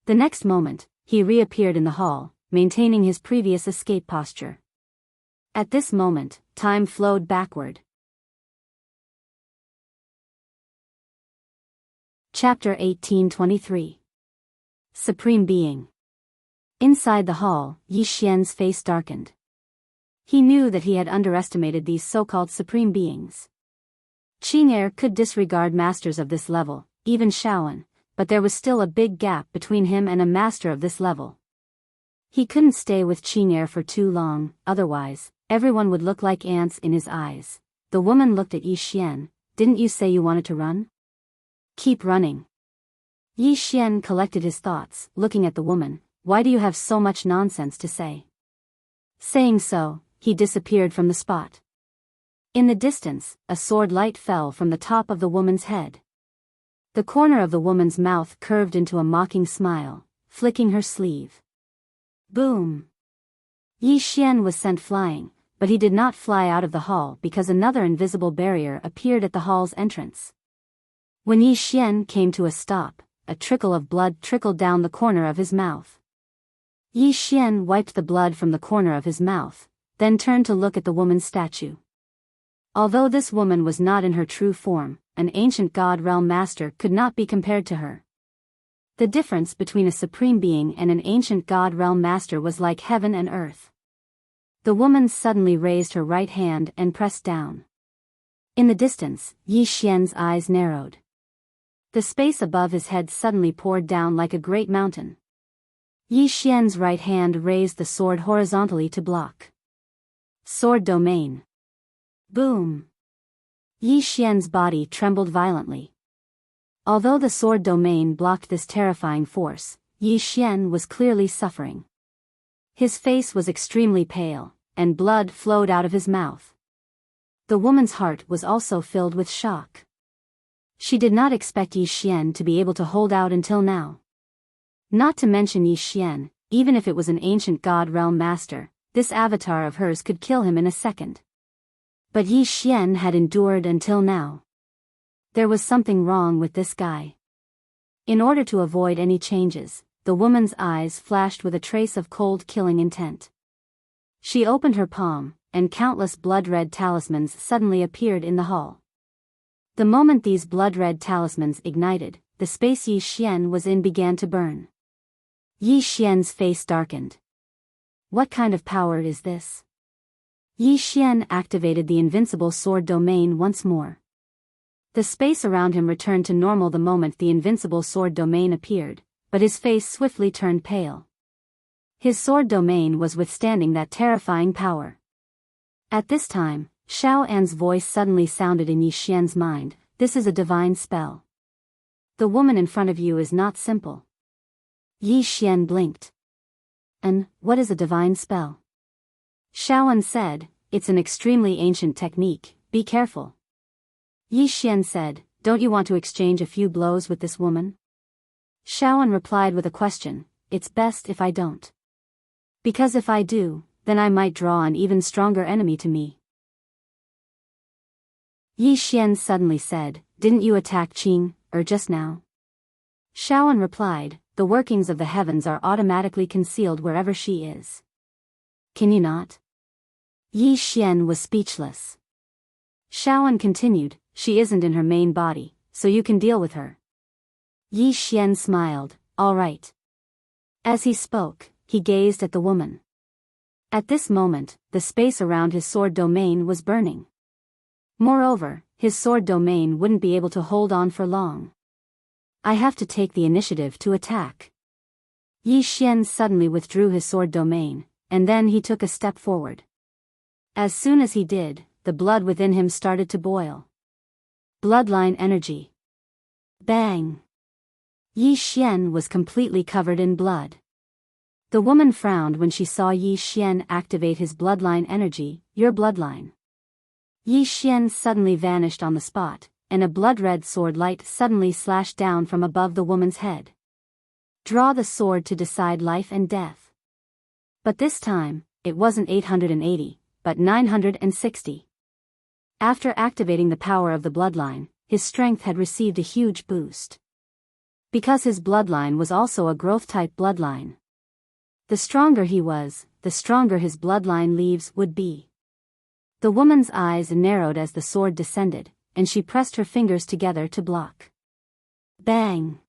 The next moment, he reappeared in the hall, maintaining his previous escape posture. At this moment, time flowed backward. Chapter 1823. Supreme Being. Inside the hall, Yi Xian's face darkened. He knew that he had underestimated these so-called supreme beings. Qing'er could disregard masters of this level, even Shaoan, but there was still a big gap between him and a master of this level. He couldn't stay with Qing'er for too long, otherwise, everyone would look like ants in his eyes. The woman looked at Yi Xian. Didn't you say you wanted to run? Keep running. Yi Xian collected his thoughts, looking at the woman. Why do you have so much nonsense to say? Saying so, he disappeared from the spot. In the distance, a sword light fell from the top of the woman's head. The corner of the woman's mouth curved into a mocking smile, flicking her sleeve. Boom! Yi Xian was sent flying, but he did not fly out of the hall because another invisible barrier appeared at the hall's entrance. When Yi Xian came to a stop, a trickle of blood trickled down the corner of his mouth. Yi Xian wiped the blood from the corner of his mouth, then turned to look at the woman's statue. Although this woman was not in her true form, an ancient god realm master could not be compared to her. The difference between a supreme being and an ancient god realm master was like heaven and earth. The woman suddenly raised her right hand and pressed down. In the distance, Yi Xian's eyes narrowed. The space above his head suddenly poured down like a great mountain. Yi Xian's right hand raised the sword horizontally to block. Sword domain. Boom! Yi Xian's body trembled violently. Although the sword domain blocked this terrifying force, Yi Xian was clearly suffering. His face was extremely pale, and blood flowed out of his mouth. The woman's heart was also filled with shock. She did not expect Yi Xian to be able to hold out until now. Not to mention Yi Xian, even if it was an ancient god realm master, this avatar of hers could kill him in a second. But Yi Xian had endured until now. There was something wrong with this guy. In order to avoid any changes, the woman's eyes flashed with a trace of cold killing intent. She opened her palm, and countless blood-red talismans suddenly appeared in the hall. The moment these blood-red talismans ignited, the space Yi Xian was in began to burn. Yi Xian's face darkened. What kind of power is this? Yi Xian activated the invincible sword domain once more. The space around him returned to normal the moment the invincible sword domain appeared, but his face swiftly turned pale. His sword domain was withstanding that terrifying power. At this time, Xiao An's voice suddenly sounded in Yi Xian's mind. This is a divine spell. The woman in front of you is not simple. Yi Xian blinked. And what is a divine spell? Xiao An said, it's an extremely ancient technique, be careful. Yi Xian said, don't you want to exchange a few blows with this woman? Xiao An replied with a question, it's best if I don't. Because if I do, then I might draw an even stronger enemy to me. Yi Xian suddenly said, didn't you attack Qing'er just now? Xiao An replied, the workings of the heavens are automatically concealed wherever she is. Can you not? Yi Xian was speechless. Xiao An continued, she isn't in her main body, so you can deal with her. Yi Xian smiled, all right." As he spoke, he gazed at the woman. At this moment, the space around his sword domain was burning. Moreover, his sword domain wouldn't be able to hold on for long. "I have to take the initiative to attack." Yi Xian suddenly withdrew his sword domain, and then he took a step forward. As soon as he did, the blood within him started to boil. Bloodline energy. Bang! Yi Xian was completely covered in blood. The woman frowned when she saw Yi Xian activate his bloodline energy. "Your bloodline." Yi Xian suddenly vanished on the spot, and a blood-red sword light suddenly slashed down from above the woman's head. "Draw the sword to decide life and death." But this time, it wasn't 880, but 960. After activating the power of the bloodline, his strength had received a huge boost. Because his bloodline was also a growth-type bloodline. The stronger he was, the stronger his bloodline leaves would be. The woman's eyes narrowed as the sword descended, and she pressed her fingers together to block. Bang!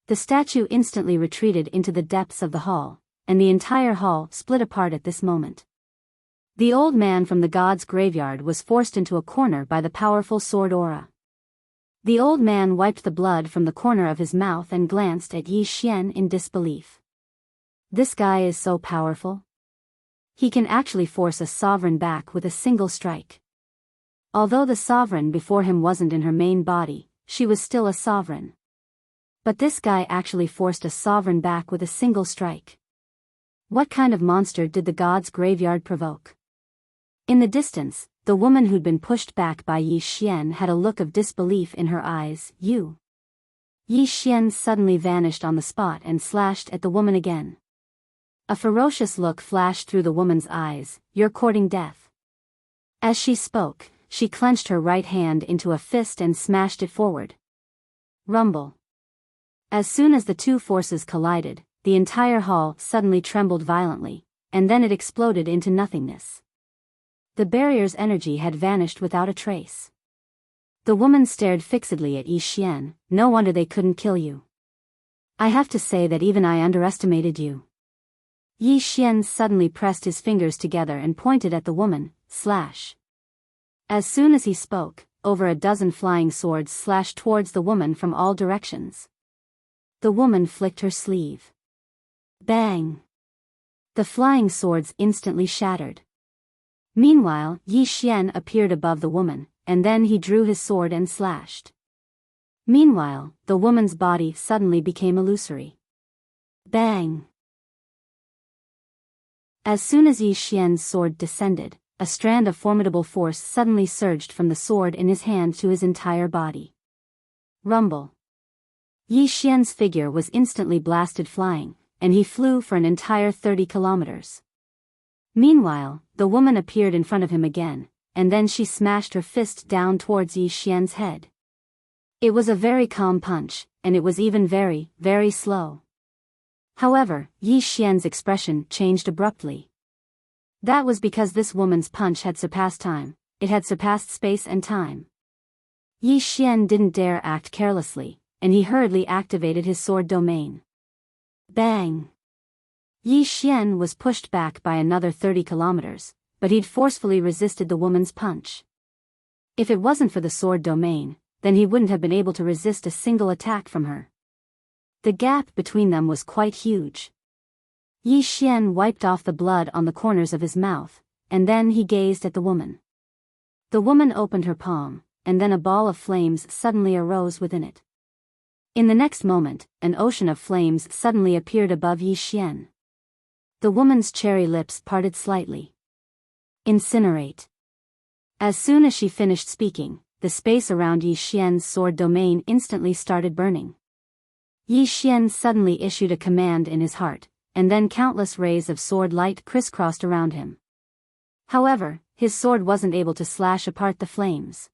The statue instantly retreated into the depths of the hall, and the entire hall split apart at this moment. The old man from the god's graveyard was forced into a corner by the powerful sword aura. The old man wiped the blood from the corner of his mouth and glanced at Yi Xian in disbelief. "This guy is so powerful. He can actually force a sovereign back with a single strike." Although the sovereign before him wasn't in her main body, she was still a sovereign. But this guy actually forced a sovereign back with a single strike. What kind of monster did the god's graveyard provoke? In the distance, the woman who'd been pushed back by Yi Xian had a look of disbelief in her eyes. "You." Yi Xian suddenly vanished on the spot and slashed at the woman again. A ferocious look flashed through the woman's eyes. "You're courting death." As she spoke, she clenched her right hand into a fist and smashed it forward. Rumble. As soon as the two forces collided, the entire hall suddenly trembled violently, and then it exploded into nothingness. The barrier's energy had vanished without a trace. The woman stared fixedly at Yi Xian. "No wonder they couldn't kill you. I have to say that even I underestimated you." Yi Xian suddenly pressed his fingers together and pointed at the woman. Slash. As soon as he spoke, over a dozen flying swords slashed towards the woman from all directions. The woman flicked her sleeve. Bang! The flying swords instantly shattered. Meanwhile, Yi Xian appeared above the woman, and then he drew his sword and slashed. Meanwhile, the woman's body suddenly became illusory. Bang! As soon as Yi Xian's sword descended, a strand of formidable force suddenly surged from the sword in his hand to his entire body. Rumble. Yi Xian's figure was instantly blasted flying, and he flew for an entire 30 kilometers. Meanwhile, the woman appeared in front of him again, and then she smashed her fist down towards Yi Xian's head. It was a very calm punch, and it was even very, very slow. However, Yi Xian's expression changed abruptly. That was because this woman's punch had surpassed time, it had surpassed space and time. Yi Xian didn't dare act carelessly, and he hurriedly activated his sword domain. Bang! Yi Xian was pushed back by another 30 kilometers, but he'd forcefully resisted the woman's punch. If it wasn't for the sword domain, then he wouldn't have been able to resist a single attack from her. The gap between them was quite huge. Yi Xian wiped off the blood on the corners of his mouth, and then he gazed at the woman. The woman opened her palm, and then a ball of flames suddenly arose within it. In the next moment, an ocean of flames suddenly appeared above Yi Xian. The woman's cherry lips parted slightly. Incinerate. As soon as she finished speaking, the space around Yi Xian's sword domain instantly started burning. Yi Xian suddenly issued a command in his heart, and then countless rays of sword light crisscrossed around him. However, his sword wasn't able to slash apart the flames.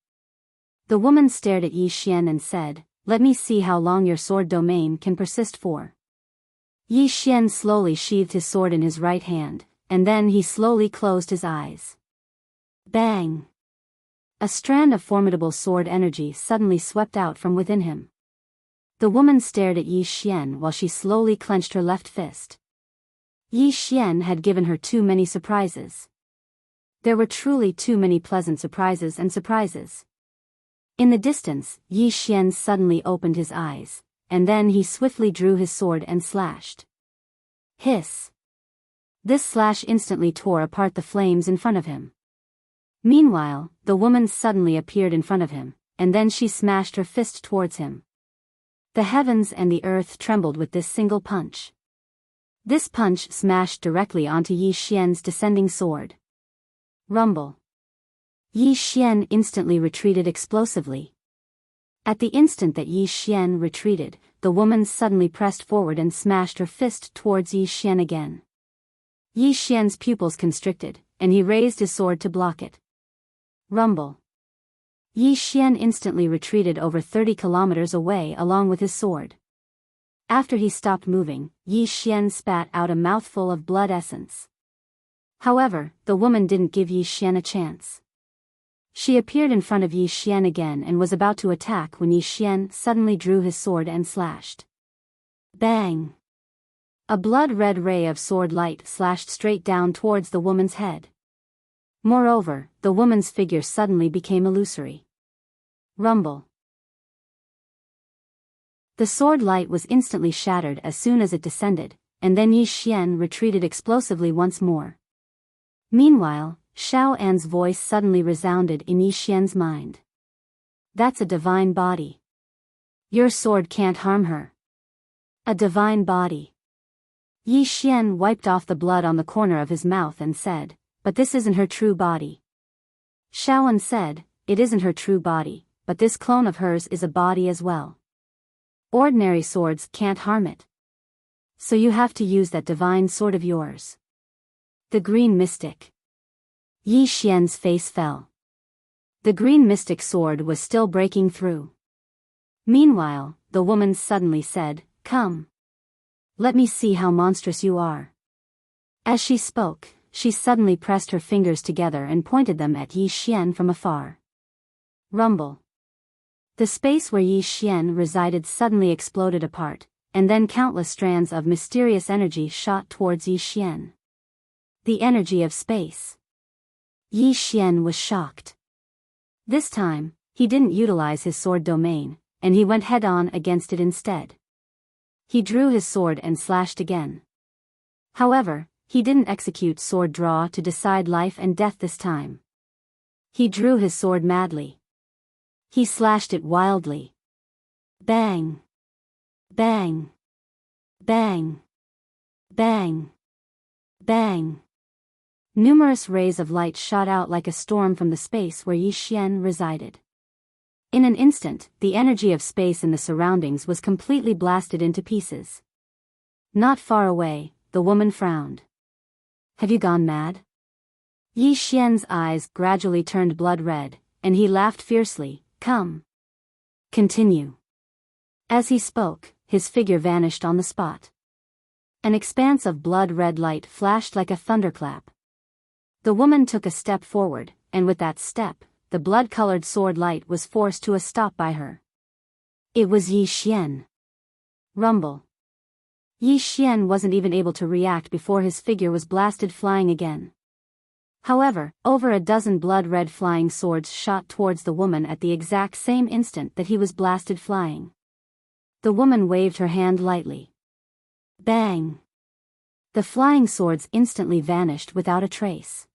The woman stared at Yi Xian and said, "Let me see how long your sword domain can persist for." Yi Xian slowly sheathed his sword in his right hand, and then he slowly closed his eyes. Bang! A strand of formidable sword energy suddenly swept out from within him. The woman stared at Yi Xian while she slowly clenched her left fist. Yi Xian had given her too many surprises. There were truly too many pleasant surprises and surprises. In the distance, Yi Xian suddenly opened his eyes, and then he swiftly drew his sword and slashed. Hiss! This slash instantly tore apart the flames in front of him. Meanwhile, the woman suddenly appeared in front of him, and then she smashed her fist towards him. The heavens and the earth trembled with this single punch. This punch smashed directly onto Yi Xian's descending sword. Rumble. Yi Xian instantly retreated explosively. At the instant that Yi Xian retreated, the woman suddenly pressed forward and smashed her fist towards Yi Xian again. Yi Xian's pupils constricted, and he raised his sword to block it. Rumble. Yi Xian instantly retreated over 30 kilometers away along with his sword. After he stopped moving, Yi Xian spat out a mouthful of blood essence. However, the woman didn't give Yi Xian a chance. She appeared in front of Yi Xian again and was about to attack when Yi Xian suddenly drew his sword and slashed. Bang! A blood-red ray of sword light slashed straight down towards the woman's head. Moreover, the woman's figure suddenly became illusory. Rumble. The sword light was instantly shattered as soon as it descended, and then Yi Xian retreated explosively once more. Meanwhile, Xiao An's voice suddenly resounded in Yi Xian's mind. That's a divine body. Your sword can't harm her. A divine body. Yi Xian wiped off the blood on the corner of his mouth and said, but this isn't her true body. Xiao An said, it isn't her true body, but this clone of hers is a body as well. Ordinary swords can't harm it. So you have to use that divine sword of yours. The Green Mystic. Yi Xian's face fell. The Green Mystic sword was still breaking through. Meanwhile, the woman suddenly said, come. Let me see how monstrous you are. As she spoke, she suddenly pressed her fingers together and pointed them at Yi Xian from afar. Rumble. The space where Yi Xian resided suddenly exploded apart, and then countless strands of mysterious energy shot towards Yi Xian. The energy of space. Yi Xian was shocked. This time, he didn't utilize his sword domain, and he went head-on against it instead. He drew his sword and slashed again. However, he didn't execute sword draw to decide life and death this time. He drew his sword madly. He slashed it wildly. Bang! Bang! Bang! Bang! Bang! Numerous rays of light shot out like a storm from the space where Yi Xian resided. In an instant, the energy of space in the surroundings was completely blasted into pieces. Not far away, the woman frowned. Have you gone mad? Yi Xian's eyes gradually turned blood red, and he laughed fiercely. Come. Continue. As he spoke, his figure vanished on the spot. An expanse of blood-red light flashed like a thunderclap. The woman took a step forward, and with that step, the blood-colored sword light was forced to a stop by her. It was Yi Xian. Rumble. Yi Xian wasn't even able to react before his figure was blasted flying again. However, over a dozen blood-red flying swords shot towards the woman at the exact same instant that he was blasted flying. The woman waved her hand lightly. Bang! The flying swords instantly vanished without a trace.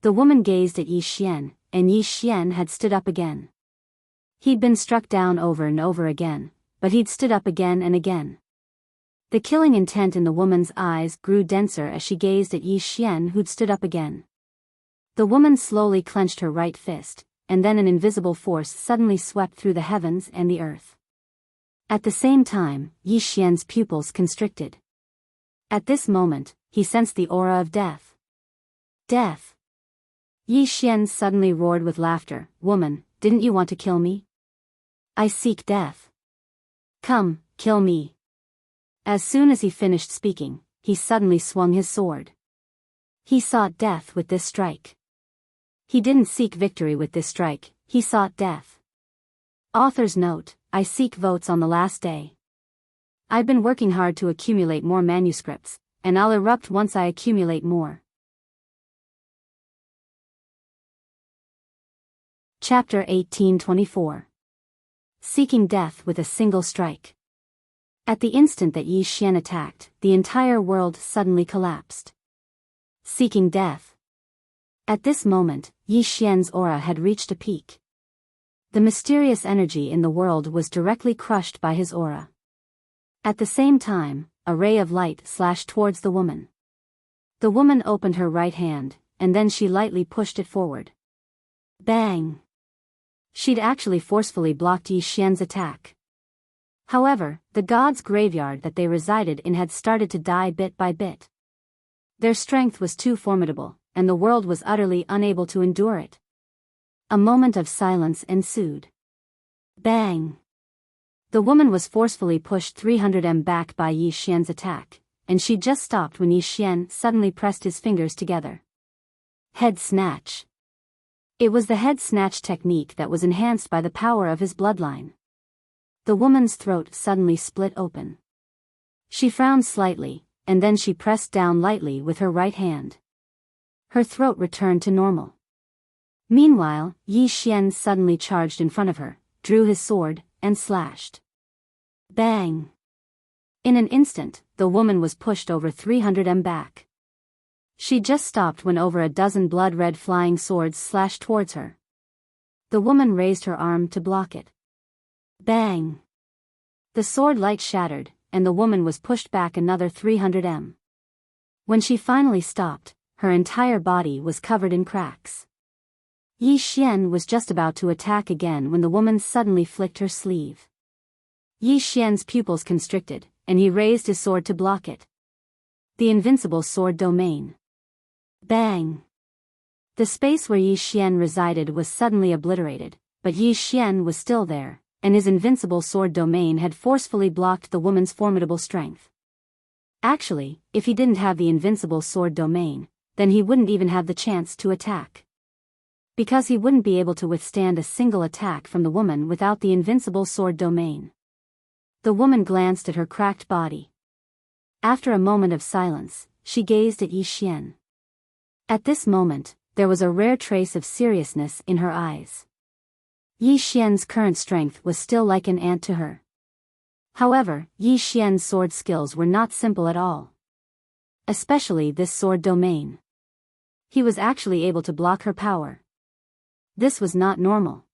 The woman gazed at Yi Xian, and Yi Xian had stood up again. He'd been struck down over and over again, but he'd stood up again and again. The killing intent in the woman's eyes grew denser as she gazed at Yi Xian, who'd stood up again. The woman slowly clenched her right fist, and then an invisible force suddenly swept through the heavens and the earth. At the same time, Yi Xian's pupils constricted. At this moment, he sensed the aura of death. Death! Yi Xian suddenly roared with laughter. Woman, didn't you want to kill me? I seek death. Come, kill me. As soon as he finished speaking, he suddenly swung his sword. He sought death with this strike. He didn't seek victory with this strike, he sought death. Author's note: I seek votes on the last day. I've been working hard to accumulate more manuscripts, and I'll erupt once I accumulate more. Chapter 1824. Seeking death with a single strike. At the instant that Yi Xian attacked, the entire world suddenly collapsed. Seeking death. At this moment, Yi Xian's aura had reached a peak. The mysterious energy in the world was directly crushed by his aura. At the same time, a ray of light slashed towards the woman. The woman opened her right hand, and then she lightly pushed it forward. Bang! She'd actually forcefully blocked Yi Xian's attack. However, the gods' graveyard that they resided in had started to die bit by bit. Their strength was too formidable, and the world was utterly unable to endure it. A moment of silence ensued. Bang! The woman was forcefully pushed 300 m back by Yi Xian's attack, and she just stopped when Yi Xian suddenly pressed his fingers together. Head snatch. It was the head snatch technique that was enhanced by the power of his bloodline. The woman's throat suddenly split open. She frowned slightly, and then she pressed down lightly with her right hand. Her throat returned to normal. Meanwhile, Yi Xian suddenly charged in front of her, drew his sword, and slashed. Bang! In an instant, the woman was pushed over 300 m back. She just stopped when over a dozen blood-red flying swords slashed towards her. The woman raised her arm to block it. Bang! The sword light shattered, and the woman was pushed back another 300 m. When she finally stopped, her entire body was covered in cracks. Yi Xian was just about to attack again when the woman suddenly flicked her sleeve. Yi Xian's pupils constricted, and he raised his sword to block it. The invincible sword domain. Bang! The space where Yi Xian resided was suddenly obliterated, but Yi Xian was still there, and his invincible sword domain had forcefully blocked the woman's formidable strength. Actually, if he didn't have the invincible sword domain, then he wouldn't even have the chance to attack. Because he wouldn't be able to withstand a single attack from the woman without the invincible sword domain. The woman glanced at her cracked body. After a moment of silence, she gazed at Yi Xian. At this moment, there was a rare trace of seriousness in her eyes. Yi Xian's current strength was still like an ant to her. However, Yi Xian's sword skills were not simple at all. Especially this sword domain. He was actually able to block her power. This was not normal.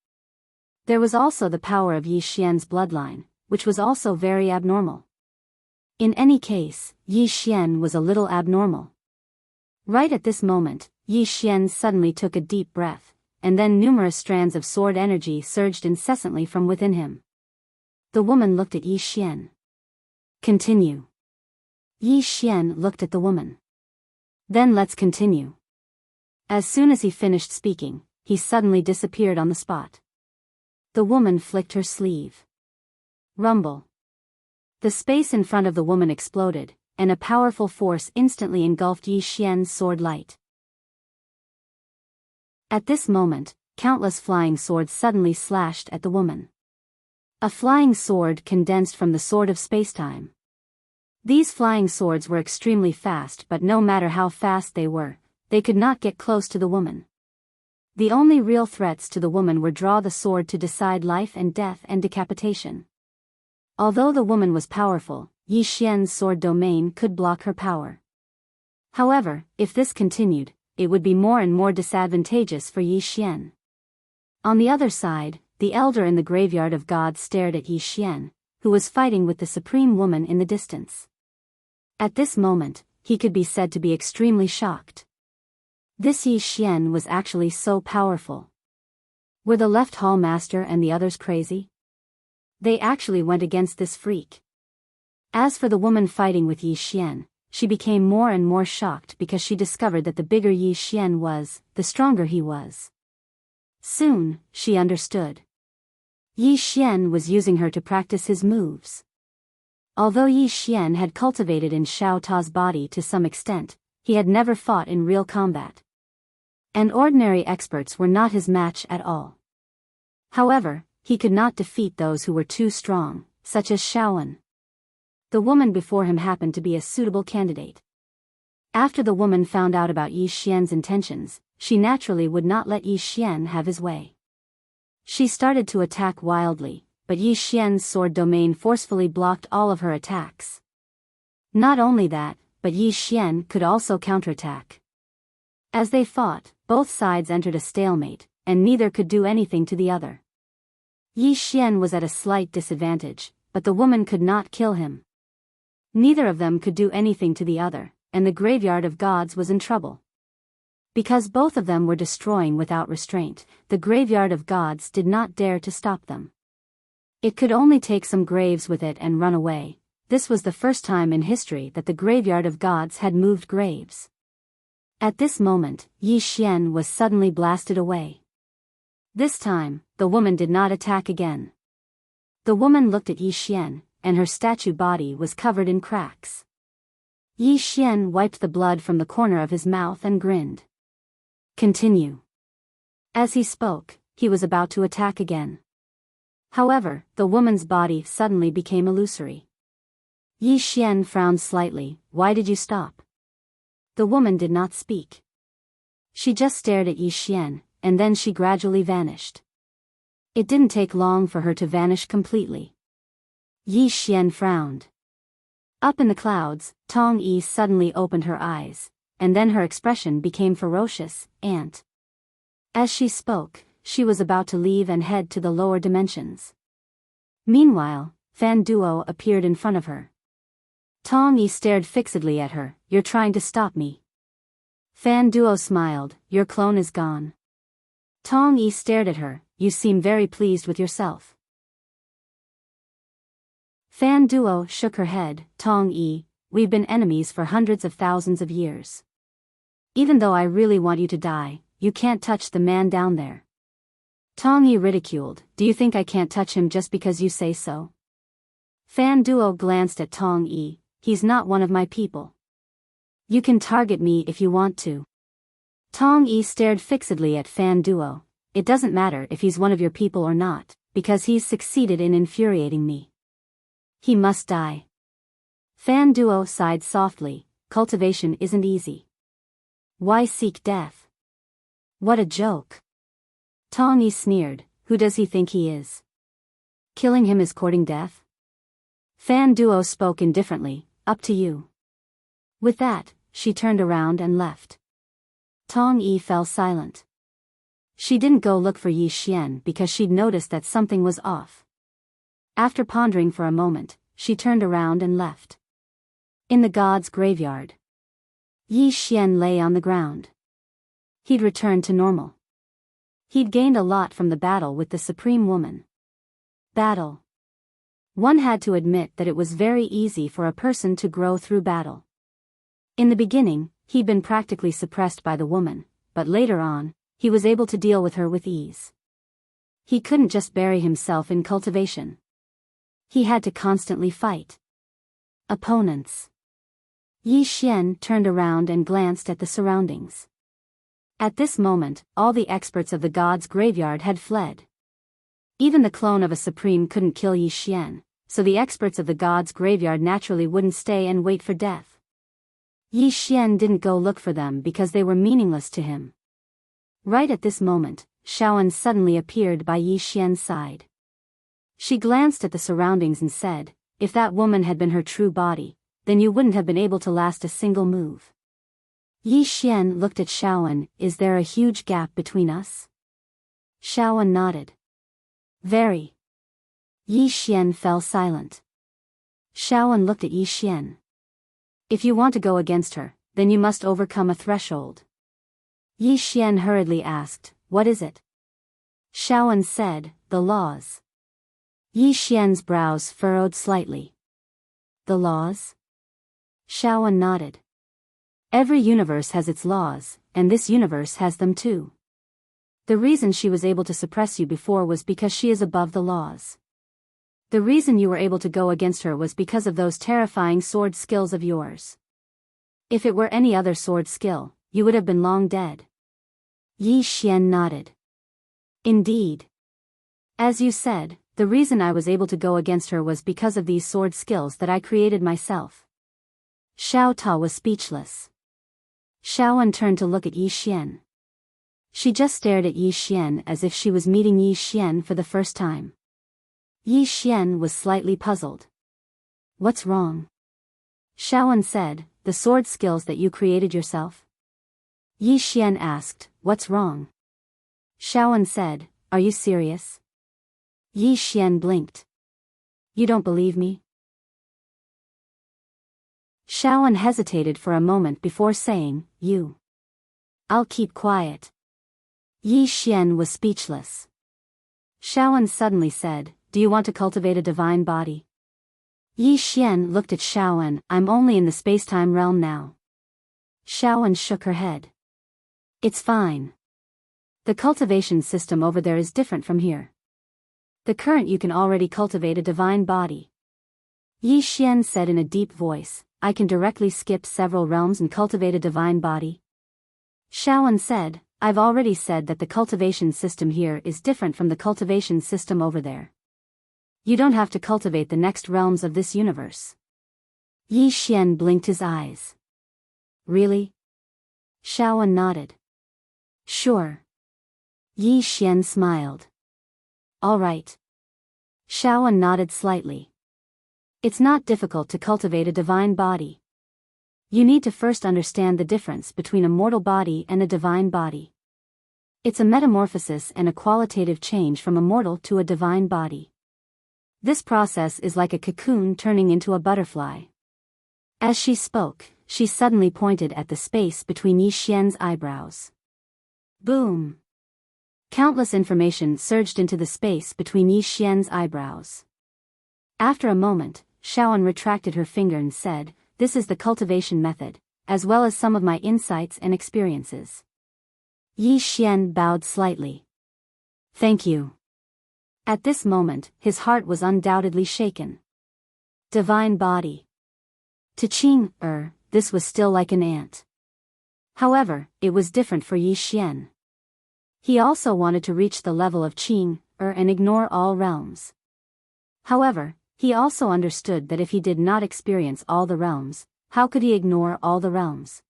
There was also the power of Yi Xian's bloodline, which was also very abnormal. In any case, Yi Xian was a little abnormal. Right at this moment, Yi Xian suddenly took a deep breath, and then numerous strands of sword energy surged incessantly from within him. The woman looked at Yi Xian. Continue. Yi Xian looked at the woman. Then let's continue. As soon as he finished speaking, he suddenly disappeared on the spot. The woman flicked her sleeve. Rumble. The space in front of the woman exploded, and a powerful force instantly engulfed Yi Xian's sword light. At this moment, countless flying swords suddenly slashed at the woman. A flying sword condensed from the sword of spacetime. These flying swords were extremely fast, but no matter how fast they could not get close to the woman. The only real threats to the woman were draw the sword to decide life and death and decapitation. Although the woman was powerful, Yi Xian's sword domain could block her power. However, if this continued, it would be more and more disadvantageous for Yi Xian. On the other side, the elder in the graveyard of gods stared at Yi Xian, who was fighting with the supreme woman in the distance. At this moment, he could be said to be extremely shocked. This Yi Xian was actually so powerful. Were the left hall master and the others crazy? They actually went against this freak. As for the woman fighting with Yi Xian, she became more and more shocked because she discovered that the bigger Yi Xian was, the stronger he was. Soon, she understood. Yi Xian was using her to practice his moves. Although Yi Xian had cultivated in Xiao Ta's body to some extent, he had never fought in real combat. And ordinary experts were not his match at all. However, he could not defeat those who were too strong, such as Shaoan. The woman before him happened to be a suitable candidate. After the woman found out about Yi Xian's intentions, she naturally would not let Yi Xian have his way. She started to attack wildly, but Yi Xian's sword domain forcefully blocked all of her attacks. Not only that, but Yi Xian could also counterattack. As they fought, both sides entered a stalemate, and neither could do anything to the other. Yi Xian was at a slight disadvantage, but the woman could not kill him. Neither of them could do anything to the other, and the graveyard of gods was in trouble. Because both of them were destroying without restraint, the graveyard of gods did not dare to stop them. It could only take some graves with it and run away. This was the first time in history that the graveyard of gods had moved graves. At this moment, Yi Xian was suddenly blasted away. This time, the woman did not attack again. The woman looked at Yi Xian, and her statue body was covered in cracks. Yi Xian wiped the blood from the corner of his mouth and grinned. Continue. As he spoke, he was about to attack again. However, the woman's body suddenly became illusory. Yi Xian frowned slightly. Why did you stop? The woman did not speak. She just stared at Yi Xian, and then she gradually vanished. It didn't take long for her to vanish completely. Yi Xian frowned. Up in the clouds, Tong Yi suddenly opened her eyes, and then her expression became ferocious. "Aunt." As she spoke, she was about to leave and head to the lower dimensions. Meanwhile, Fan Duo appeared in front of her. Tong Yi stared fixedly at her. "You're trying to stop me." Fan Duo smiled. "Your clone is gone." Tong Yi stared at her. "You seem very pleased with yourself." Fan Duo shook her head. "Tong Yi, we've been enemies for hundreds of thousands of years. Even though I really want you to die, you can't touch the man down there." Tong Yi ridiculed. "Do you think I can't touch him just because you say so?" Fan Duo glanced at Tong Yi. "He's not one of my people. You can target me if you want to." Tong Yi stared fixedly at Fan Duo. "It doesn't matter if he's one of your people or not, because he's succeeded in infuriating me. He must die." Fan Duo sighed softly. "Cultivation isn't easy. Why seek death?" "What a joke." Tong Yi sneered. "Who does he think he is? Killing him is courting death?" Fan Duo spoke indifferently. "Up to you." With that, she turned around and left. Tong Yi fell silent. She didn't go look for Yi Xian because she'd noticed that something was off. After pondering for a moment, she turned around and left. In the god's graveyard, Yi Xian lay on the ground. He'd returned to normal. He'd gained a lot from the battle with the Supreme Woman. Battle. One had to admit that it was very easy for a person to grow through battle. In the beginning, he'd been practically suppressed by the woman, but later on, he was able to deal with her with ease. He couldn't just bury himself in cultivation. He had to constantly fight opponents. Yi Xian turned around and glanced at the surroundings. At this moment, all the experts of the god's graveyard had fled. Even the clone of a supreme couldn't kill Yi Xian, so the experts of the god's graveyard naturally wouldn't stay and wait for death. Yi Xian didn't go look for them because they were meaningless to him. Right at this moment, Shaoan suddenly appeared by Yi Xian's side. She glanced at the surroundings and said, "If that woman had been her true body, then you wouldn't have been able to last a single move." Yi Xian looked at Shaoan. "Is there a huge gap between us?" Shaoan nodded. "Very." Yi Xian fell silent. Shaoan looked at Yi Xian. "If you want to go against her, then you must overcome a threshold." Yi Xian hurriedly asked, "What is it?" Shaoan said, "The laws." Yi Xian's brows furrowed slightly. "The laws?" Shaoan nodded. "Every universe has its laws, and this universe has them too. The reason she was able to suppress you before was because she is above the laws. The reason you were able to go against her was because of those terrifying sword skills of yours. If it were any other sword skill, you would have been long dead." Yi Xian nodded. "Indeed." As you said, the reason I was able to go against her was because of these sword skills that I created myself. Xiao Ta was speechless. Xiaoan turned to look at Yi Xian. She just stared at Yi Xian as if she was meeting Yi Xian for the first time. Yi Xian was slightly puzzled. What's wrong? Xiaoan said, the sword skills that you created yourself? Yi Xian asked, what's wrong? Xiaoan said, are you serious? Yi Xian blinked. You don't believe me? Xiaoan hesitated for a moment before saying, you. I'll keep quiet. Yi Xian was speechless. Xiaoan suddenly said, do you want to cultivate a divine body? Yi Xian looked at Xiaoan, I'm only in the space-time realm now. Xiaoan shook her head. It's fine. The cultivation system over there is different from here. The current you can already cultivate a divine body. Yi Xian said in a deep voice, I can directly skip several realms and cultivate a divine body. Xiaoan said, I've already said that the cultivation system here is different from the cultivation system over there. You don't have to cultivate the next realms of this universe. Yi Xian blinked his eyes. Really? Xiaoan nodded. Sure. Yi Xian smiled. All right. Xiaoan nodded slightly. It's not difficult to cultivate a divine body. You need to first understand the difference between a mortal body and a divine body. It's a metamorphosis and a qualitative change from a mortal to a divine body. This process is like a cocoon turning into a butterfly. As she spoke, she suddenly pointed at the space between Yi Xian's eyebrows. Boom! Countless information surged into the space between Yi Xian's eyebrows. After a moment, Xiaoan retracted her finger and said, this is the cultivation method, as well as some of my insights and experiences. Yi Xian bowed slightly. Thank you. At this moment, his heart was undoubtedly shaken. Divine body. To Qing, this was still like an ant. However, it was different for Yi Xian. He also wanted to reach the level of Qing, and ignore all realms. However, he also understood that if he did not experience all the realms, how could he ignore all the realms?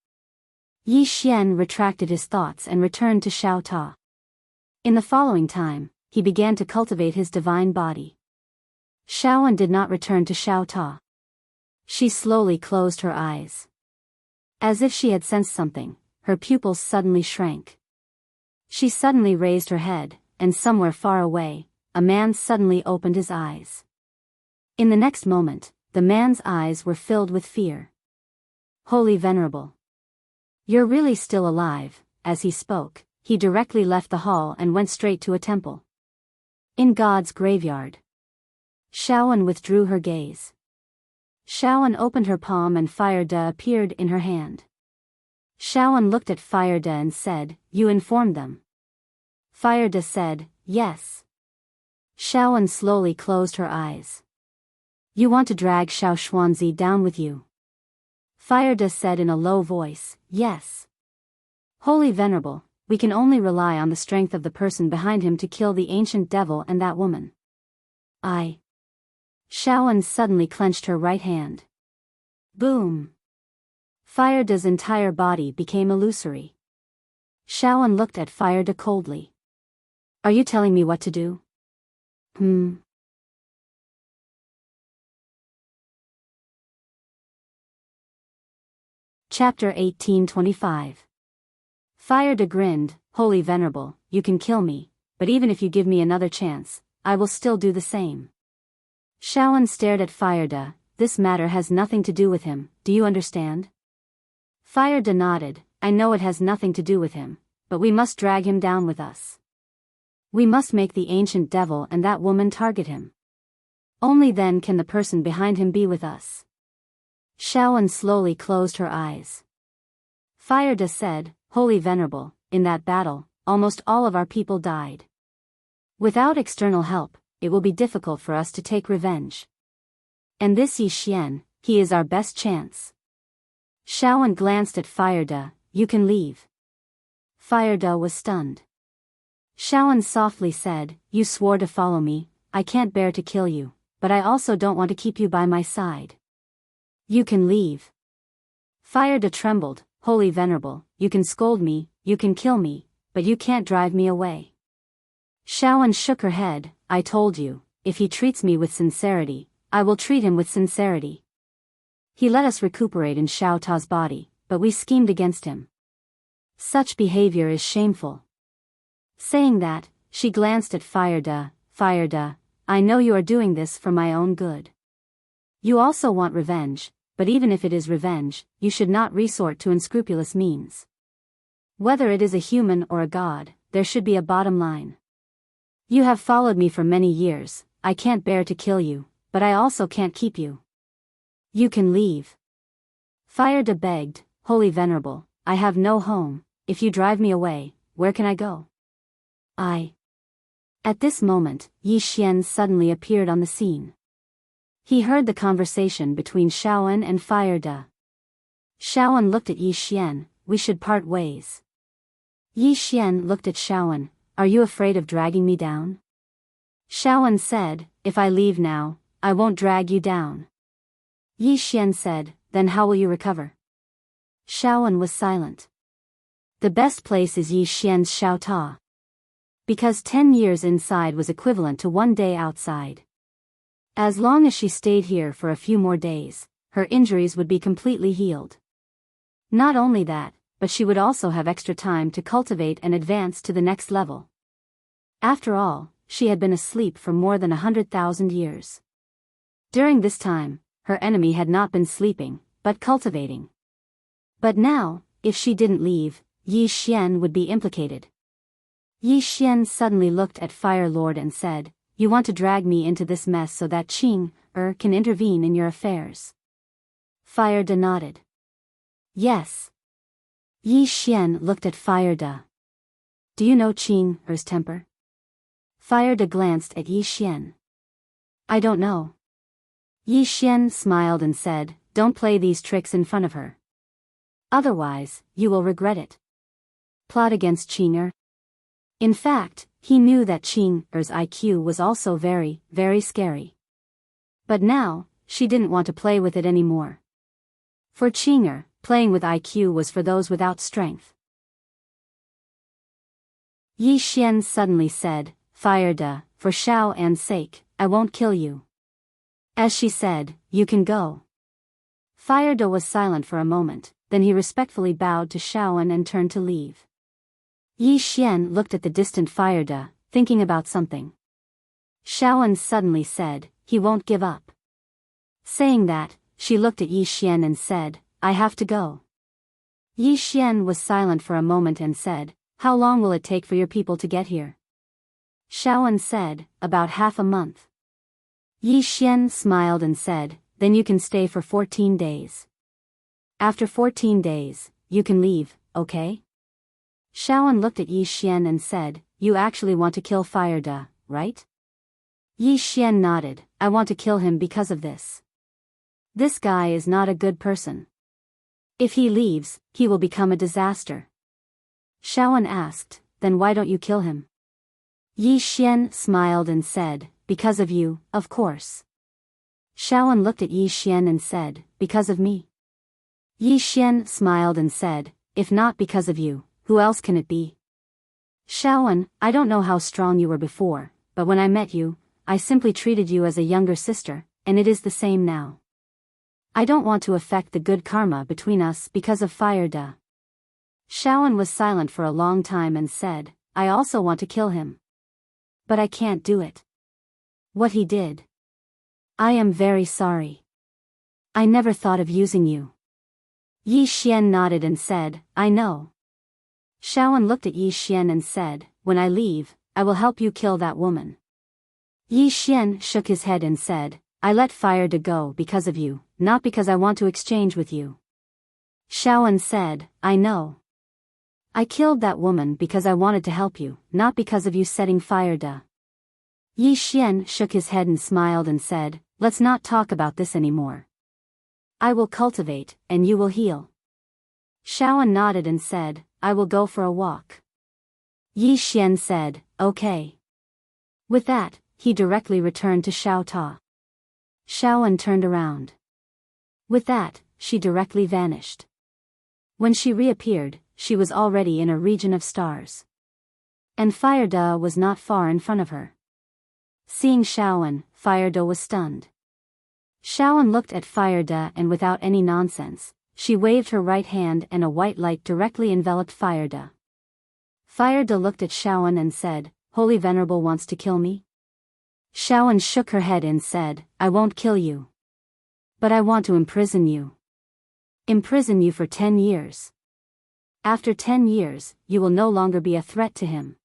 Yi Xian retracted his thoughts and returned to Xiao Ta. In the following time, he began to cultivate his divine body. Xiaoan did not return to Xiao Ta. She slowly closed her eyes. As if she had sensed something, her pupils suddenly shrank. She suddenly raised her head, and somewhere far away, a man suddenly opened his eyes. In the next moment, the man's eyes were filled with fear. Holy Venerable. You're really still alive. As he spoke, he directly left the hall and went straight to a temple. In God's graveyard. Xiaoan withdrew her gaze. Xiaoan opened her palm and Fire De appeared in her hand. Xiaoan looked at Fire De and said, you informed them. Fire De said, yes. Xiaoan slowly closed her eyes. You want to drag Xiao Xuanzi down with you? Fire De said in a low voice, yes. Holy Venerable, we can only rely on the strength of the person behind him to kill the ancient devil and that woman. Xiaoan suddenly clenched her right hand. Boom! Fire De's entire body became illusory. Xiaoan looked at Fire De coldly. Are you telling me what to do? Chapter 1825. Fire De grinned, Holy Venerable, you can kill me, but even if you give me another chance, I will still do the same. Xiaoan stared at Fire De, this matter has nothing to do with him, do you understand? Fire De nodded, I know it has nothing to do with him, but we must drag him down with us. We must make the ancient devil and that woman target him. Only then can the person behind him be with us. Xiaoan slowly closed her eyes. Fire De said, Holy Venerable, in that battle, almost all of our people died. Without external help, it will be difficult for us to take revenge. And this Yi Xian, he is our best chance. Xiaoan glanced at Fire De, you can leave. Fire De was stunned. Shaoan softly said, you swore to follow me, I can't bear to kill you, but I also don't want to keep you by my side. You can leave. Fire-da trembled, holy venerable, you can scold me, you can kill me, but you can't drive me away. Shaoan shook her head, I told you, if he treats me with sincerity, I will treat him with sincerity. He let us recuperate in Xiao Ta's body, but we schemed against him. Such behavior is shameful. Saying that, she glanced at Fire-da, Fire-da, I know you are doing this for my own good. You also want revenge, but even if it is revenge, you should not resort to unscrupulous means. Whether it is a human or a god, there should be a bottom line. You have followed me for many years, I can't bear to kill you, but I also can't keep you. You can leave. Fire-da begged, holy venerable, I have no home, if you drive me away, where can I go? At this moment, Yi Xian suddenly appeared on the scene. He heard the conversation between Shaoan and Fire-da. Shaoan looked at Yi Xian, we should part ways. Yi Xian looked at Shaoan, are you afraid of dragging me down? Shaoan said, if I leave now, I won't drag you down. Yi Xian said, then how will you recover? Shaoan was silent. The best place is Yi Xian's Xiao Ta. Because 10 years inside was equivalent to 1 day outside. As long as she stayed here for a few more days, her injuries would be completely healed. Not only that, but she would also have extra time to cultivate and advance to the next level. After all, she had been asleep for more than 100,000 years. During this time, her enemy had not been sleeping, but cultivating. But now, if she didn't leave, Yi Xian would be implicated. Yi Xian suddenly looked at Fire Lord and said, you want to drag me into this mess so that Qing can intervene in your affairs. Fire-da nodded. Yes. Yi Xian looked at Fire-da. Do you know Qing's temper? Fire-da glanced at Yi Xian. I don't know. Yi Xian smiled and said, don't play these tricks in front of her. Otherwise, you will regret it. Plot against Qing. In fact, he knew that Qing's IQ was also very, very scary. But now, she didn't want to play with it anymore. For Qing, playing with IQ was for those without strength. Yi Xian suddenly said, Fire-da, for Xiao An's sake, I won't kill you. As she said, you can go. Fire-da was silent for a moment, then he respectfully bowed to Shaoan and turned to leave. Yi Xian looked at the distant Fire-da, thinking about something. Shaoan suddenly said, he won't give up. Saying that, she looked at Yi Xian and said, I have to go. Yi Xian was silent for a moment and said, how long will it take for your people to get here? Shaoan said, about half a month. Yi Xian smiled and said, then you can stay for 14 days. After 14 days, you can leave, okay? Shaoan looked at Yi Xian and said, you actually want to kill Fire-da, right? Yi Xian nodded, I want to kill him because of this. This guy is not a good person. If he leaves, he will become a disaster. Shaoan asked, then why don't you kill him? Yi Xian smiled and said, because of you, of course. Shaoan looked at Yi Xian and said, because of me? Yi Xian smiled and said, if not because of you, who else can it be? Shaoan, I don't know how strong you were before, but when I met you, I simply treated you as a younger sister, and it is the same now. I don't want to affect the good karma between us because of Fire-da. Shaoan was silent for a long time and said, I also want to kill him. But I can't do it. What he did. I am very sorry. I never thought of using you. Yi Xian nodded and said, I know. Shaoan looked at Yi Xian and said, when I leave, I will help you kill that woman. Yi Xian shook his head and said, I let Fire-da go because of you, not because I want to exchange with you. Shaoan said, I know. I killed that woman because I wanted to help you, not because of you setting Fire-da. Yi Xian shook his head and smiled and said, let's not talk about this anymore. I will cultivate, and you will heal. Shaoan nodded and said, I will go for a walk. Yi Xian said, okay. With that, he directly returned to Xiao Ta. Xiaoan turned around. With that, she directly vanished. When she reappeared, she was already in a region of stars. And Fire Da was not far in front of her. Seeing Xiaoan, Fire Da was stunned. Xiaoan looked at Fire Da and without any nonsense, she waved her right hand and a white light directly enveloped Fire Da. Fire Da looked at Xiaoan and said, Holy Venerable wants to kill me? Xiaoan shook her head and said, I won't kill you. But I want to imprison you. Imprison you for 10 years. After 10 years, you will no longer be a threat to him.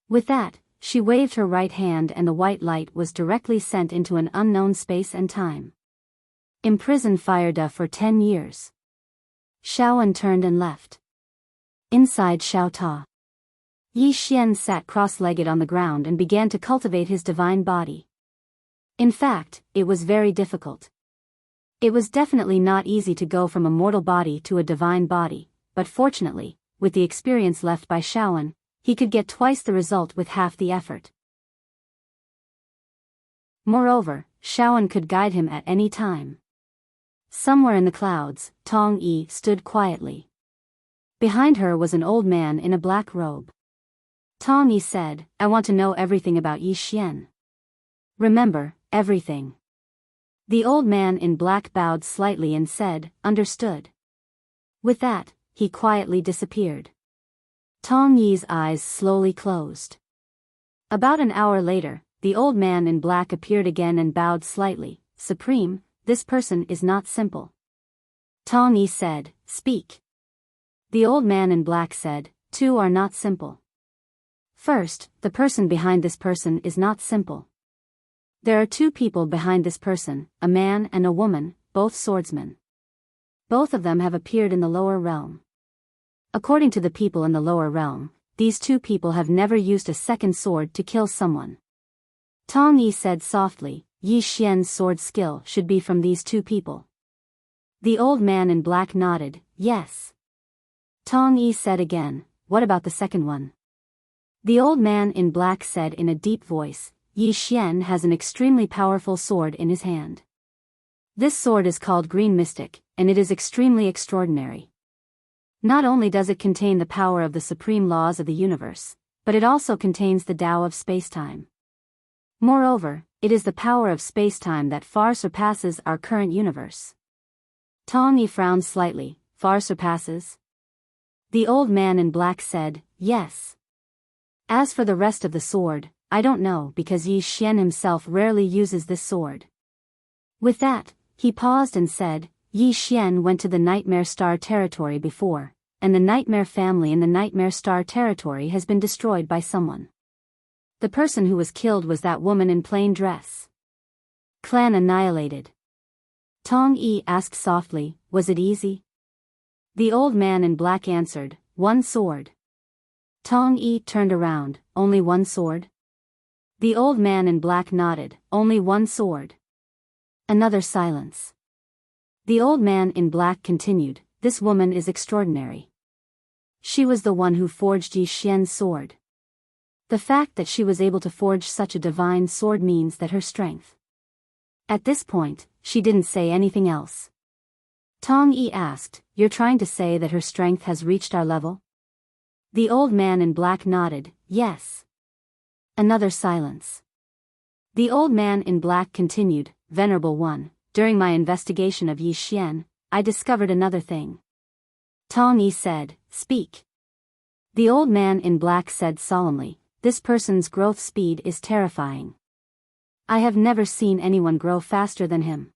With that, she waved her right hand and the white light was directly sent into an unknown space and time. Imprison Fire Da for 10 years. Xiaoan turned and left. Inside Xiao Ta, Yi Xian sat cross-legged on the ground and began to cultivate his divine body. In fact, it was very difficult. It was definitely not easy to go from a mortal body to a divine body, but fortunately, with the experience left by Xiaoan, he could get twice the result with half the effort. Moreover, Xiaoan could guide him at any time. Somewhere in the clouds, Tong Yi stood quietly. Behind her was an old man in a black robe. Tong Yi said, I want to know everything about Yi Xian. Remember, everything. The old man in black bowed slightly and said, Understood. With that, he quietly disappeared. Tong Yi's eyes slowly closed. About an hour later, the old man in black appeared again and bowed slightly. Supreme, this person is not simple. Tong Yi said, Speak. The old man in black said, Two are not simple. First, the person behind this person is not simple. There are two people behind this person, a man and a woman, both swordsmen. Both of them have appeared in the lower realm. According to the people in the lower realm, these two people have never used a second sword to kill someone. Tong Yi said softly, Yi Xian's sword skill should be from these two people. The old man in black nodded, yes. Tong Yi said again, what about the second one? The old man in black said in a deep voice, Yi Xian has an extremely powerful sword in his hand. This sword is called Green Mystic, and it is extremely extraordinary. Not only does it contain the power of the supreme laws of the universe, but it also contains the Tao of space-time. Moreover, it is the power of space-time that far surpasses our current universe. Tong Yi frowned slightly, far surpasses? The old man in black said, yes. As for the rest of the sword, I don't know because Yi Xian himself rarely uses this sword. With that, he paused and said, Yi Xian went to the Nightmare Star territory before, and the Nightmare family in the Nightmare Star territory has been destroyed by someone. The person who was killed was that woman in plain dress. Clan annihilated. Tong Yi asked softly, was it easy? The old man in black answered, one sword. Tong Yi turned around, only one sword? The old man in black nodded, only one sword. Another silence. The old man in black continued, this woman is extraordinary. She was the one who forged Yi Xian's sword. The fact that she was able to forge such a divine sword means that her strength. At this point, she didn't say anything else. Tong Yi asked, you're trying to say that her strength has reached our level? The old man in black nodded, yes. Another silence. The old man in black continued, Venerable One, during my investigation of Yi Xian, I discovered another thing. Tong Yi said, speak. The old man in black said solemnly, this person's growth speed is terrifying. I have never seen anyone grow faster than him.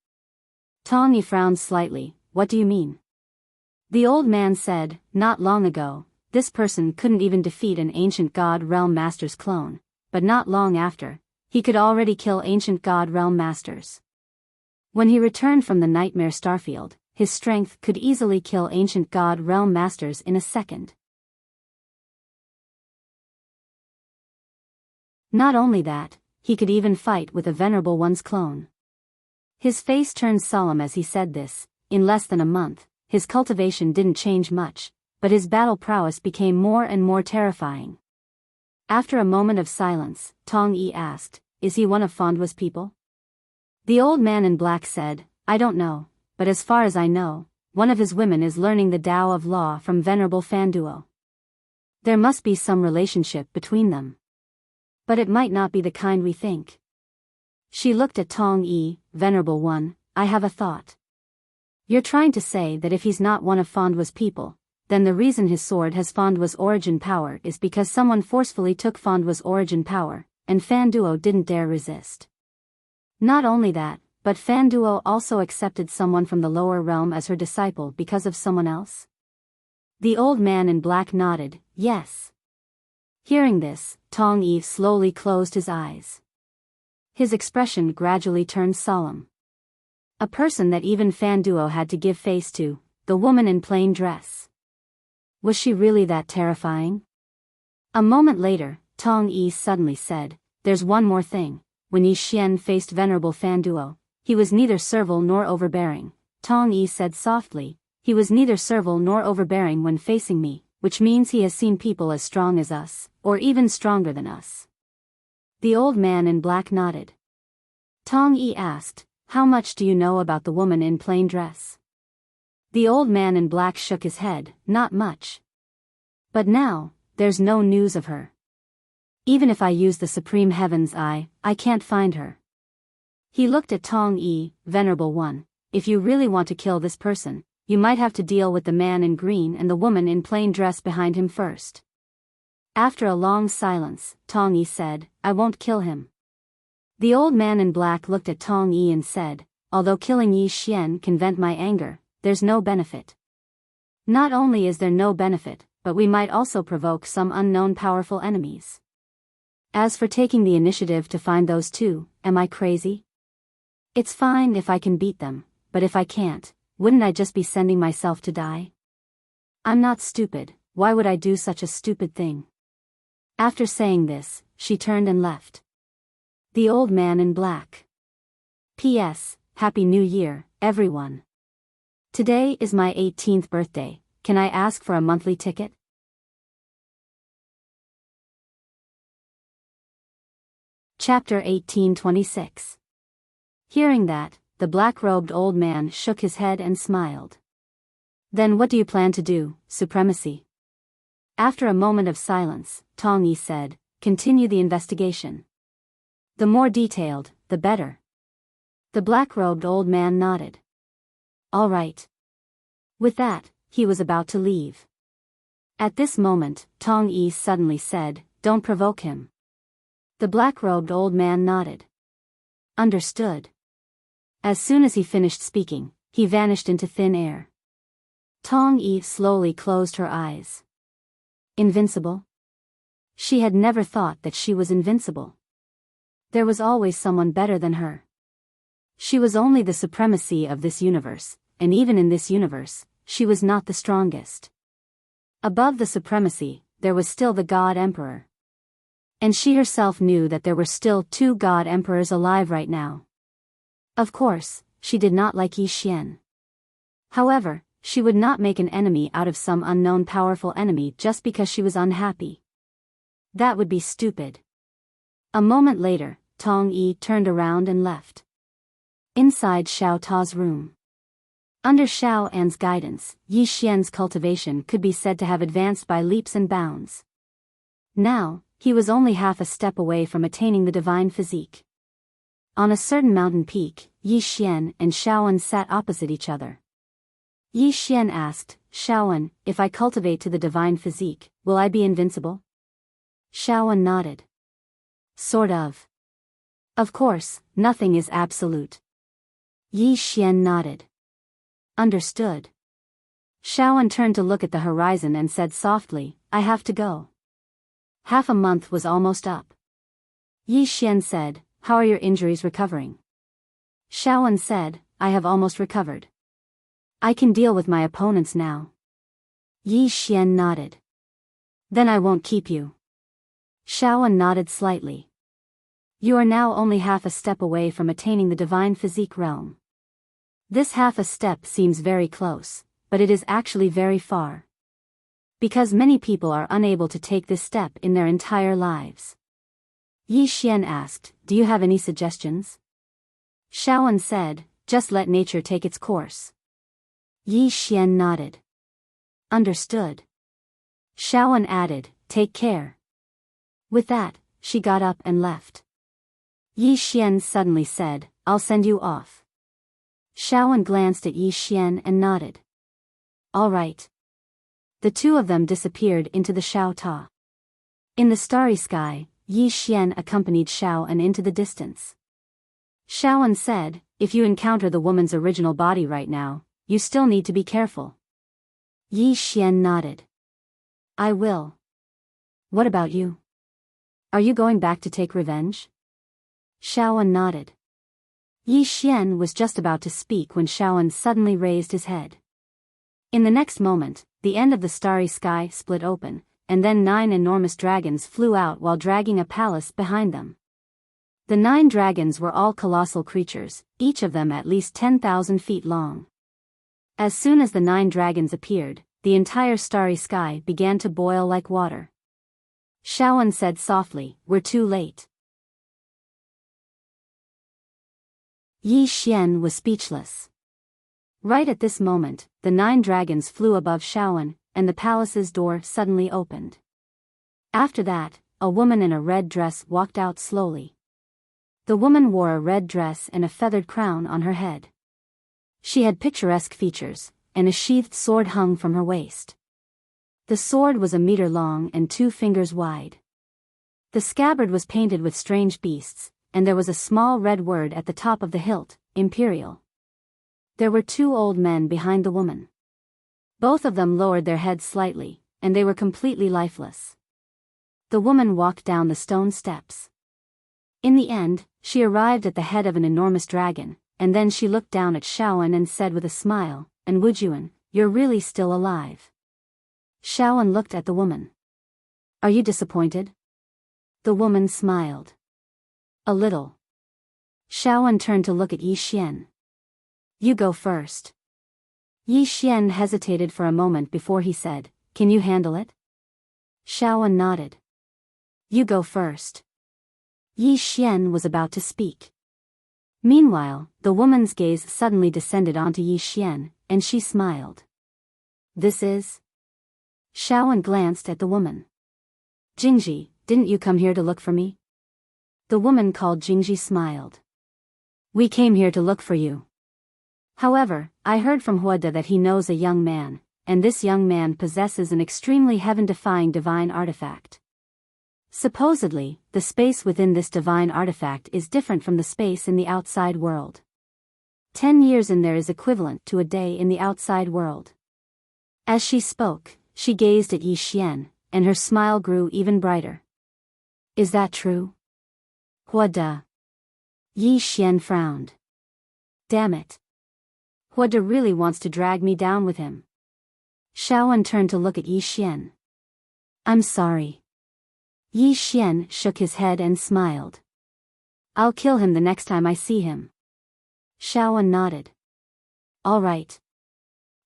Tong Yi frowned slightly, what do you mean? The old man said, not long ago, this person couldn't even defeat an ancient God Realm Master's clone, but not long after, he could already kill ancient God Realm Masters. When he returned from the Nightmare Starfield, his strength could easily kill ancient God Realm Masters in a second. Not only that, he could even fight with a Venerable One's clone. His face turned solemn as he said this. In less than a month, his cultivation didn't change much, but his battle prowess became more and more terrifying. After a moment of silence, Tong Yi asked, "Is he one of Fondwa's people?" The old man in black said, "I don't know, but as far as I know, one of his women is learning the Tao of Law from Venerable Fanduo. There must be some relationship between them. But it might not be the kind we think." She looked at Tong Yi. "Venerable One, I have a thought. You're trying to say that if he's not one of Fondwa's people, then the reason his sword has Fondwa's origin power is because someone forcefully took Fondwa's origin power, and Fanduo didn't dare resist. Not only that, but Fanduo also accepted someone from the lower realm as her disciple because of someone else?" The old man in black nodded, "Yes." Hearing this, Tong Yi slowly closed his eyes. His expression gradually turned solemn. A person that even Fanduo had to give face to, the woman in plain dress. Was she really that terrifying? A moment later, Tong Yi suddenly said, "There's one more thing. When Yi Xian faced Venerable Fanduo, he was neither servile nor overbearing." Tong Yi said softly, "He was neither servile nor overbearing when facing me, which means he has seen people as strong as us, or even stronger than us." The old man in black nodded. Tong Yi asked, "How much do you know about the woman in plain dress?" The old man in black shook his head, "Not much. But now, there's no news of her. Even if I use the Supreme Heaven's Eye, I can't find her." He looked at Tong Yi. "Venerable One, if you really want to kill this person, you might have to deal with the man in green and the woman in plain dress behind him first." After a long silence, Tong Yi said, "I won't kill him." The old man in black looked at Tong Yi and said, "Although killing Yi Xian can vent my anger, there's no benefit. Not only is there no benefit, but we might also provoke some unknown powerful enemies. As for taking the initiative to find those two, am I crazy? It's fine if I can beat them, but if I can't, wouldn't I just be sending myself to die? I'm not stupid, why would I do such a stupid thing?" After saying this, she turned and left. The old man in black. P.S. Happy New Year, everyone. Today is my 18th birthday, can I ask for a monthly ticket? Chapter 1826. Hearing that, the black-robed old man shook his head and smiled. "Then what do you plan to do, Supremacy?" After a moment of silence, Tong Yi said, "Continue the investigation. The more detailed, the better." The black-robed old man nodded. "All right." With that, he was about to leave. At this moment, Tong Yi suddenly said, "Don't provoke him." The black-robed old man nodded. "Understood." As soon as he finished speaking, he vanished into thin air. Tong Yi slowly closed her eyes. Invincible? She had never thought that she was invincible. There was always someone better than her. She was only the supremacy of this universe, and even in this universe, she was not the strongest. Above the supremacy, there was still the God Emperor. And she herself knew that there were still two God Emperors alive right now. Of course, she did not like Yi Xian. However, she would not make an enemy out of some unknown powerful enemy just because she was unhappy. That would be stupid. A moment later, Tong Yi turned around and left. Inside Xiao Ta's room. Under Xiao An's guidance, Yi Xian's cultivation could be said to have advanced by leaps and bounds. Now, he was only half a step away from attaining the divine physique. On a certain mountain peak, Yi Xian and Xiao An sat opposite each other. Yi Xian asked, "Xiao An, if I cultivate to the divine physique, will I be invincible?" Xiao An nodded. Sort of. Of course, nothing is absolute. Yi Xian nodded. Understood. Xiao An turned to look at the horizon and said softly, "I have to go." Half a month was almost up. Yi Xian said, "How are your injuries recovering?" Xiao An said, "I have almost recovered. I can deal with my opponents now." Yi Xian nodded. "Then I won't keep you." Xiao An nodded slightly. "You are now only half a step away from attaining the divine physique realm. This half a step seems very close, but it is actually very far. Because many people are unable to take this step in their entire lives. Yi Xian asked, do you have any suggestions? Shaoan said, just let nature take its course. Yi Xian nodded. Understood. Shaoan added, take care. With that, she got up and left. Yi Xian suddenly said, I'll send you off. Shaoan glanced at Yi Xian and nodded. All right. The two of them disappeared into the Shao Ta. In the starry sky, Yi Xian accompanied Shaoan into the distance. Shaoan said, if you encounter the woman's original body right now, you still need to be careful. Yi Xian nodded. I will. What about you? Are you going back to take revenge? Shaoan nodded. Yi Xian was just about to speak when Shaoan suddenly raised his head. In the next moment, the end of the starry sky split open, and then 9 enormous dragons flew out while dragging a palace behind them. The 9 dragons were all colossal creatures, each of them at least 10,000 feet long. As soon as the 9 dragons appeared, the entire starry sky began to boil like water. Shaoan said softly, we're too late. Yi Xian was speechless. Right at this moment, the 9 dragons flew above Shaoan, and the palace's door suddenly opened. After that, a woman in a red dress walked out slowly. The woman wore a red dress and a feathered crown on her head. She had picturesque features, and a sheathed sword hung from her waist. The sword was a meter long and 2 fingers wide. The scabbard was painted with strange beasts, and there was a small red word at the top of the hilt, Imperial. There were 2 old men behind the woman. Both of them lowered their heads slightly, and they were completely lifeless. The woman walked down the stone steps. In the end, she arrived at the head of an enormous dragon, and then she looked down at Shaoan and said with a smile, and Wujuan, you're really still alive. Shaoan looked at the woman. Are you disappointed? The woman smiled. A little. Shaoan turned to look at Yi Xian. You go first. Yi Xian hesitated for a moment before he said, can you handle it? Shaoan nodded. You go first. Yi Xian was about to speak. Meanwhile, the woman's gaze suddenly descended onto Yi Xian, and she smiled. This is? Shaoan glanced at the woman. Jingji, didn't you come here to look for me? The woman called Jingji smiled. We came here to look for you. However, I heard from Huada that he knows a young man, and this young man possesses an extremely heaven-defying divine artifact. Supposedly, the space within this divine artifact is different from the space in the outside world. 10 years in there is equivalent to a day in the outside world. As she spoke, she gazed at Yi Xian, and her smile grew even brighter. Is that true? Huada. Yi Xian frowned. Damn it. Huada really wants to drag me down with him. Shaoan turned to look at Yi Xian. I'm sorry. Yi Xian shook his head and smiled. I'll kill him the next time I see him. Shaoan nodded. All right.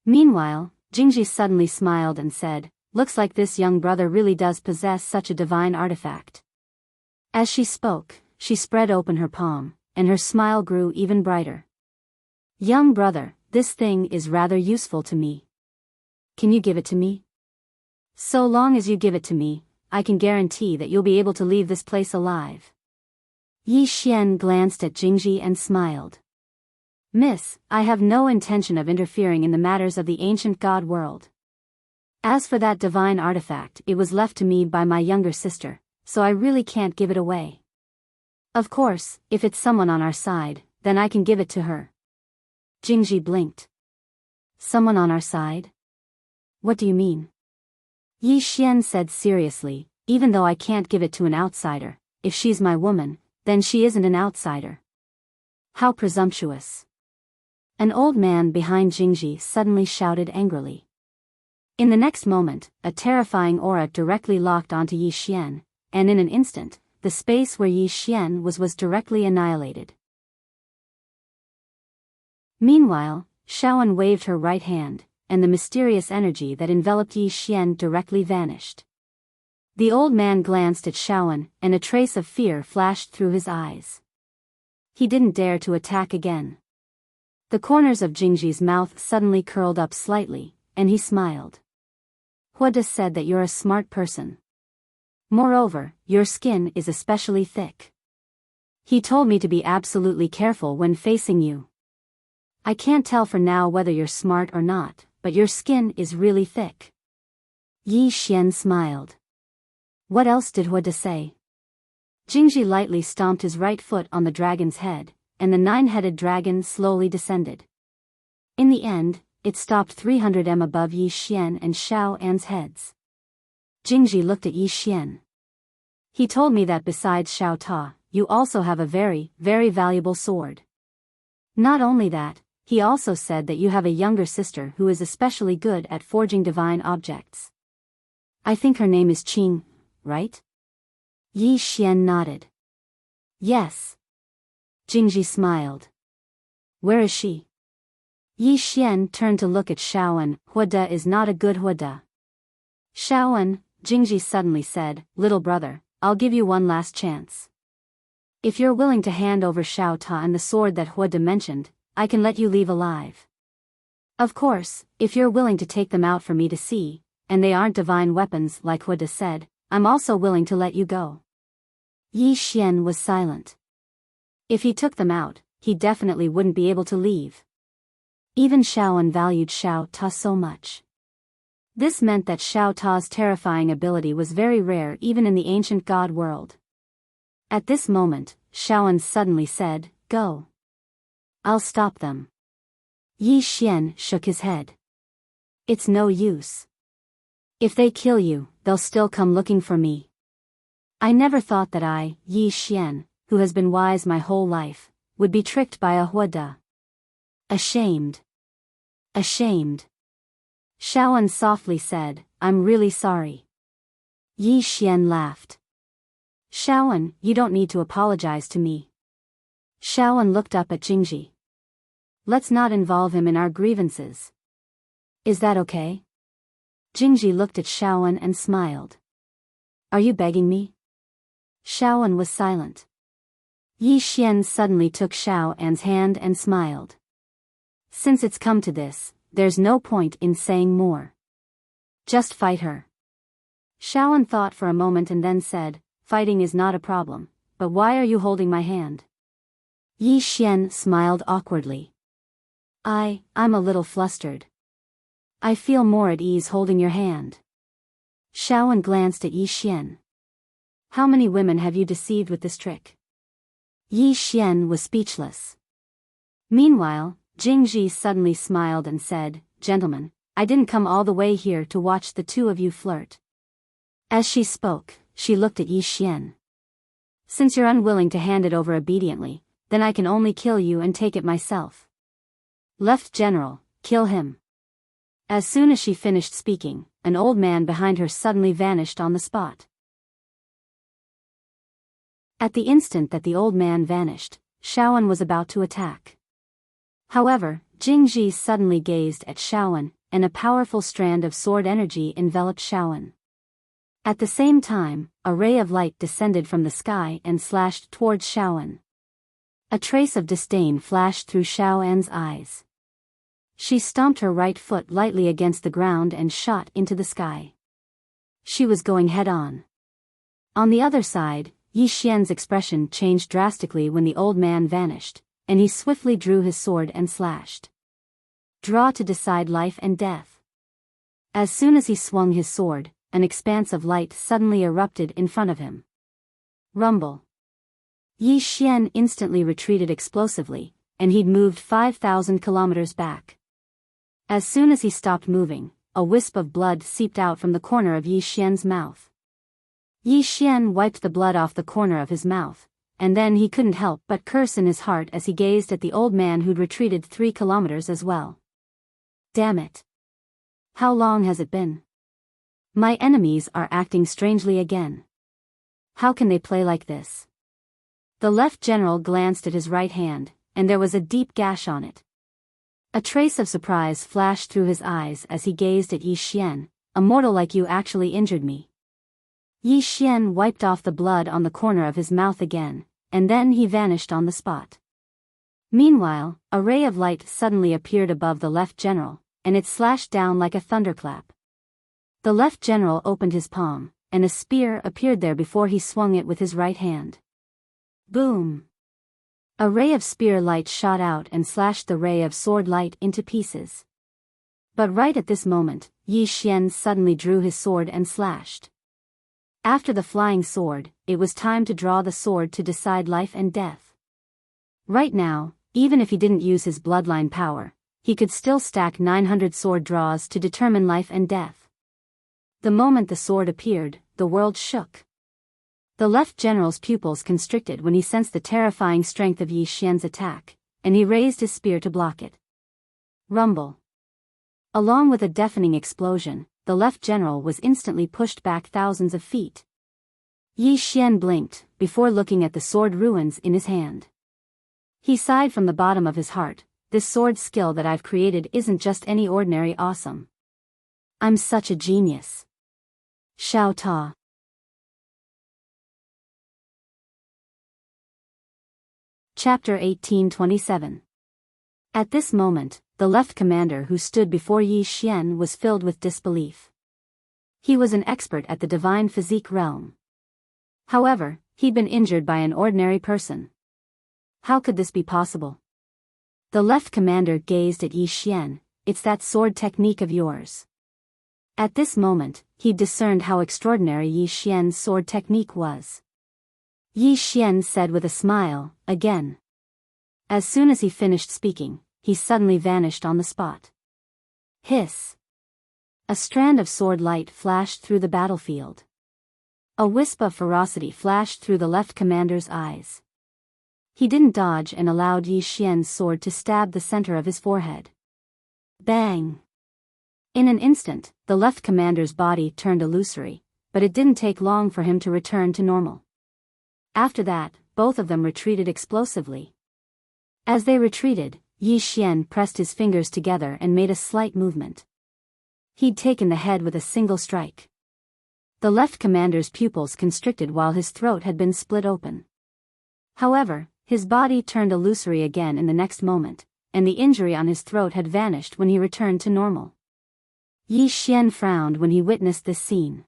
Meanwhile, Jingji suddenly smiled and said, looks like this young brother really does possess such a divine artifact. As she spoke, she spread open her palm, and her smile grew even brighter. Young brother, this thing is rather useful to me. Can you give it to me? So long as you give it to me, I can guarantee that you'll be able to leave this place alive. Yi Xian glanced at Jingji and smiled. Miss, I have no intention of interfering in the matters of the ancient god world. As for that divine artifact, it was left to me by my younger sister, so I really can't give it away. Of course, if it's someone on our side, then I can give it to her. Jingji blinked. Someone on our side? What do you mean? Yi Xian said seriously, even though I can't give it to an outsider, if she's my woman, then she isn't an outsider. How presumptuous. An old man behind Jingji suddenly shouted angrily. In the next moment, a terrifying aura directly locked onto Yi Xian, and in an instant, the space where Yi Xian was directly annihilated. Meanwhile, Shaoan waved her right hand, and the mysterious energy that enveloped Yi Xian directly vanished. The old man glanced at Shaoan, and a trace of fear flashed through his eyes. He didn't dare to attack again. The corners of Jingji's mouth suddenly curled up slightly, and he smiled. Huada said that you're a smart person. Moreover, your skin is especially thick. He told me to be absolutely careful when facing you. I can't tell for now whether you're smart or not, but your skin is really thick. Yi Xian smiled. What else did Huada say? Jingji lightly stomped his right foot on the dragon's head, and the 9-headed dragon slowly descended. In the end, it stopped 300 m above Yi Xian and Xiao An's heads. Jingji looked at Yi Xian. He told me that besides Xiao Ta, you also have a very, very valuable sword. Not only that, he also said that you have a younger sister who is especially good at forging divine objects. I think her name is Qing, right? Yi Xian nodded. Yes. Jingji smiled. Where is she? Yi Xian turned to look at Shaoan. Huada is not a good Huada. Shaoan, Jingji suddenly said, little brother, I'll give you one last chance. If you're willing to hand over Xiao Ta and the sword that Huada mentioned, I can let you leave alive. Of course, if you're willing to take them out for me to see, and they aren't divine weapons like Huada said, I'm also willing to let you go. Yi Xian was silent. If he took them out, he definitely wouldn't be able to leave. Even Shaoan valued Xiao Ta so much. This meant that Xiao Ta's terrifying ability was very rare even in the ancient god world. At this moment, Shaoan suddenly said, go. I'll stop them. Yi Xian shook his head. It's no use. If they kill you, they'll still come looking for me. I never thought that I, Yi Xian, who has been wise my whole life, would be tricked by a Huada. Ashamed. Ashamed. Shaoan softly said, I'm really sorry. Yi Xian laughed. Shaoan, you don't need to apologize to me. Shaoan looked up at Jingji. Let's not involve him in our grievances. Is that okay? Jingji looked at Shaoan and smiled. Are you begging me? Shaoan was silent. Yi Xian suddenly took Xiao An's hand and smiled. Since it's come to this, there's no point in saying more. Just fight her. Shaoan thought for a moment and then said, fighting is not a problem, but why are you holding my hand? Yi Xian smiled awkwardly. I'm a little flustered. I feel more at ease holding your hand. Shaoan glanced at Yi Xian. How many women have you deceived with this trick? Yi Xian was speechless. Meanwhile, Jingji suddenly smiled and said, gentlemen, I didn't come all the way here to watch the two of you flirt. As she spoke, she looked at Yi Xian. Since you're unwilling to hand it over obediently, then I can only kill you and take it myself. Left General, kill him. As soon as she finished speaking, an old man behind her suddenly vanished on the spot. At the instant that the old man vanished, Shaoan was about to attack. However, Jingji suddenly gazed at Shaoan, and a powerful strand of sword energy enveloped Shaoan. At the same time, a ray of light descended from the sky and slashed towards Shaoan. A trace of disdain flashed through Shaoan's eyes. She stomped her right foot lightly against the ground and shot into the sky. She was going head-on. On the other side, Yi Xian's expression changed drastically when the old man vanished, and he swiftly drew his sword and slashed. Draw to decide life and death. As soon as he swung his sword, an expanse of light suddenly erupted in front of him. Rumble. Yi Xian instantly retreated explosively, and he'd moved 5,000 kilometers back. As soon as he stopped moving, a wisp of blood seeped out from the corner of Yi Xian's mouth. Yi Xian wiped the blood off the corner of his mouth, and then he couldn't help but curse in his heart as he gazed at the old man who'd retreated 3 kilometers as well. Damn it. How long has it been? My enemies are acting strangely again. How can they play like this? The left general glanced at his right hand, and there was a deep gash on it. A trace of surprise flashed through his eyes as he gazed at Yi Xian. A mortal like you actually injured me. Yi Xian wiped off the blood on the corner of his mouth again, and then he vanished on the spot. Meanwhile, a ray of light suddenly appeared above the left general, and it slashed down like a thunderclap. The left general opened his palm, and a spear appeared there before he swung it with his right hand. Boom! A ray of spear light shot out and slashed the ray of sword light into pieces. But right at this moment, Yi Xian suddenly drew his sword and slashed. After the flying sword, it was time to draw the sword to decide life and death. Right now, even if he didn't use his bloodline power, he could still stack 900 sword draws to determine life and death. The moment the sword appeared, the world shook. The left general's pupils constricted when he sensed the terrifying strength of Yi Xian's attack, and he raised his spear to block it. Rumble. Along with a deafening explosion, the left general was instantly pushed back thousands of feet. Yi Xian blinked, before looking at the sword ruins in his hand. He sighed from the bottom of his heart. This sword skill that I've created isn't just any ordinary awesome. I'm such a genius. Xiao Ta. Chapter 1827. At this moment, the left commander who stood before Yi Xian was filled with disbelief. He was an expert at the divine physique realm. However, he'd been injured by an ordinary person. How could this be possible? The left commander gazed at Yi Xian. It's that sword technique of yours. At this moment, he discerned how extraordinary Yi Xian's sword technique was. Yi Xian said with a smile, again. As soon as he finished speaking, he suddenly vanished on the spot. Hiss. A strand of sword light flashed through the battlefield. A wisp of ferocity flashed through the left commander's eyes. He didn't dodge and allowed Yi Xian's sword to stab the center of his forehead. Bang! In an instant, the left commander's body turned illusory, but it didn't take long for him to return to normal. After that, both of them retreated explosively. As they retreated, Yi Xian pressed his fingers together and made a slight movement. He'd taken the head with a single strike. The left commander's pupils constricted while his throat had been split open. However, his body turned illusory again in the next moment, and the injury on his throat had vanished when he returned to normal. Yi Xian frowned when he witnessed this scene.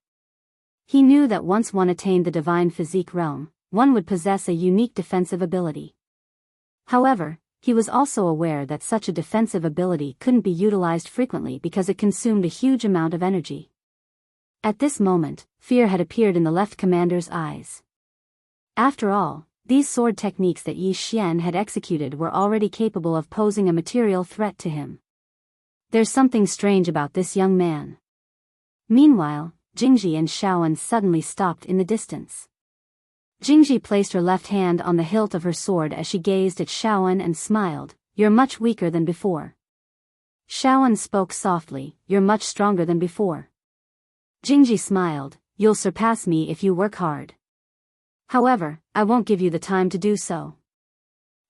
He knew that once one attained the divine physique realm, one would possess a unique defensive ability. However, he was also aware that such a defensive ability couldn't be utilized frequently because it consumed a huge amount of energy. At this moment, fear had appeared in the left commander's eyes. After all, these sword techniques that Yi Xian had executed were already capable of posing a material threat to him. There's something strange about this young man. Meanwhile, Jingji and Shaoan suddenly stopped in the distance. Jingji placed her left hand on the hilt of her sword as she gazed at Shaoan and smiled. You're much weaker than before. Shaoan spoke softly, you're much stronger than before. Jingji smiled, you'll surpass me if you work hard. However, I won't give you the time to do so.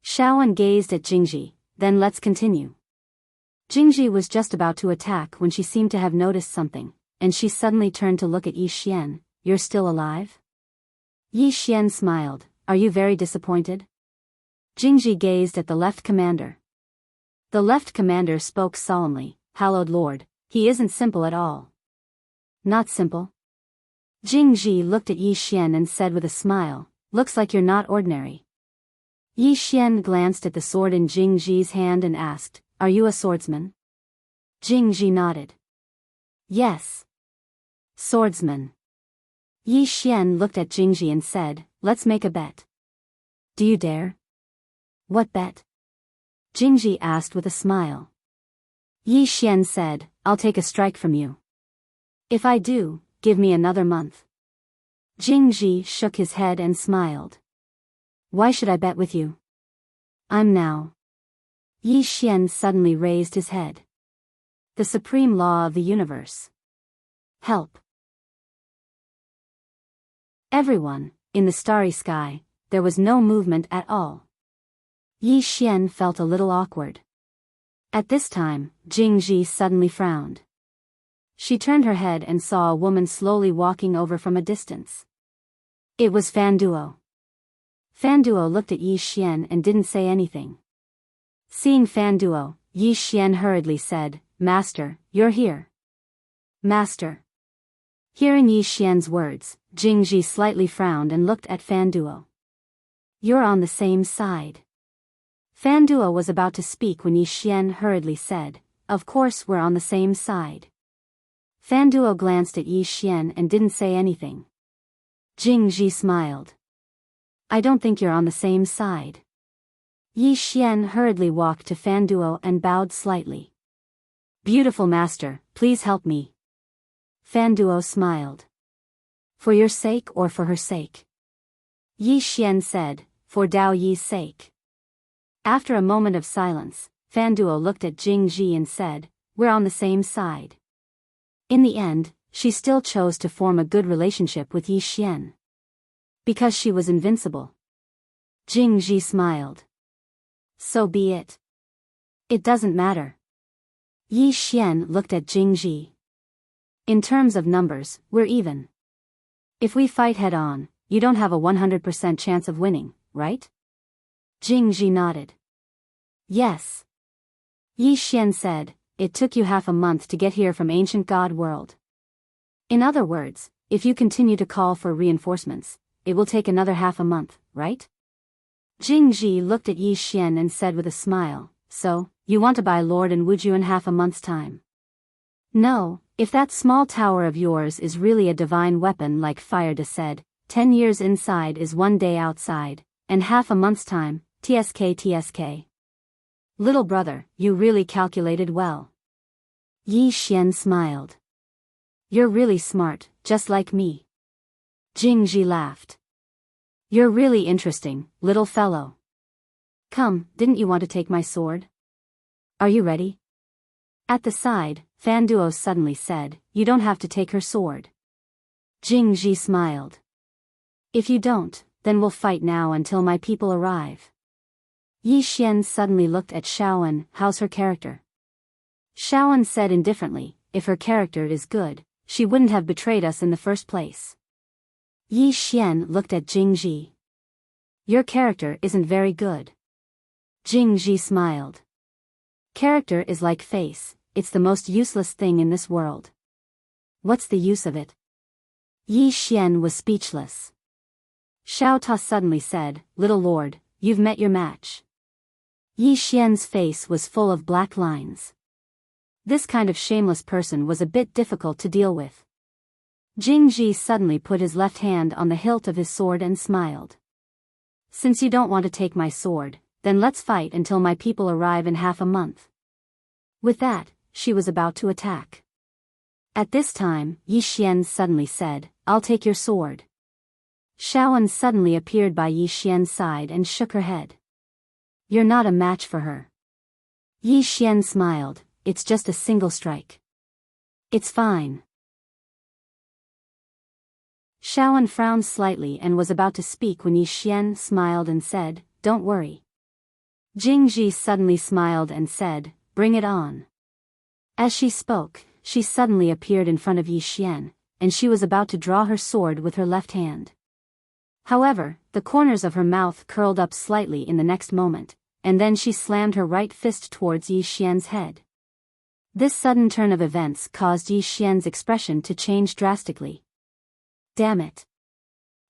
Shaoan gazed at Jingji, then let's continue. Jingji was just about to attack when she seemed to have noticed something, and she suddenly turned to look at Yi Xian. You're still alive? Yi Xian smiled, are you very disappointed? Jingji gazed at the left commander. The left commander spoke solemnly, hallowed lord, he isn't simple at all. Not simple? Jingji looked at Yi Xian and said with a smile, looks like you're not ordinary. Yi Xian glanced at the sword in Jingji's hand and asked, are you a swordsman? Jingji nodded. Yes. Swordsman. Yi Xian looked at Jingji and said, let's make a bet. Do you dare? What bet? Jingji asked with a smile. Yi Xian said, I'll take a strike from you. If I do, give me another month. Jingji shook his head and smiled. Why should I bet with you? I'm now. Yi Xian suddenly raised his head. The supreme law of the universe. Help. Everyone, in the starry sky, there was no movement at all. Yi Xian felt a little awkward. At this time, Jingji suddenly frowned. She turned her head and saw a woman slowly walking over from a distance. It was Fanduo. Fanduo looked at Yi Xian and didn't say anything. Seeing Fanduo, Yi Xian hurriedly said, "Master, you're here." "Master." Hearing Yi Xian's words, Jingji slightly frowned and looked at Fanduo. "You're on the same side." Fanduo was about to speak when Yi Xian hurriedly said, "Of course we're on the same side." Fanduo glanced at Yi Xian and didn't say anything. Jingji smiled. "I don't think you're on the same side." Yi Xian hurriedly walked to Fanduo and bowed slightly. "Beautiful master, please help me." Fanduo smiled. "For your sake or for her sake?" Yi Xian said, "For Dao Yi's sake." After a moment of silence, Fanduo looked at Jingji and said, "We're on the same side." In the end, she still chose to form a good relationship with Yi Xian. Because she was invincible. Jingji smiled. "So be it. It doesn't matter." Yi Xian looked at Jingji. "In terms of numbers, we're even. If we fight head-on, you don't have a 100% chance of winning, right?" Jingji nodded. "Yes." Yi Xian said, "It took you half a month to get here from ancient god world. In other words, if you continue to call for reinforcements, it will take another half a month, right?" Jingji looked at Yi Xian and said with a smile, "So, you want to buy Lord and Wuju in half a month's time?" "No, if that small tower of yours is really a divine weapon like Fireda said, 10 years inside is 1 day outside, and half a month's time, TSK. Little brother, you really calculated well." Yi Xian smiled. "You're really smart, just like me." Jingji laughed. "You're really interesting, little fellow. Come, didn't you want to take my sword? Are you ready?" At the side, Fanduo suddenly said, "You don't have to take her sword." Jingji smiled. "If you don't, then we'll fight now until my people arrive." Yi Xian suddenly looked at Shaoan. "How's her character?" Shaoan said indifferently, "If her character is good, she wouldn't have betrayed us in the first place." Yi Xian looked at Jingji. "Your character isn't very good." Jingji smiled. "Character is like face, it's the most useless thing in this world." "What's the use of it?" Yi Xian was speechless. Xiao Ta suddenly said, "Little lord, you've met your match." Yi Xian's face was full of black lines. This kind of shameless person was a bit difficult to deal with. Jingji suddenly put his left hand on the hilt of his sword and smiled. "Since you don't want to take my sword, then let's fight until my people arrive in half a month." With that, she was about to attack. At this time, Yi Xian suddenly said, "I'll take your sword." Shaoan suddenly appeared by Yi Xian's side and shook her head. "You're not a match for her." Yi Xian smiled, "It's just a single strike. It's fine." Shaoan frowned slightly and was about to speak when Yi Xian smiled and said, "Don't worry." Jingji suddenly smiled and said, "Bring it on." As she spoke, she suddenly appeared in front of Yi Xian, and she was about to draw her sword with her left hand. However, the corners of her mouth curled up slightly in the next moment, and then she slammed her right fist towards Yi Xian's head. This sudden turn of events caused Yi Xian's expression to change drastically. Damn it.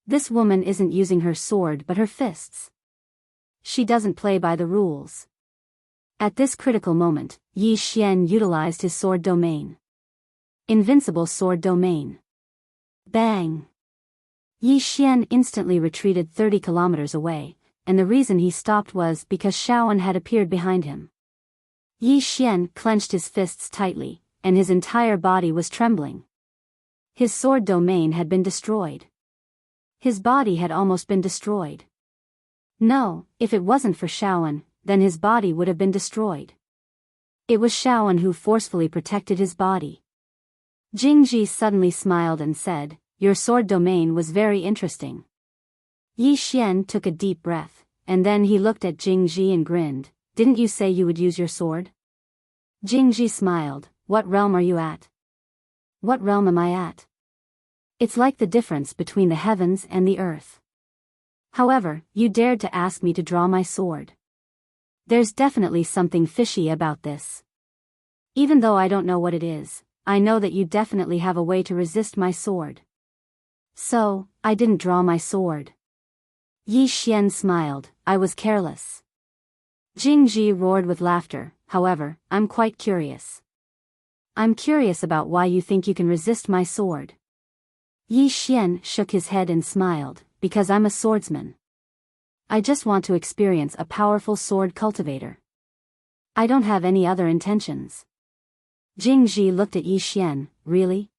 This woman isn't using her sword but her fists. She doesn't play by the rules. At this critical moment, Yi Xian utilized his sword domain. Invincible sword domain. Bang! Yi Xian instantly retreated 30 kilometers away, and the reason he stopped was because Shaoan had appeared behind him. Yi Xian clenched his fists tightly, and his entire body was trembling. His sword domain had been destroyed. His body had almost been destroyed. No, if it wasn't for Shaoan, then his body would have been destroyed. It was Shaoan who forcefully protected his body. Jingji suddenly smiled and said, "Your sword domain was very interesting." Yi Xian took a deep breath, and then he looked at Jingji and grinned, "Didn't you say you would use your sword?" Jingji smiled. What realm are you at? What realm am I at? It's like the difference between the heavens and the earth. However, you dared to ask me to draw my sword. There's definitely something fishy about this. Even though I don't know what it is, I know that you definitely have a way to resist my sword. So, I didn't draw my sword. Yi Xian smiled. I was careless. Jingji roared with laughter. However, I'm quite curious. I'm curious about why you think you can resist my sword. Yi Xian shook his head and smiled. Because I'm a swordsman. I just want to experience a powerful sword cultivator. I don't have any other intentions. Jingji looked at Yi Xian. Really?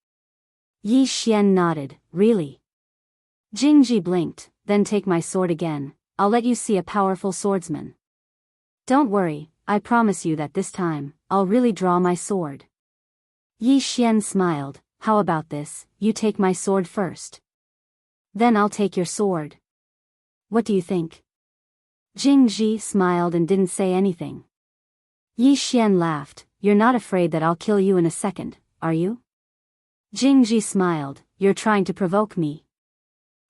Yi Xian nodded. Really? Jingji blinked. Then take my sword again. I'll let you see a powerful swordsman. Don't worry, I promise you that this time, I'll really draw my sword. Yi Xian smiled. How about this, you take my sword first. Then I'll take your sword. What do you think? Jingji smiled and didn't say anything. Yi Xian laughed. You're not afraid that I'll kill you in a second, are you? Jingji smiled. You're trying to provoke me.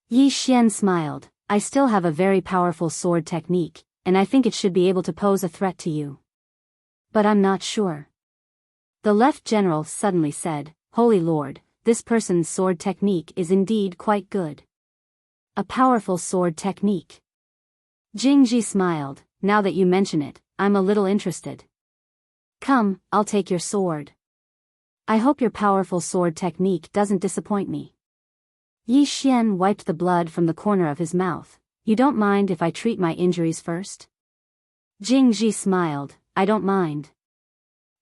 Yi Xian smiled. I still have a very powerful sword technique, and I think it should be able to pose a threat to you. But I'm not sure. The left general suddenly said, Holy Lord, this person's sword technique is indeed quite good. A powerful sword technique. Jingji smiled. Now that you mention it, I'm a little interested. Come, I'll take your sword. I hope your powerful sword technique doesn't disappoint me. Yi Xian wiped the blood from the corner of his mouth. You don't mind if I treat my injuries first? Jingji smiled. I don't mind.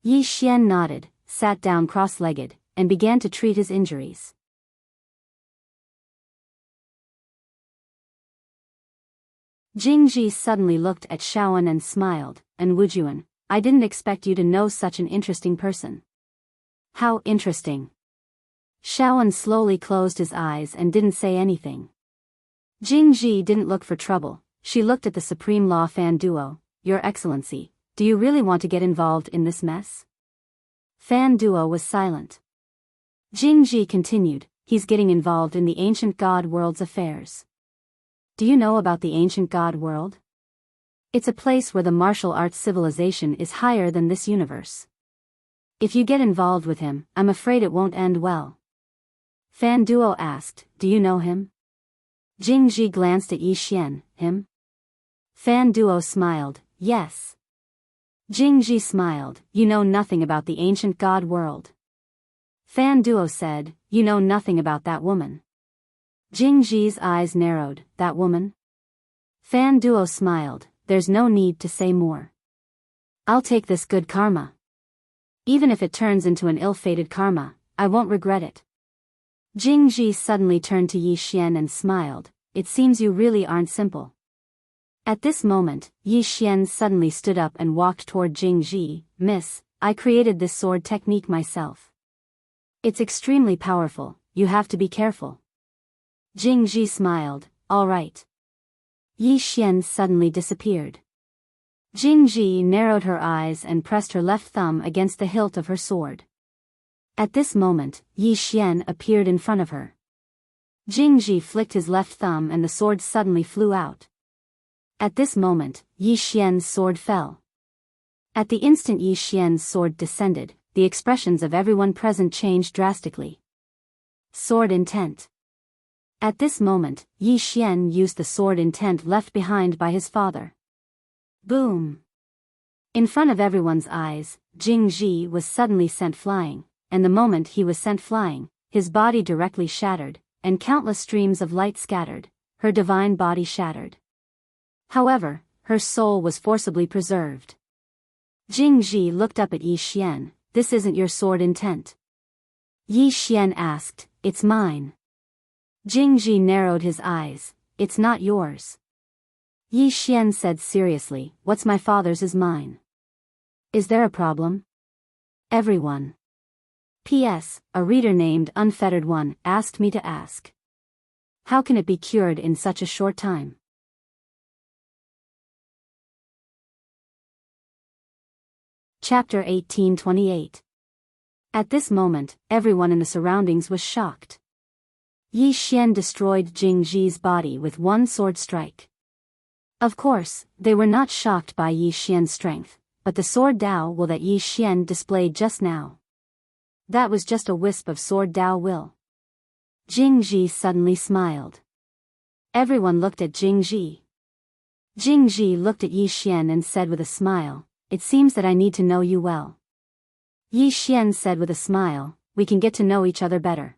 Yi Xian nodded, sat down cross-legged, and began to treat his injuries. Jingji suddenly looked at Shaoan and smiled. And Wujuan, I didn't expect you to know such an interesting person. How interesting. Shaoan slowly closed his eyes and didn't say anything. Jingji didn't look for trouble. She looked at the Supreme Law Fan Duo. Your Excellency, do you really want to get involved in this mess? Fan Duo was silent. Jingji continued. He's getting involved in the ancient god world's affairs. Do you know about the ancient god world? It's a place where the martial arts civilization is higher than this universe. If you get involved with him, I'm afraid it won't end well. Fan Duo asked, do you know him? Jingji glanced at Yi Xian. Him? Fan Duo smiled. Yes. Jingji smiled. You know nothing about the ancient god world. Fan Duo said, you know nothing about that woman. Jingji's eyes narrowed. That woman? Fan Duo smiled. There's no need to say more. I'll take this good karma. Even if it turns into an ill-fated karma, I won't regret it. Jingji suddenly turned to Yi Xian and smiled. It seems you really aren't simple. At this moment, Yi Xian suddenly stood up and walked toward Jingji. Miss, I created this sword technique myself. It's extremely powerful, you have to be careful. Jingji smiled. All right. Yi Xian suddenly disappeared. Jingji narrowed her eyes and pressed her left thumb against the hilt of her sword. At this moment, Yi Xian appeared in front of her. Jingji flicked his left thumb and the sword suddenly flew out. At this moment, Yi Xian's sword fell. At the instant Yi Xian's sword descended, the expressions of everyone present changed drastically. Sword intent. At this moment, Yi Xian used the sword intent left behind by his father. Boom! In front of everyone's eyes, Jingji was suddenly sent flying, and the moment he was sent flying, his body directly shattered, and countless streams of light scattered, her divine body shattered. However, her soul was forcibly preserved. Jingji looked up at Yi Xian. This isn't your sword intent. Yi Xian asked, it's mine. Jingji narrowed his eyes. It's not yours. Yi Xian said seriously, what's my father's is mine. Is there a problem? Everyone. P.S. A reader named Unfettered One asked me to ask. How can it be cured in such a short time? Chapter 1828. At this moment, everyone in the surroundings was shocked. Yi Xian destroyed Jing Ji's body with one sword strike. Of course, they were not shocked by Yi Xian's strength, but the sword Dao will that Yi Xian displayed just now. That was just a wisp of sword Dao will. Jing Ji suddenly smiled. Everyone looked at Jing Ji. Jing Ji looked at Yi Xian and said with a smile, "It seems that I need to know you well." Yi Xian said with a smile, "We can get to know each other better."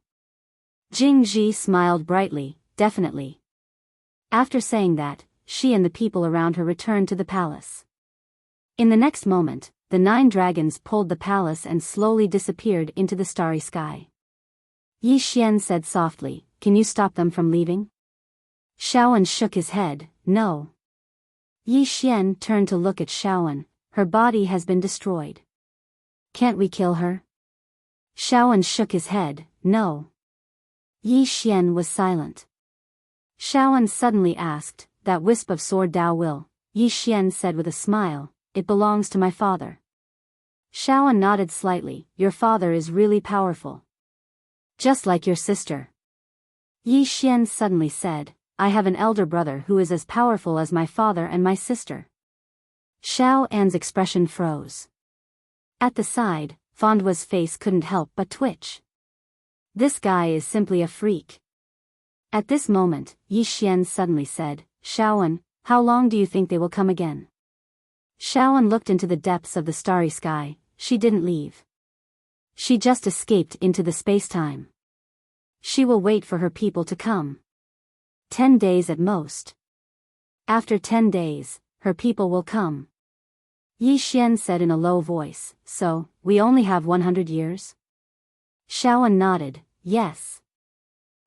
Jing Ji smiled brightly, "Definitely." After saying that, she and the people around her returned to the palace. In the next moment, the 9 dragons pulled the palace and slowly disappeared into the starry sky. Yi Xian said softly, "Can you stop them from leaving?" Shaoan shook his head, "No." Yi Xian turned to look at Shaoan. "Her body has been destroyed. Can't we kill her?" Shaoan shook his head, "No." Yi Xian was silent. Shaoan suddenly asked, "That wisp of sword Dao will?" Yi Xian said with a smile, "It belongs to my father." Shaoan nodded slightly, "Your father is really powerful. Just like your sister." Yi Xian suddenly said, "I have an elder brother who is as powerful as my father and my sister." Xiao An's expression froze. At the side, Fondwa's face couldn't help but twitch. This guy is simply a freak. At this moment, Yi Xian suddenly said, "Shaoan, how long do you think they will come again?" Shaoan looked into the depths of the starry sky. She didn't leave. She just escaped into the space-time. She will wait for her people to come. 10 days at most. After 10 days, her people will come. Yi Xian said in a low voice, "So, we only have 100 years?" Shaoan nodded, "Yes."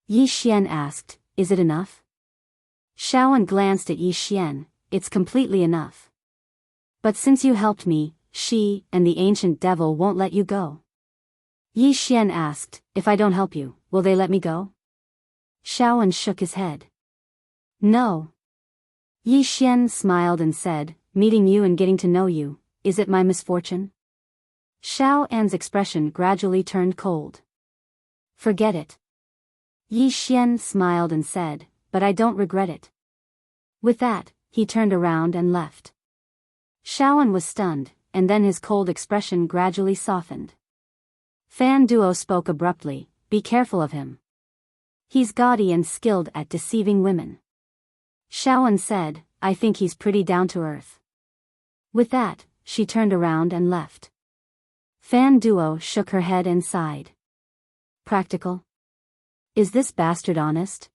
Yi Xian asked, "Is it enough?" Shaoan glanced at Yi Xian, "It's completely enough. But since you helped me, she and the ancient devil won't let you go." Yi Xian asked, "If I don't help you, will they let me go?" Shaoan shook his head. "No." Yi Xian smiled and said, "Meeting you and getting to know you, is it my misfortune?" Xiao An's expression gradually turned cold. "Forget it." Yi Xian smiled and said, "But I don't regret it." With that, he turned around and left. Shaoan was stunned, and then his cold expression gradually softened. Fan Duo spoke abruptly, "Be careful of him. He's gaudy and skilled at deceiving women." Shaoan said, "I think he's pretty down to earth." With that, she turned around and left. Fan Duo shook her head and sighed. Practical? Is this bastard honest?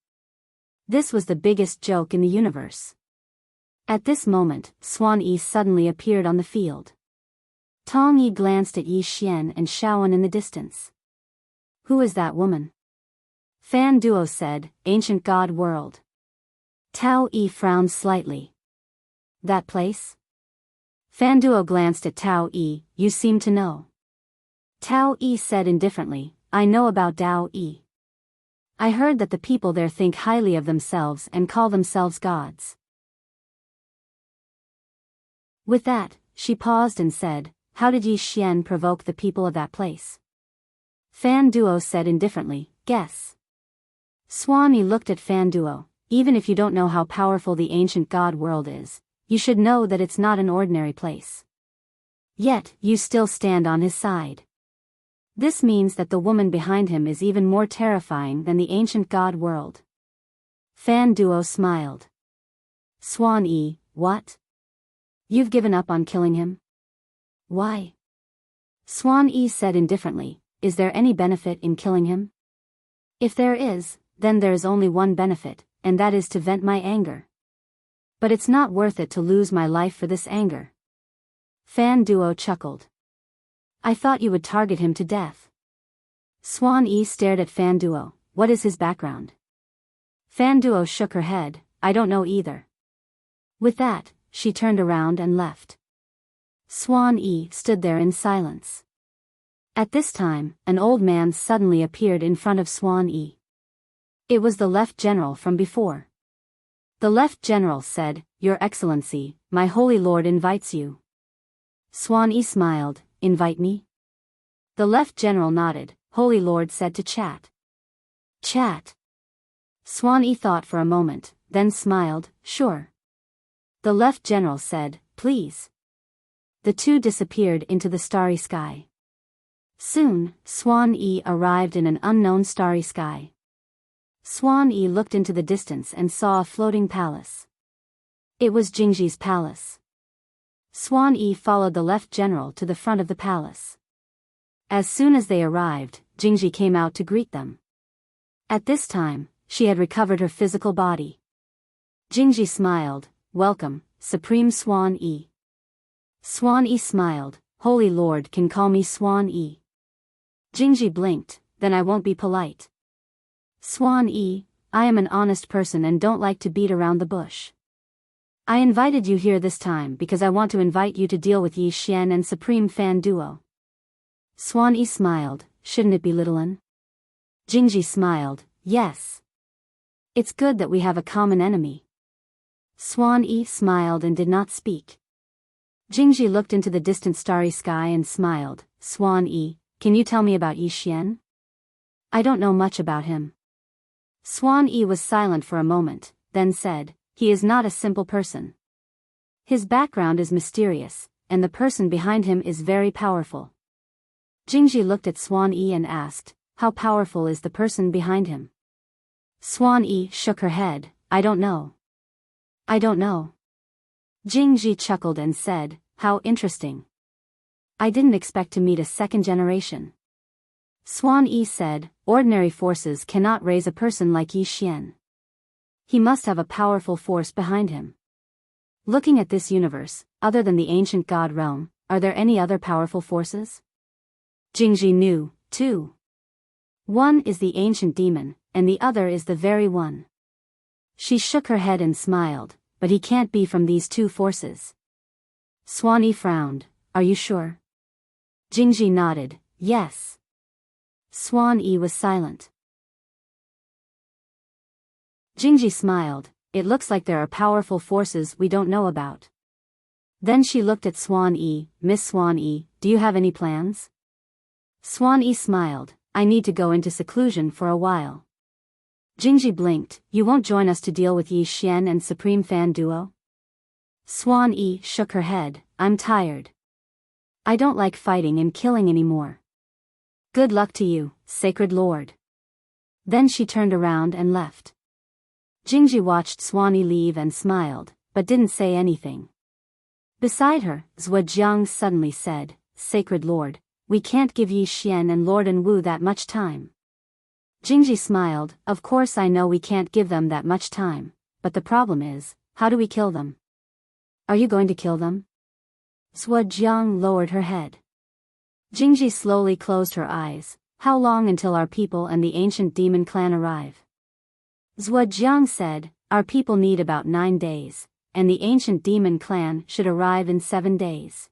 This was the biggest joke in the universe. At this moment, Swan Yi suddenly appeared on the field. Tong Yi glanced at Yi Xian and Shaoan in the distance. "Who is that woman?" Fan Duo said, "Ancient God World." Tao Yi frowned slightly. "That place?" Fan Duo glanced at Tao Yi, "You seem to know." Tao Yi said indifferently, "I know about Tao Yi. I heard that the people there think highly of themselves and call themselves gods." With that, she paused and said, "How did Yi Xian provoke the people of that place?" Fan Duo said indifferently, "Guess." Swan Yi looked at Fan Duo, "Even if you don't know how powerful the ancient god world is, you should know that it's not an ordinary place. Yet, you still stand on his side. This means that the woman behind him is even more terrifying than the ancient god world." Fan Duo smiled. Swan Yi, "What? You've given up on killing him?" "Why?" Swan Yi said indifferently, "Is there any benefit in killing him? If there is, then there is only one benefit, and that is to vent my anger. But it's not worth it to lose my life for this anger." Fan Duo chuckled. "I thought you would target him to death." Swan Yi stared at Fan Duo, "What is his background?" Fan Duo shook her head, "I don't know either." With that, she turned around and left. Swan Yi stood there in silence. At this time, an old man suddenly appeared in front of Swan Yi. It was the Left General from before. The Left General said, "Your Excellency, my holy lord invites you." Swan Yi smiled, invite me? The left general nodded. Holy Lord said to chat. Chat. Swan Yi thought for a moment, then smiled, sure. The left general said, please. The two disappeared into the starry sky. Soon, Swan Yi arrived in an unknown starry sky. Swan Yi looked into the distance and saw a floating palace. It was Jingji's palace. Swan Yi followed the left general to the front of the palace. As soon as they arrived, Jingji came out to greet them. At this time, she had recovered her physical body. Jingji smiled, welcome, Supreme Swan Yi. Swan Yi smiled, Holy Lord can call me Swan Yi. Jingji blinked, then I won't be polite. Swan Yi, I am an honest person and don't like to beat around the bush. I invited you here this time because I want to invite you to deal with Yi Xian and Supreme Fan Duo. Swan Yi smiled, shouldn't it be Little Un? Jingji smiled, yes. It's good that we have a common enemy. Swan Yi smiled and did not speak. Jingji looked into the distant starry sky and smiled, Swan Yi, can you tell me about Yi Xian? I don't know much about him. Swan Yi was silent for a moment, then said, he is not a simple person. His background is mysterious, and the person behind him is very powerful. Jingji looked at Swan Yi and asked, how powerful is the person behind him? Swan Yi shook her head, I don't know. I don't know. Jingji chuckled and said, how interesting. I didn't expect to meet a second generation. Swan Yi said, ordinary forces cannot raise a person like Yi Xian. He must have a powerful force behind him. Looking at this universe, other than the ancient god realm, are there any other powerful forces? Jingji knew, too. One is the ancient demon, and the other is the very one. She shook her head and smiled, but he can't be from these two forces. Swan Yi frowned, are you sure? Jingji nodded, yes. Swan Yi was silent. Jingji smiled, it looks like there are powerful forces we don't know about. Then she looked at Swan Yi, Miss Swan Yi, do you have any plans? Swan Yi smiled, I need to go into seclusion for a while. Jingji blinked, you won't join us to deal with Yi Xian and Supreme Fan Duo? Swan Yi shook her head, I'm tired. I don't like fighting and killing anymore. Good luck to you, Sacred Lord. Then she turned around and left. Jingji watched Swan Yi leave and smiled, but didn't say anything. Beside her, Zhujiang suddenly said, Sacred Lord, we can't give Yi Xian and Lord Enwu that much time. Jingji smiled, of course I know we can't give them that much time, but the problem is, how do we kill them? Are you going to kill them? Zhujiang lowered her head. Jingji slowly closed her eyes, how long until our people and the ancient demon clan arrive? Zhujiang said, our people need about 9 days, and the ancient demon clan should arrive in 7 days.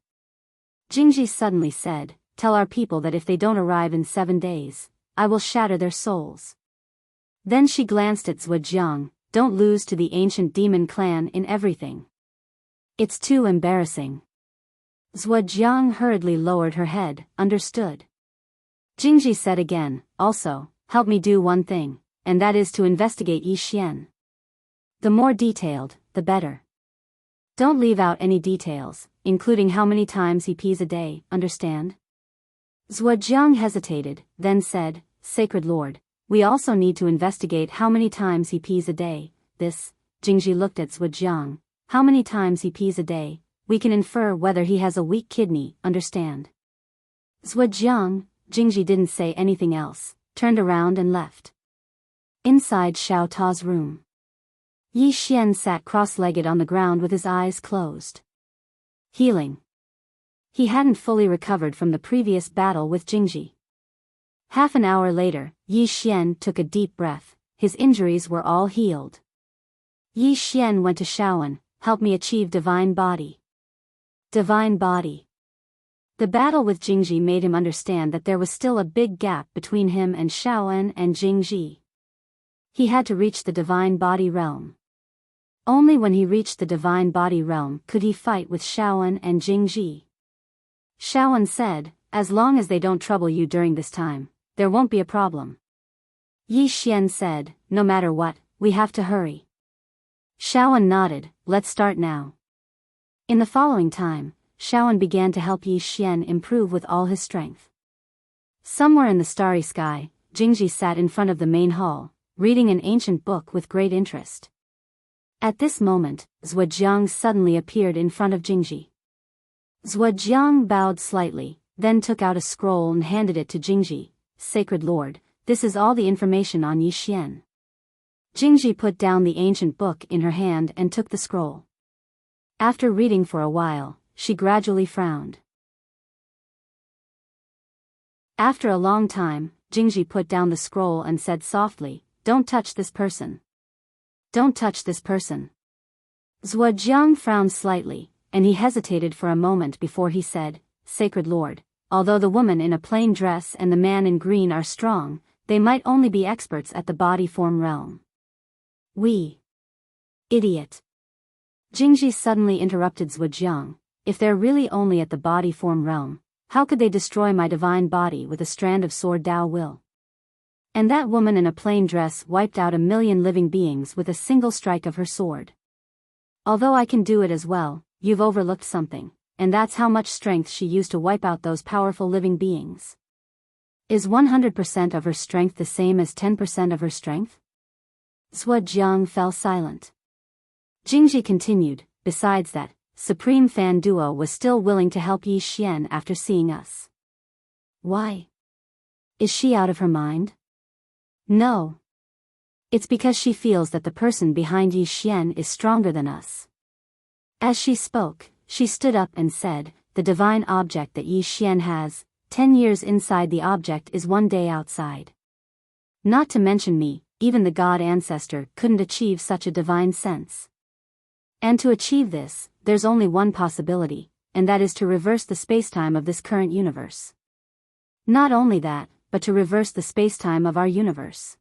Jingji suddenly said, tell our people that if they don't arrive in 7 days, I will shatter their souls. Then she glanced at Zhujiang, don't lose to the ancient demon clan in everything. It's too embarrassing. Zhujiang hurriedly lowered her head, understood. Jingji said again, also, help me do one thing, and that is to investigate Yi Xian. The more detailed, the better. Don't leave out any details, including how many times he pees a day, understand? Zhujiang hesitated, then said, Sacred Lord, we also need to investigate how many times he pees a day. This, Jingji looked at Zhujiang, how many times he pees a day, we can infer whether he has a weak kidney, understand? Zhujiang, Jingji didn't say anything else, turned around and left. Inside Xiao Ta's room. Yi Xian sat cross-legged on the ground with his eyes closed. Healing. He hadn't fully recovered from the previous battle with Jingji. Half an hour later, Yi Xian took a deep breath, his injuries were all healed. Yi Xian went to Shaoan, help me achieve divine body. Divine body. The battle with Jingji made him understand that there was still a big gap between him and Shaoan and Jingji. He had to reach the divine body realm. Only when he reached the divine body realm could he fight with Shaoan and Jingji. Shawan said, as long as they don't trouble you during this time, there won't be a problem. Yi Xian said, no matter what, we have to hurry. Shawan nodded, let's start now. In the following time, Shawan began to help Yi Xian improve with all his strength. Somewhere in the starry sky, Jingji sat in front of the main hall, reading an ancient book with great interest. At this moment, Zhujiang suddenly appeared in front of Jingji. Zhujiang bowed slightly, then took out a scroll and handed it to Jingji. Sacred Lord, this is all the information on Yi Xian. Jingji put down the ancient book in her hand and took the scroll. After reading for a while, she gradually frowned. After a long time, Jingji put down the scroll and said softly, don't touch this person. Don't touch this person. Zhujiang frowned slightly, and he hesitated for a moment before he said, Sacred Lord, although the woman in a plain dress and the man in green are strong, they might only be experts at the body form realm. We. Idiot. Jingji suddenly interrupted Zhujiang, if they're really only at the body form realm, how could they destroy my divine body with a strand of sword Dao will? And that woman in a plain dress wiped out 1,000,000 living beings with a single strike of her sword. Although I can do it as well, you've overlooked something, and that's how much strength she used to wipe out those powerful living beings. Is 100% of her strength the same as 10% of her strength? Zhujiang fell silent. Jingji continued, besides that, Supreme Fan Duo was still willing to help Yi Xian after seeing us. Why? Is she out of her mind? No. It's because she feels that the person behind Yi Xian is stronger than us. As she spoke, she stood up and said, the divine object that Yi Xian has, 10 years inside the object is 1 day outside. Not to mention me, even the god ancestor couldn't achieve such a divine sense. And to achieve this, there's only one possibility, and that is to reverse the spacetime of this current universe. Not only that, but to reverse the spacetime of our universe.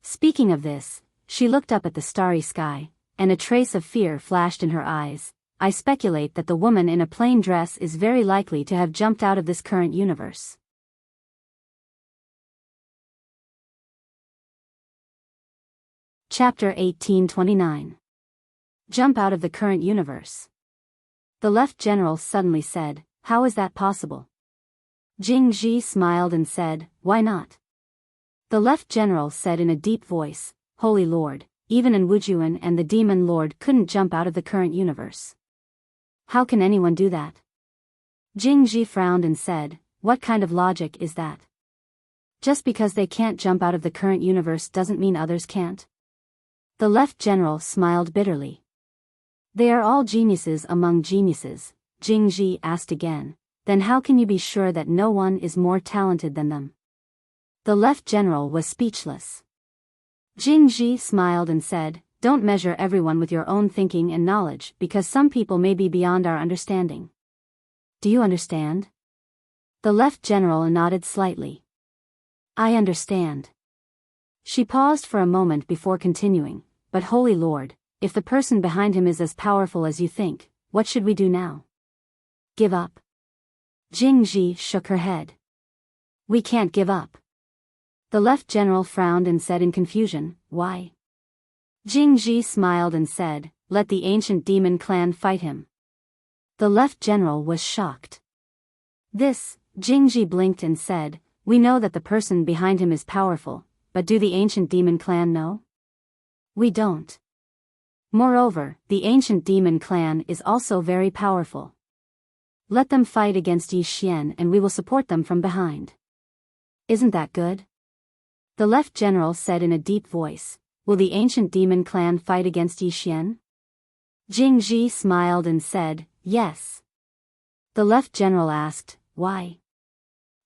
Speaking of this, she looked up at the starry sky, and a trace of fear flashed in her eyes. I speculate that the woman in a plain dress is very likely to have jumped out of this current universe. Chapter 1829. Jump out of the current universe. The Left General suddenly said, how is that possible? Jingji smiled and said, why not? The Left General said in a deep voice, Holy Lord, even in Wujuan and the Demon Lord couldn't jump out of the current universe. How can anyone do that? Jingji frowned and said, what kind of logic is that? Just because they can't jump out of the current universe doesn't mean others can't. The Left General smiled bitterly. They are all geniuses among geniuses, Jingji asked again. Then how can you be sure that no one is more talented than them? The Left General was speechless. Jingji smiled and said, don't measure everyone with your own thinking and knowledge because some people may be beyond our understanding. Do you understand? The Left General nodded slightly. I understand. She paused for a moment before continuing, but Holy Lord, if the person behind him is as powerful as you think, what should we do now? Give up. Jingji shook her head. We can't give up. The Left General frowned and said in confusion, why? Jingji smiled and said, let the ancient demon clan fight him. The Left General was shocked. This, Jingji blinked and said, we know that the person behind him is powerful, but do the ancient demon clan know? We don't. Moreover, the ancient demon clan is also very powerful. Let them fight against Yi Xian and we will support them from behind. Isn't that good? The Left General said in a deep voice, will the ancient demon clan fight against Yi Xian? Jingji smiled and said, yes. The Left General asked, why?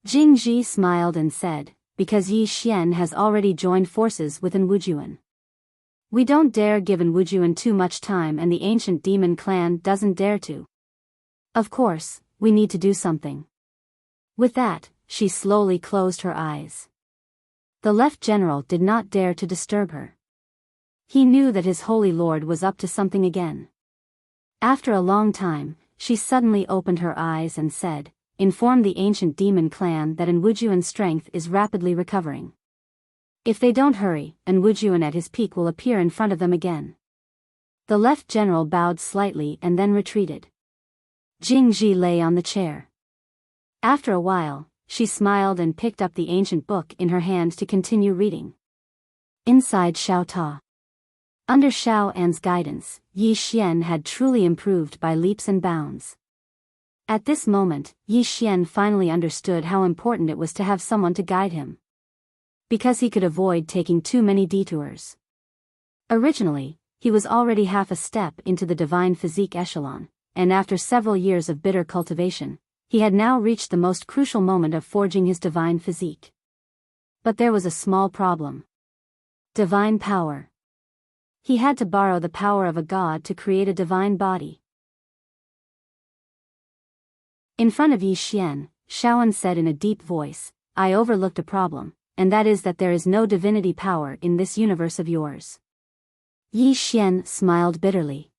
Jingji smiled and said, because Yi Xian has already joined forces with Wujuan. We don't dare give Wujuan too much time and the ancient demon clan doesn't dare to. Of course, we need to do something. With that, she slowly closed her eyes. The Left General did not dare to disturb her. He knew that his Holy Lord was up to something again. After a long time, she suddenly opened her eyes and said, inform the ancient demon clan that Enwujuan's strength is rapidly recovering. If they don't hurry, Enwujuan at his peak will appear in front of them again. The left general bowed slightly and then retreated. Jingji lay on the chair. After a while, she smiled and picked up the ancient book in her hand to continue reading. Inside Xiao Ta. Under Xiao An's guidance, Yi Xian had truly improved by leaps and bounds. At this moment, Yi Xian finally understood how important it was to have someone to guide him. Because he could avoid taking too many detours. Originally, he was already half a step into the divine physique echelon, and after several years of bitter cultivation, he had now reached the most crucial moment of forging his divine physique. But there was a small problem. Divine power. He had to borrow the power of a god to create a divine body. In front of Yi Xian, Shaoan said in a deep voice, "I overlooked a problem, and that is that there is no divinity power in this universe of yours." Yi Xian smiled bitterly.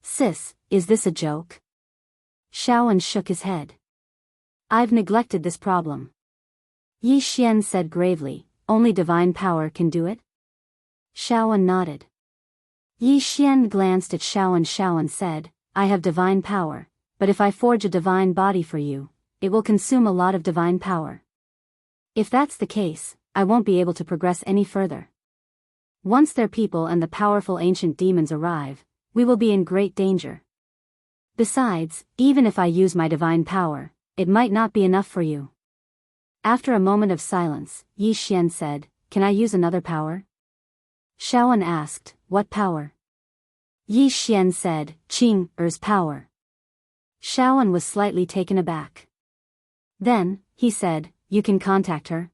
"Sis, is this a joke?" Shaoan shook his head. "I've neglected this problem." Yi Xian said gravely, "Only divine power can do it?" Shaoan nodded. Yi Xian glanced at Shaoan. Shaoan said, "I have divine power, but if I forge a divine body for you, it will consume a lot of divine power. If that's the case, I won't be able to progress any further. Once their people and the powerful ancient demons arrive, we will be in great danger. Besides, even if I use my divine power, it might not be enough for you." After a moment of silence, Yi Xian said, "Can I use another power?" Shaoan asked, "What power?" Yi Xian said, "Qing'er's power." Shaoan was slightly taken aback. Then, he said, "You can contact her?"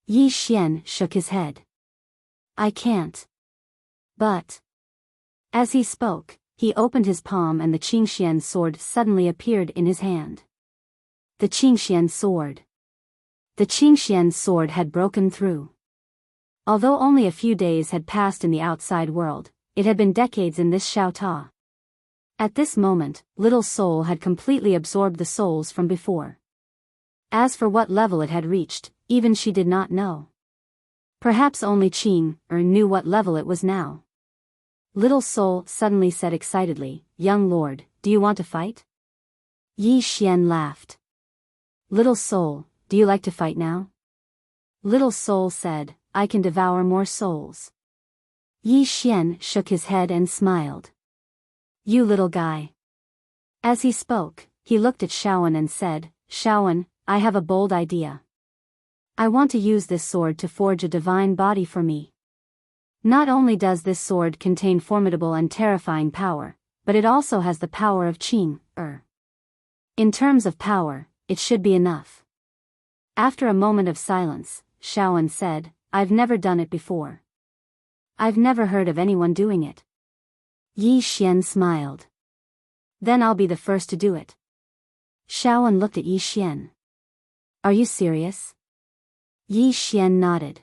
Yi Xian shook his head. "I can't." But. As he spoke, he opened his palm and the Qingxian sword suddenly appeared in his hand. The Qingxian sword. The Qingxian sword had broken through. Although only a few days had passed in the outside world, it had been decades in this Xiao Ta. At this moment, Little Soul had completely absorbed the souls from before. As for what level it had reached, even she did not know. Perhaps only Qing'er knew what level it was now. Little Soul suddenly said excitedly, "Young lord, do you want to fight?" Yi Xian laughed. "Little Soul, do you like to fight now?" Little Soul said, "I can devour more souls." Yi Xian shook his head and smiled. "You little guy." As he spoke, he looked at Shaoan and said, "Shaoan, I have a bold idea. I want to use this sword to forge a divine body for me. Not only does this sword contain formidable and terrifying power, but it also has the power of Qing'er. In terms of power, it should be enough." After a moment of silence, Shaoan said, "I've never done it before. I've never heard of anyone doing it." Yi Xian smiled. "Then I'll be the first to do it." Shaoan looked at Yi Xian. "Are you serious?" Yi Xian nodded.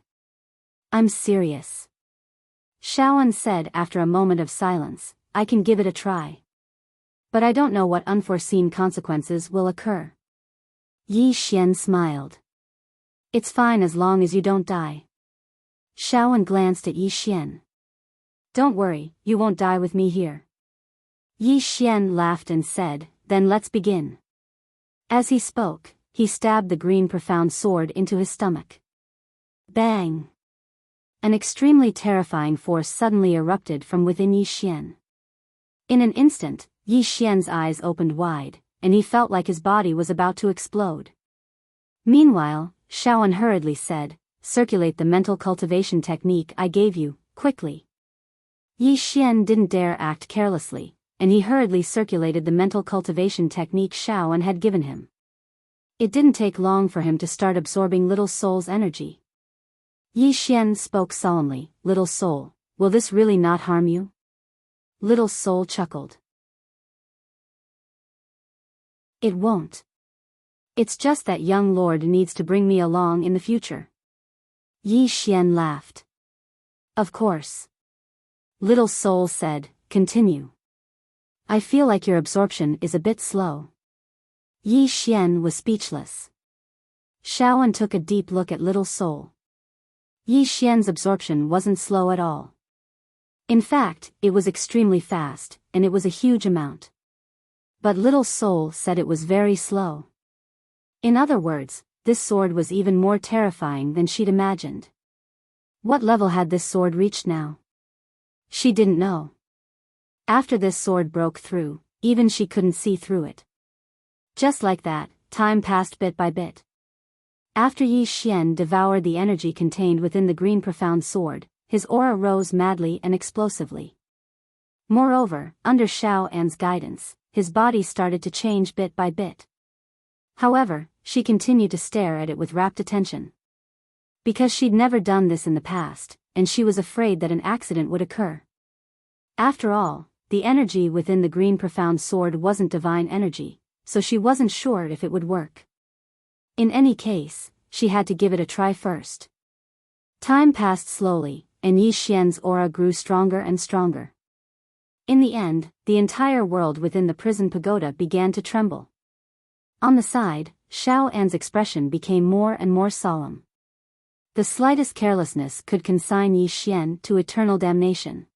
"I'm serious." Shaoan said after a moment of silence, "I can give it a try. But I don't know what unforeseen consequences will occur." Yi Xian smiled. "It's fine as long as you don't die." Shaoan glanced at Yi Xian. "Don't worry, you won't die with me here." Yi Xian laughed and said, "Then let's begin." As he spoke, he stabbed the green profound sword into his stomach. Bang! An extremely terrifying force suddenly erupted from within Yi Xian. In an instant, Yi Xian's eyes opened wide, and he felt like his body was about to explode. Meanwhile, Shaoan hurriedly said, "Circulate the mental cultivation technique I gave you, quickly." Yi Xian didn't dare act carelessly, and he hurriedly circulated the mental cultivation technique Shaoan had given him. It didn't take long for him to start absorbing Little Soul's energy. Yi Xian spoke solemnly, "Little Soul, will this really not harm you?" Little Soul chuckled. "It won't. It's just that young lord needs to bring me along in the future." Yi Xian laughed. "Of course." Little Soul said, "Continue. I feel like your absorption is a bit slow." Yi Xian was speechless. Shaoan took a deep look at Little Soul. Yi Xian's absorption wasn't slow at all. In fact, it was extremely fast, and it was a huge amount. But Little Soul said it was very slow. In other words, this sword was even more terrifying than she'd imagined. What level had this sword reached now? She didn't know. After this sword broke through, even she couldn't see through it. Just like that, time passed bit by bit. After Yi Xian devoured the energy contained within the green profound sword, his aura rose madly and explosively. Moreover, under Xiao An's guidance, his body started to change bit by bit. However, she continued to stare at it with rapt attention. Because she'd never done this in the past, and she was afraid that an accident would occur. After all, the energy within the green profound sword wasn't divine energy, so she wasn't sure if it would work. In any case, she had to give it a try first. Time passed slowly, and Yi Xian's aura grew stronger and stronger. In the end, the entire world within the prison pagoda began to tremble. On the side, Xiao An's expression became more and more solemn. The slightest carelessness could consign Yi Xian to eternal damnation.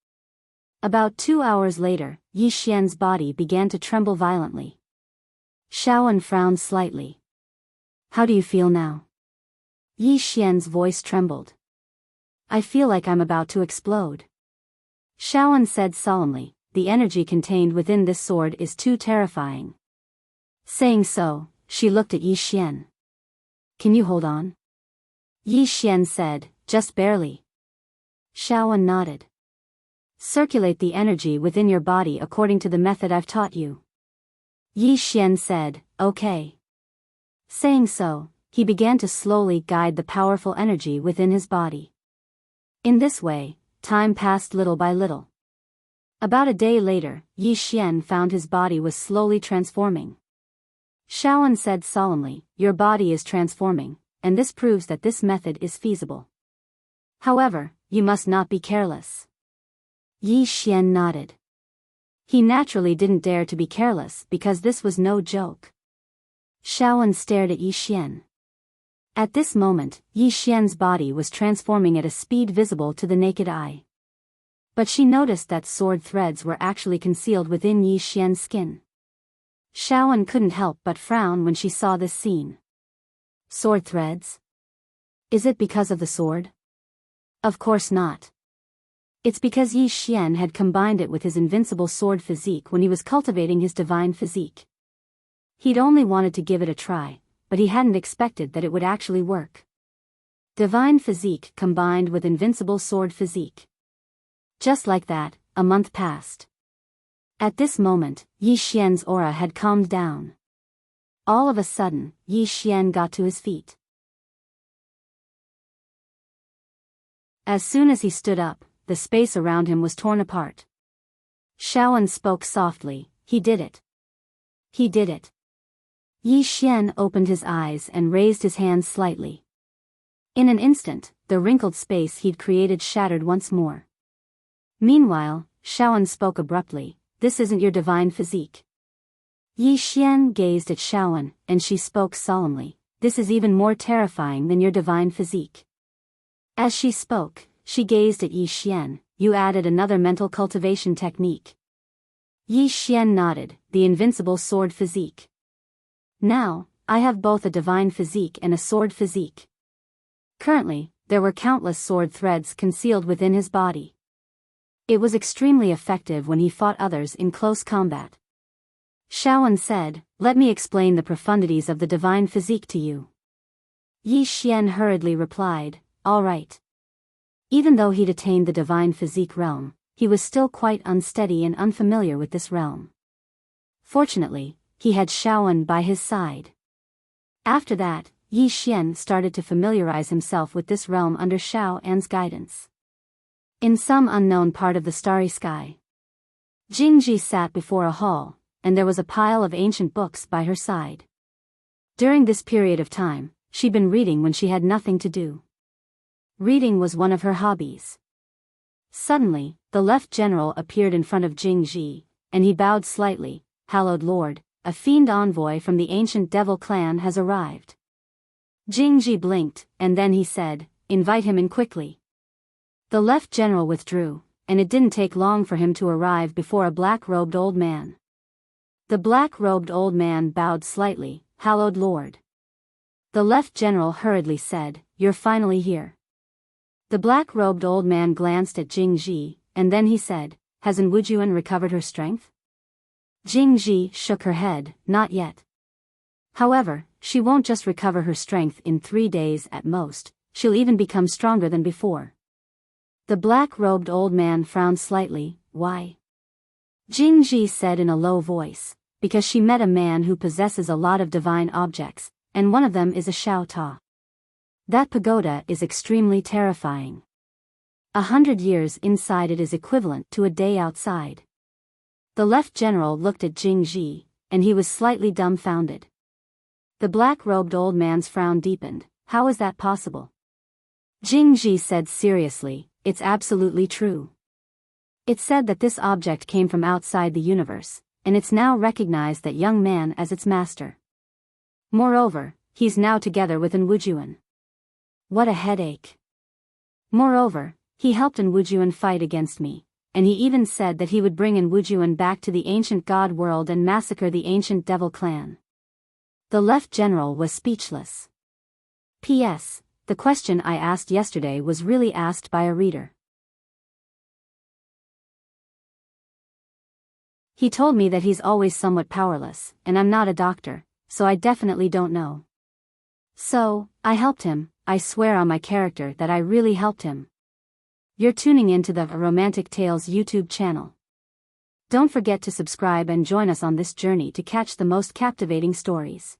About 2 hours later, Yi Xian's body began to tremble violently. Xiaoan frowned slightly. How do you feel now? Yi Xian's voice trembled. I feel like I'm about to explode. Xiaoan said solemnly, the energy contained within this sword is too terrifying. Saying so, she looked at Yi Xian. Can you hold on? Yi Xian said, just barely. Xiaoan nodded. Circulate the energy within your body according to the method I've taught you. Yi Xian said, okay. Saying so, he began to slowly guide the powerful energy within his body. In this way, time passed little by little. About a day later, Yi Xian found his body was slowly transforming. Xiaoan said solemnly, your body is transforming, and this proves that this method is feasible. However, you must not be careless. Yi Xian nodded. He naturally didn't dare to be careless because this was no joke. Xiaoan stared at Yi Xian. At this moment, Yi Xian's body was transforming at a speed visible to the naked eye. But she noticed that sword threads were actually concealed within Yi Xian's skin. Xiaoan couldn't help but frown when she saw this scene. Sword threads? Is it because of the sword? Of course not. It's because Yi Xian had combined it with his invincible sword physique when he was cultivating his divine physique. He'd only wanted to give it a try, but he hadn't expected that it would actually work. Divine physique combined with invincible sword physique. Just like that, a month passed. At this moment, Yi Xian's aura had calmed down. All of a sudden, Yi Xian got to his feet. As soon as he stood up, the space around him was torn apart. Xiaoan spoke softly, he did it. He did it. Yi Xian opened his eyes and raised his hands slightly. In an instant, the wrinkled space he'd created shattered once more. Meanwhile, Xiaoan spoke abruptly, this isn't your divine physique. Yi Xian gazed at Xiaoan, and she spoke solemnly, this is even more terrifying than your divine physique. As she spoke, she gazed at Yi Xian, you added another mental cultivation technique. Yi Xian nodded, the invincible sword physique. Now, I have both a divine physique and a sword physique. Currently, there were countless sword threads concealed within his body. It was extremely effective when he fought others in close combat. Xiaoan said, let me explain the profundities of the divine physique to you. Yi Xian hurriedly replied, all right. Even though he'd attained the divine physique realm, he was still quite unsteady and unfamiliar with this realm. Fortunately, he had Xiaoan by his side. After that, Yi Xian started to familiarize himself with this realm under Xiao An's guidance. In some unknown part of the starry sky, Jingji sat before a hall, and there was a pile of ancient books by her side. During this period of time, she'd been reading when she had nothing to do. Reading was one of her hobbies. Suddenly, the left general appeared in front of Jingji, and he bowed slightly, Hallowed Lord, a fiend envoy from the ancient devil clan has arrived. Jingji blinked, and then he said, invite him in quickly. The left general withdrew, and it didn't take long for him to arrive before a black-robed old man. The black-robed old man bowed slightly. Hallowed Lord. The left general hurriedly said, you're finally here. The black-robed old man glanced at Jingji, and then he said, has Enwujuan recovered her strength? Jingji shook her head, not yet. However, she won't just recover her strength in 3 days at most, she'll even become stronger than before. The black-robed old man frowned slightly. Why? Jingji said in a low voice, because she met a man who possesses a lot of divine objects, and one of them is a Xiao Ta. That pagoda is extremely terrifying. 100 years inside it is equivalent to a day outside. The left general looked at Jingji, and he was slightly dumbfounded. The black-robed old man's frown deepened. How is that possible? Jingji said seriously, it's absolutely true. It said that this object came from outside the universe, and it's now recognized that young man as its master. Moreover, he's now together with Enwujuan. What a headache. Moreover, he helped Enwujuan fight against me, and he even said that he would bring Enwujuan back to the ancient god world and massacre the ancient devil clan. The left general was speechless. P.S. The question I asked yesterday was really asked by a reader. He told me that he's always somewhat powerless, and I'm not a doctor, so I definitely don't know. So, I helped him. I swear on my character that I really helped him. You're tuning into the Romantic Tales YouTube channel. Don't forget to subscribe and join us on this journey to catch the most captivating stories.